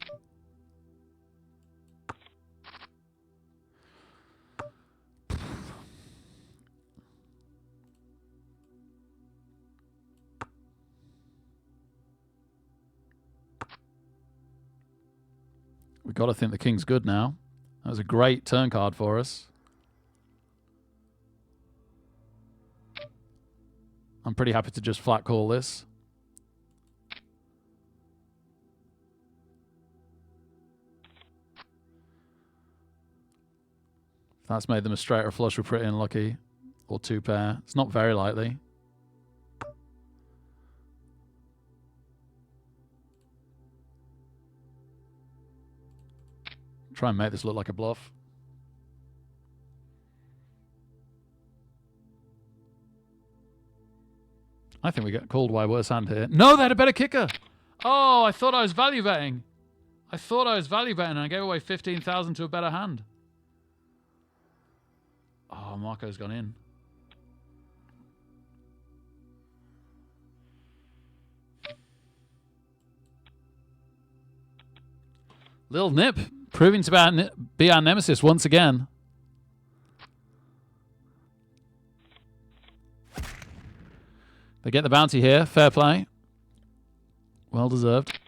We've got to think the king's good now. That was a great turn card for us. I'm pretty happy to just flat call this. That's made them a straight or a flush. We're pretty unlucky. Or two pair. It's not very likely. Try and make this look like a bluff. I think we get called by worse hand here. No, they had a better kicker. Oh, I thought I was value betting. I thought I was value betting and I gave away 15,000 to a better hand. Oh, Marco's gone in. Little Nip proving to be our nemesis once again. They get the bounty here. Fair play. Well deserved.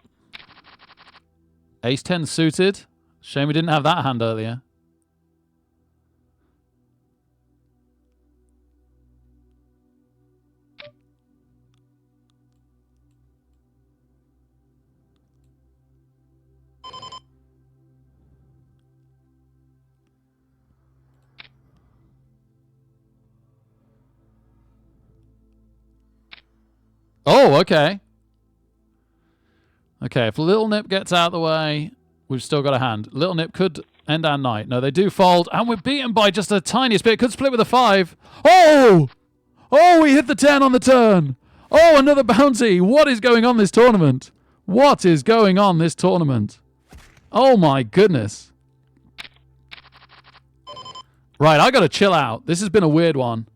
Ace 10 suited. Shame we didn't have that hand earlier. Oh, okay. Okay, if Little Nip gets out of the way, we've still got a hand. Little Nip could end our night. No, they do fold, and we're beaten by just the tiniest bit. Could split with a 5. Oh! Oh, we hit the 10 on the turn. Oh, another bounty. What is going on this tournament? What is going on this tournament? Oh, my goodness. Right, I got to chill out. This has been a weird one.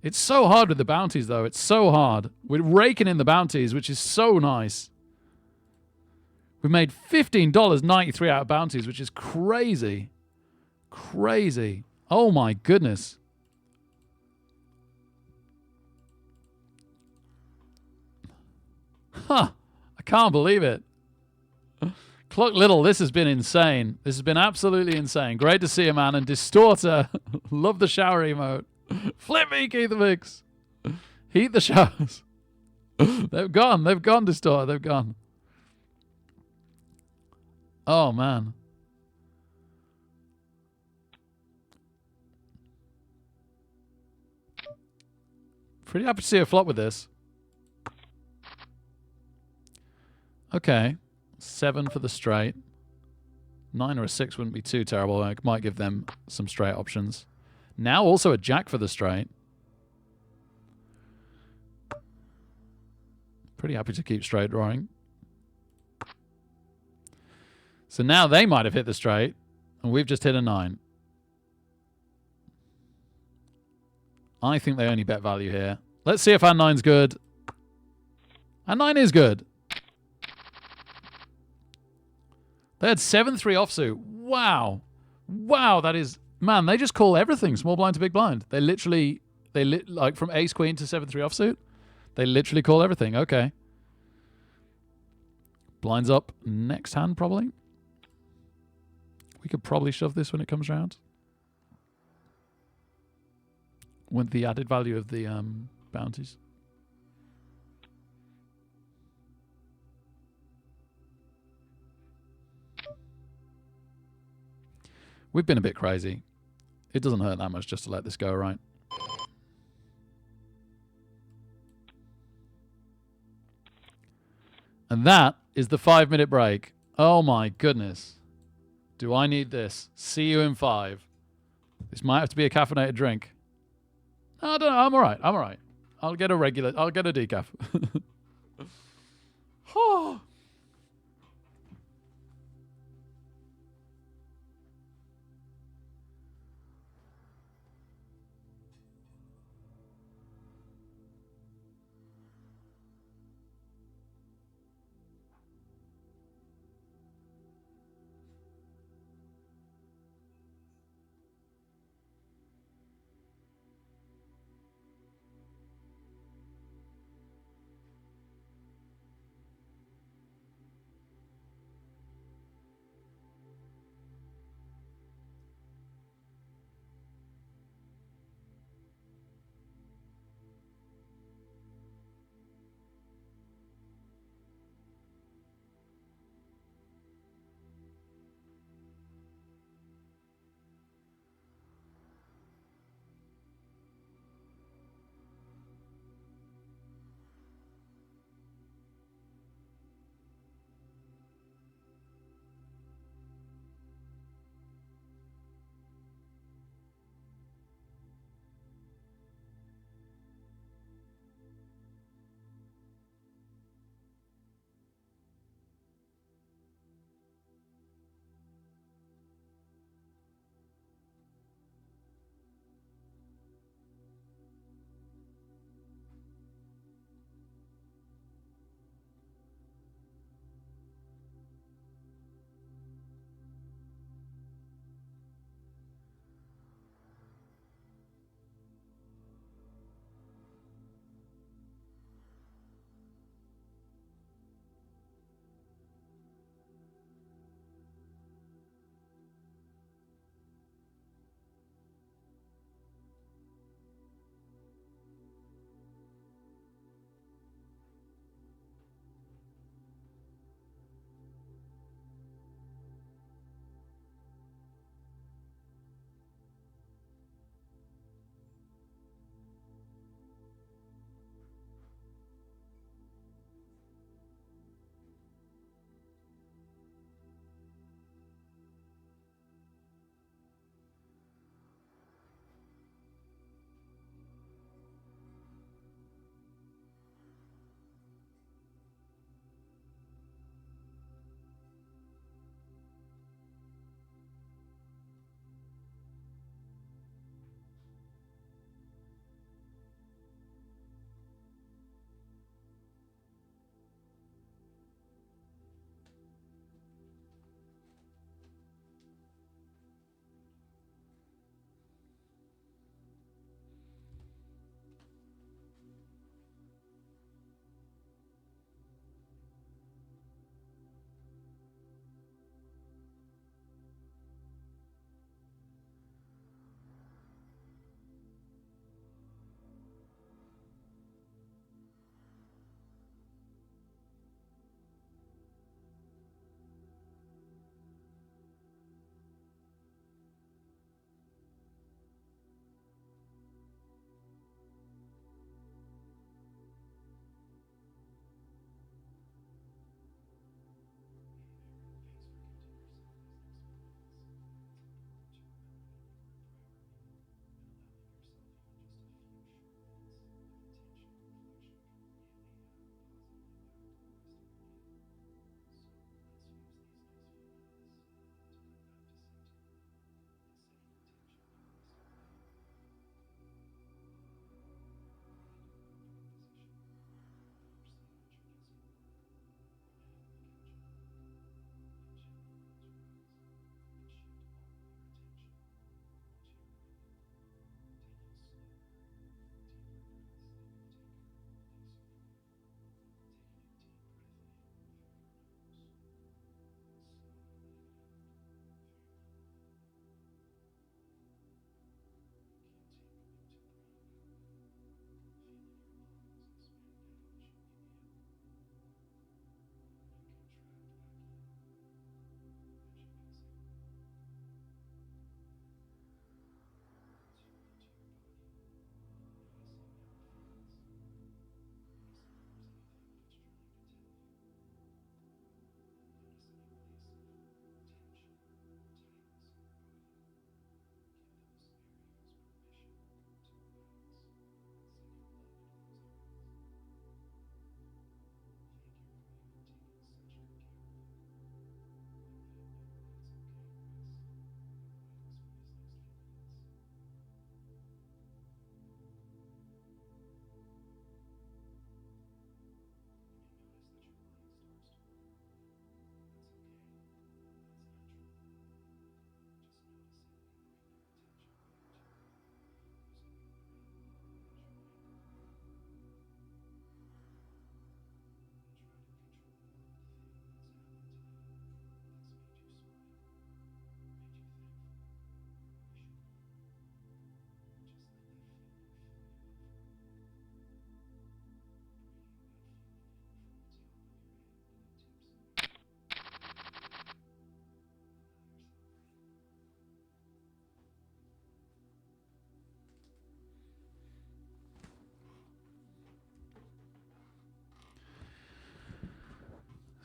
It's so hard with the bounties, though. It's so hard. We're raking in the bounties, which is so nice. We made $15.93 out of bounties, which is crazy. Crazy. Oh, my goodness. Huh. I can't believe it. Cluck Little, this has been insane. This has been absolutely insane. Great to see you, man. And Distorter. Love the shower emote. Flip me, Keith the Mix. Heat the showers. They've gone. They've gone, Distorter. They've gone. Oh, man. Pretty happy to see a flop with this. Okay. 7 for the straight. 9 or a 6 wouldn't be too terrible. I might give them some straight options. Now also a jack for the straight. Pretty happy to keep straight drawing. So now they might have hit the straight, and we've just hit a 9. I think they only bet value here. Let's see if our 9's good. Our 9 is good. They had 7-3 offsuit. Wow. Wow, that is... Man, they just call everything small blind to big blind. They literally... like from ace queen to 7-3 offsuit. They literally call everything. Okay. Blinds up next hand, probably. We could probably shove this when it comes around. With the added value of the bounties. We've been a bit crazy. It doesn't hurt that much just to let this go, right? And that is the 5-minute break. Oh my goodness. Do I need this? See you in 5. This might have to be a caffeinated drink. No, I don't know. I'm all right. I'm all right. I'll get a decaf. Oh.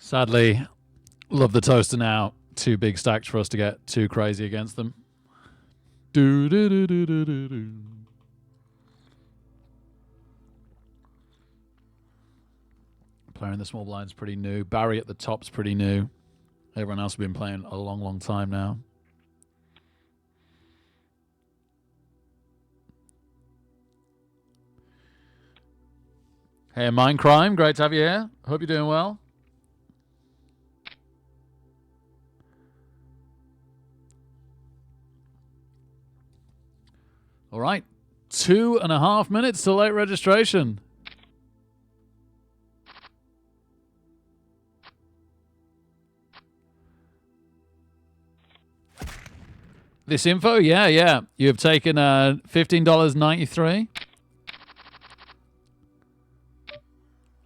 Sadly, love the toaster now. Too big stacks for us to get too crazy against them. Do do do do do do do. Player in the small blind's pretty new. Barry at the top's pretty new. Everyone else has been playing a long, long time now. Hey, Mindcrime, great to have you here. Hope you're doing well. All right, 2.5 minutes till late registration. This info, yeah. You have taken $15.93.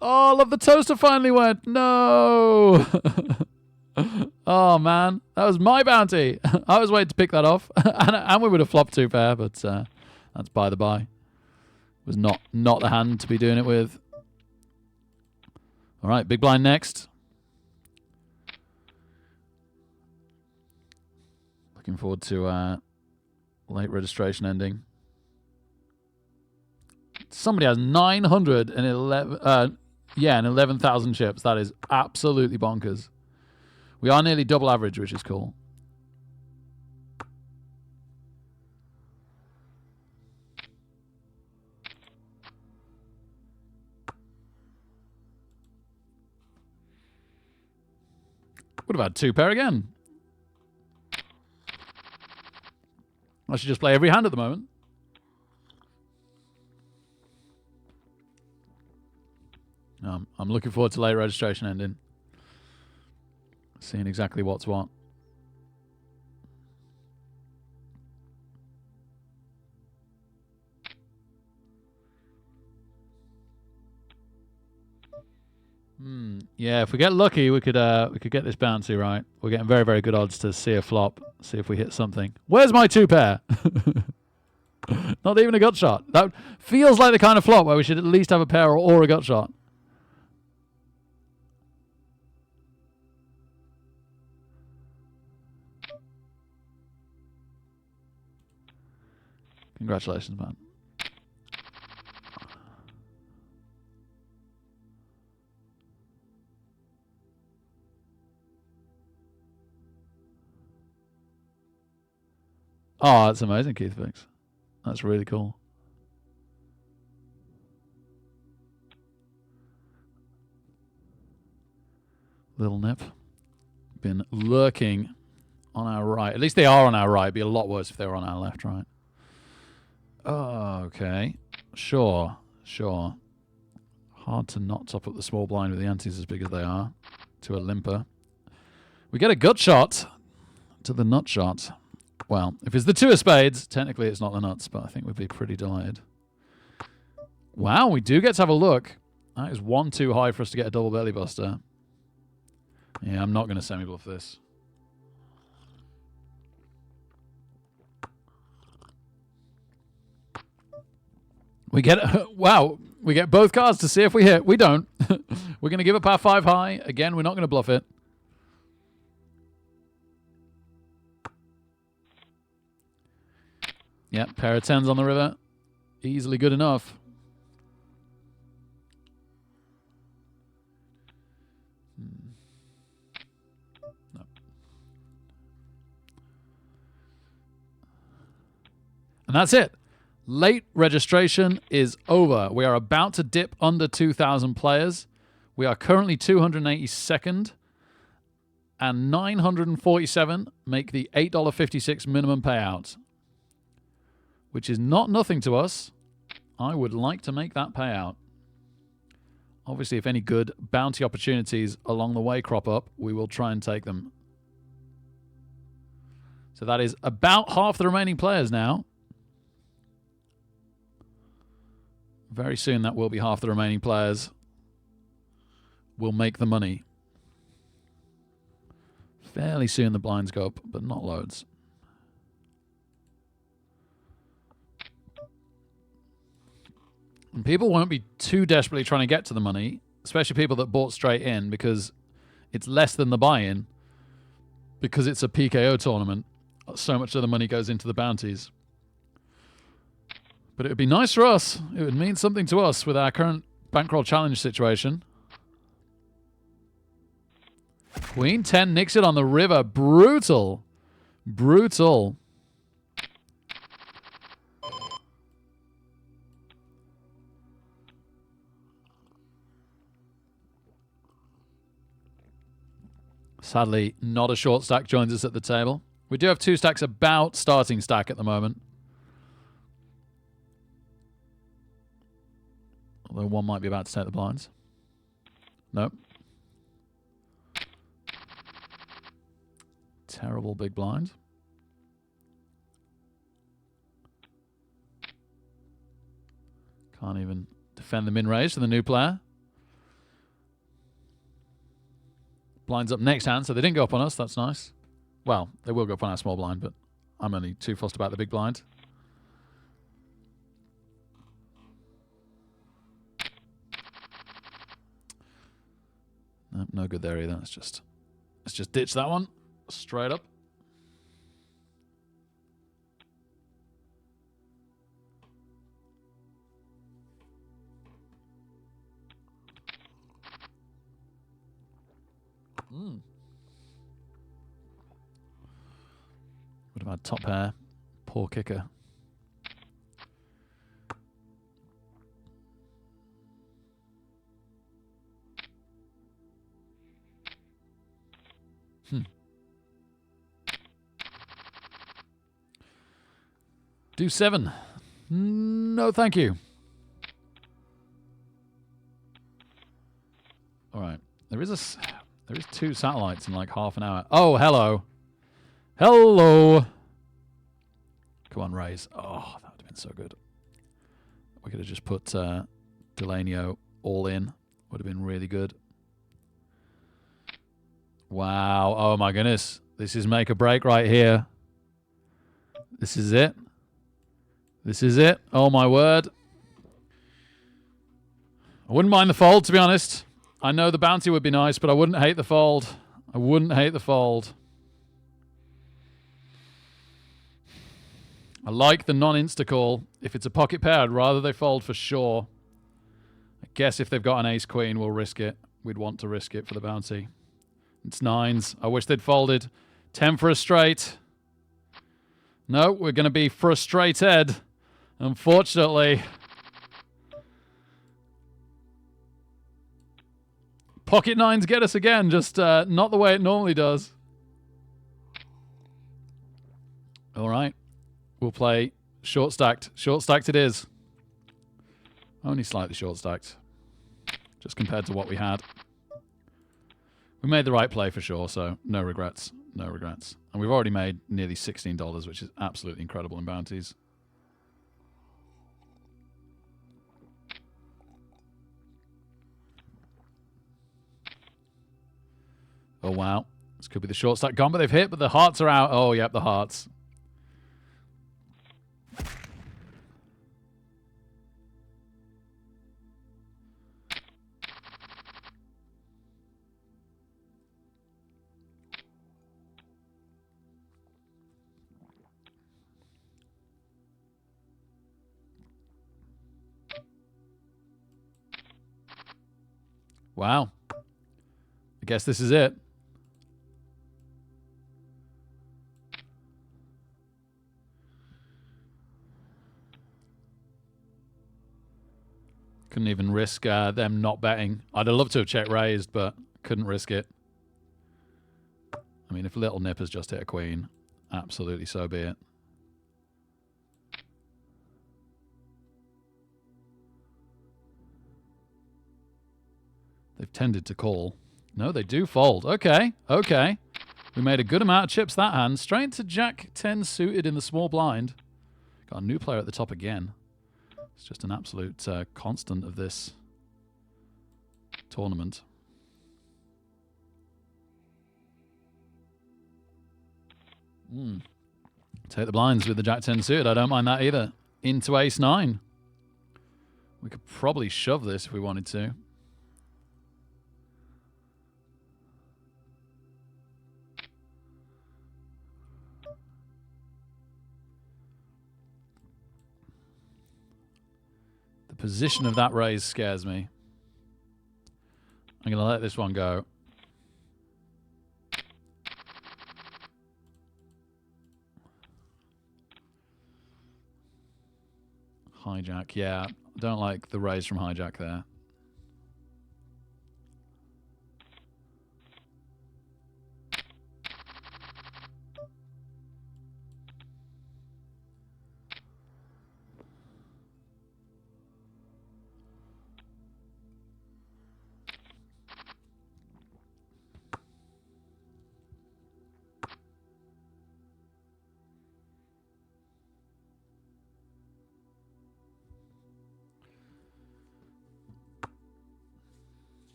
Oh, love the toaster finally went. No. Oh, man. That was my bounty. I was waiting to pick that off. and we would have flopped 2 pair, but that's by the by. It was not the hand to be doing it with. All right, big blind next. Looking forward to late registration ending. Somebody has 911... and 11,000 chips. That is absolutely bonkers. We are nearly double average, which is cool. Would have had 2 pair again. I should just play every hand at the moment. I'm looking forward to late registration ending. Seeing exactly what's what. Yeah, if we get lucky, we could get this bouncy right. We're getting very, very good odds to see a flop. See if we hit something. Where's my 2 pair? Not even a gut shot. That feels like the kind of flop where we should at least have a pair or a gut shot. Congratulations, man. Oh, that's amazing, Keith Fix. That's really cool. Little Nip. Been lurking on our right. At least they are on our right. It'd be a lot worse if they were on our left, right? Oh, okay. Sure. Hard to not top up the small blind with the antes as big as they are to a limper. We get a gut shot to the nut shot. Well, if it's the 2 of spades, technically it's not the nuts, but I think we'd be pretty delighted. Wow, we do get to have a look. That is 1 too high for us to get a double belly buster. Yeah, I'm not going to semi-bluff this. We get, wow, we get both cards to see if we hit. We don't. We're going to give up our 5 high. Again, we're not going to bluff it. Yep, pair of 10s on the river. Easily good enough. No. And that's it. Late registration is over. We are about to dip under 2,000 players. We are currently 282nd. And 947 make the $8.56 minimum payout. Which is not nothing to us. I would like to make that payout. Obviously, if any good bounty opportunities along the way crop up, we will try and take them. So that is about half the remaining players now. Very soon that will be half the remaining players. Will make the money. Fairly soon the blinds go up, but not loads. And people won't be too desperately trying to get to the money, especially people that bought straight in, because it's less than the buy-in because it's a PKO tournament. So much of the money goes into the bounties. But it would be nice for us. It would mean something to us with our current bankroll challenge situation. Queen 10 nicks it on the river. Brutal. Brutal. Sadly, not a short stack joins us at the table. We do have 2 stacks about starting stack at the moment. Although one might be about to take the blinds. Nope. Terrible big blind. Can't even defend the min raise for the new player. Blinds up next hand, so they didn't go up on us. That's nice. Well, they will go up on our small blind, but I'm only too fussed about the big blind. Nope, no good there either. Let's just ditch that one straight up. Would have had top pair. Poor kicker. Do 7. No, thank you. All right. There is 2 satellites in like half an hour. Oh, hello. Hello. Come on, raise. Oh, that would have been so good. We could have just put Delanio all in. Would have been really good. Wow. Oh, my goodness. This is make or break right here. This is it. This is it. Oh, my word. I wouldn't mind the fold, to be honest. I know the bounty would be nice, but I wouldn't hate the fold. I wouldn't hate the fold. I like the non-insta call. If it's a pocket pair, I'd rather they fold for sure. I guess if they've got an ace-queen, we'll risk it. We'd want to risk it for the bounty. It's 9s. I wish they'd folded. 10 for a straight. No, we're going to be frustrated. Unfortunately. Pocket 9s get us again, just not the way it normally does. All right. We'll play short stacked. Short stacked it is. Only slightly short stacked. Just compared to what we had. We made the right play for sure, so no regrets. No regrets. And we've already made nearly $16, which is absolutely incredible in bounties. Oh, wow. This could be the short stack gone, but they've hit, but the hearts are out. Oh, yep, the hearts. Wow. I guess this is it. Couldn't even risk them not betting. I'd have loved to have check raised, but couldn't risk it. I mean, if Little Nip has just hit a queen, absolutely so be it. They've tended to call. No, they do fold. Okay, okay. We made a good amount of chips that hand. Straight into Jack 10 suited in the small blind. Got a new player at the top again. It's just an absolute constant of this tournament. Take the blinds with the Jack 10 suited. I don't mind that either. Into ace 9. We could probably shove this if we wanted to. position of that raise scares me. I'm going to let this one go. Hijack, yeah. Don't like the raise from hijack there.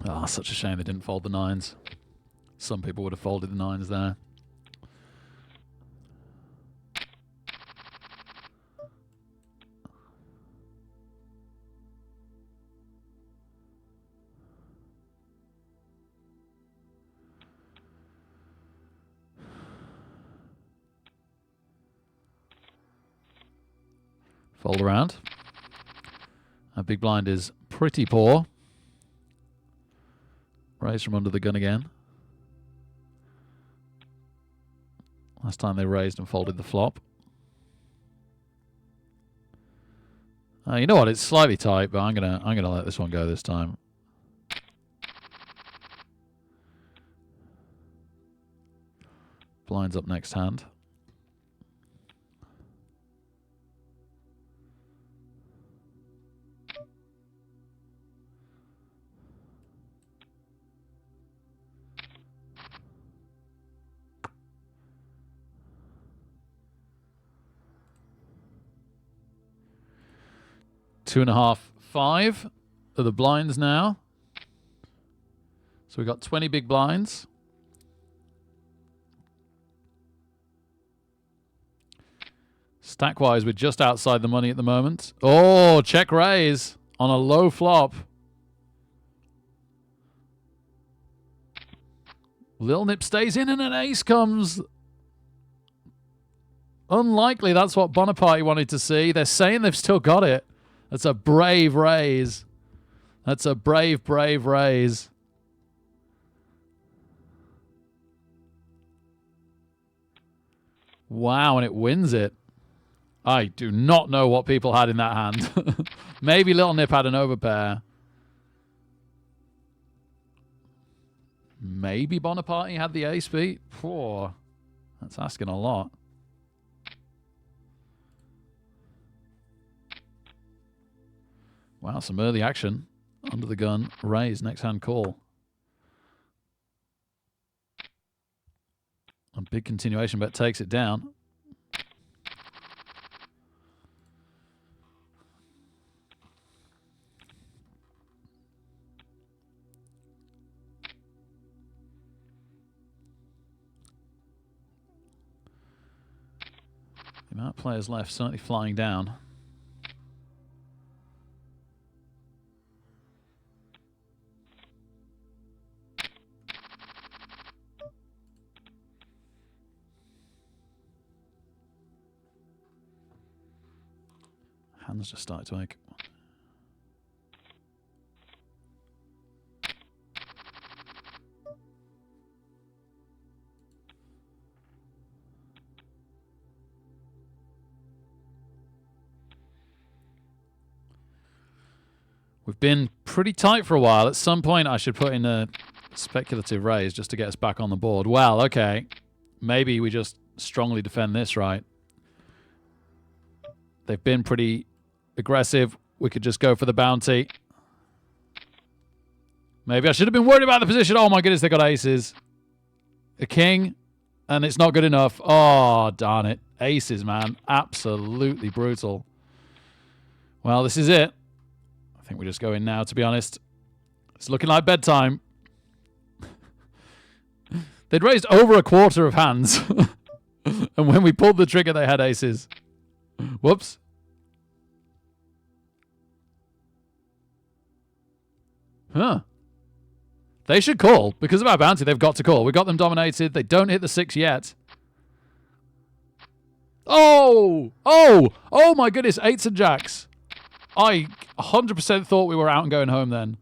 Ah, such a shame they didn't fold the nines. Some people would have folded the nines there. Fold around. Our big blind is pretty poor. Raise from under the gun again. Last time they raised and folded the flop. You know what? It's slightly tight, but I'm gonna let this one go this time. Blinds up next hand. Two and a half, 5 are the blinds now. So we've got 20 big blinds. Stack-wise, we're just outside the money at the moment. Oh, check raise on a low flop. Lil Nip stays in and an ace comes. Unlikely that's what Bonaparte wanted to see. They're saying they've still got it. That's a brave raise. That's a brave, brave raise. Wow, and it wins it. I do not know what people had in that hand. Maybe Little Nip had an overpair. Maybe Bonaparte had the ace beat. Poor. That's asking a lot. Wow, some early action. Under the gun, raise, next hand call. A big continuation bet takes it down. The amount of players left certainly flying down. Hands just started to ache. We've been pretty tight for a while. At some point, I should put in a speculative raise just to get us back on the board. Well, okay. Maybe we just strongly defend this, right? They've been pretty aggressive. We could just go for the bounty. Maybe I should have been worried about the position. Oh, my goodness, they got aces. A king, and it's not good enough. Oh, darn it. Aces, man. Absolutely brutal. Well, this is it. I think we just go in now, to be honest. It's looking like bedtime. They'd raised over a quarter of hands. And when we pulled the trigger, they had aces. Whoops. Huh. They should call. Because of our bounty, they've got to call. We got them dominated. They don't hit the 6 yet. Oh! Oh! Oh my goodness. 8s and jacks. I 100% thought we were out and going home then.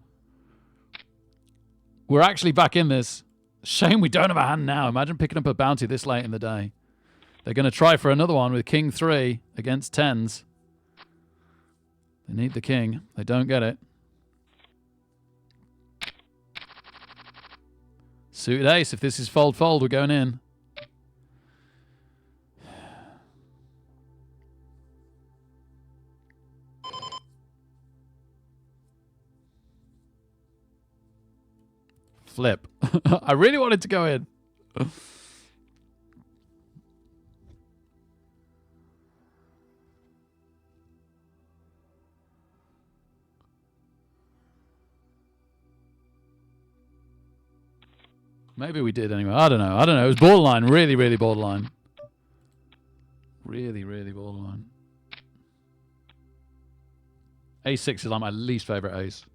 We're actually back in this. Shame we don't have a hand now. Imagine picking up a bounty this late in the day. They're going to try for another one with King 3 against 10s. They need the king. They don't get it. Suited ace. If this is fold, we're going in. Flip. I really wanted to go in. Maybe we did anyway. I don't know. It was borderline. Really, really borderline. Really, really borderline. A6 is like my least favorite ace.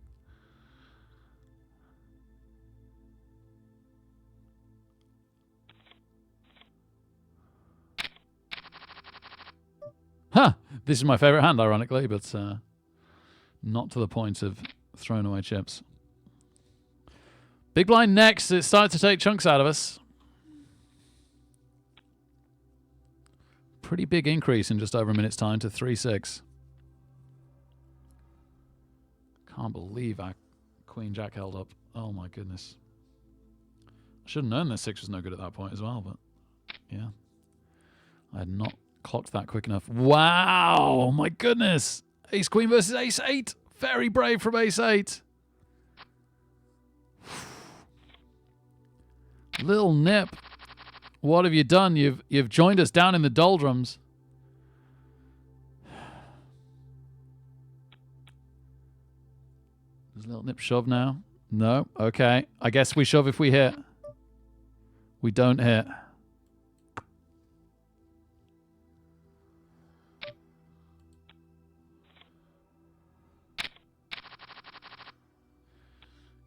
Huh. This is my favorite hand, ironically, but not to the point of throwing away chips. Big blind next. It started to take chunks out of us. Pretty big increase in just over a minute's time to 3-6. Can't believe our Queen Jack held up. Oh my goodness. I should have known this 6 was no good at that point as well, but yeah. I had not clocked that quick enough. Wow! Oh my goodness! Ace Queen versus Ace 8. Very brave from Ace 8. Little Nip, what have you done? You've joined us down in the doldrums. Does Little Nip shove now? No. Okay. I guess we shove if we hit. We don't hit.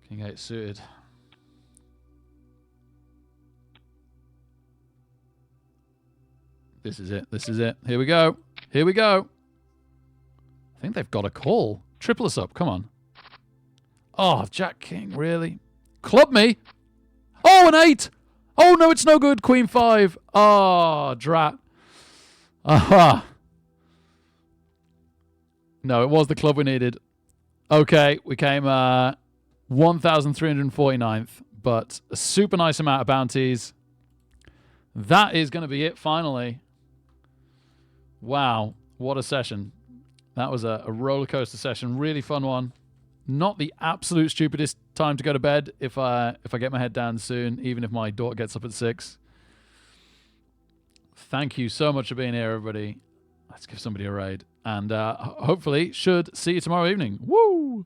King 8 suited. This is it. This is it. Here we go. Here we go. I think they've got a call. Triple us up. Come on. Oh, Jack King. Really? Club me. Oh, an 8. Oh, no, it's no good. Queen 5. Oh, drat. Aha. No, it was the club we needed. Okay, we came 1,349th, but a super nice amount of bounties. That is going to be it finally. Wow, what a session. That was a roller coaster session. Really fun one. Not the absolute stupidest time to go to bed if I get my head down soon, even if my daughter gets up at 6. Thank you so much for being here, everybody. Let's give somebody a raid. And hopefully should see you tomorrow evening. Woo!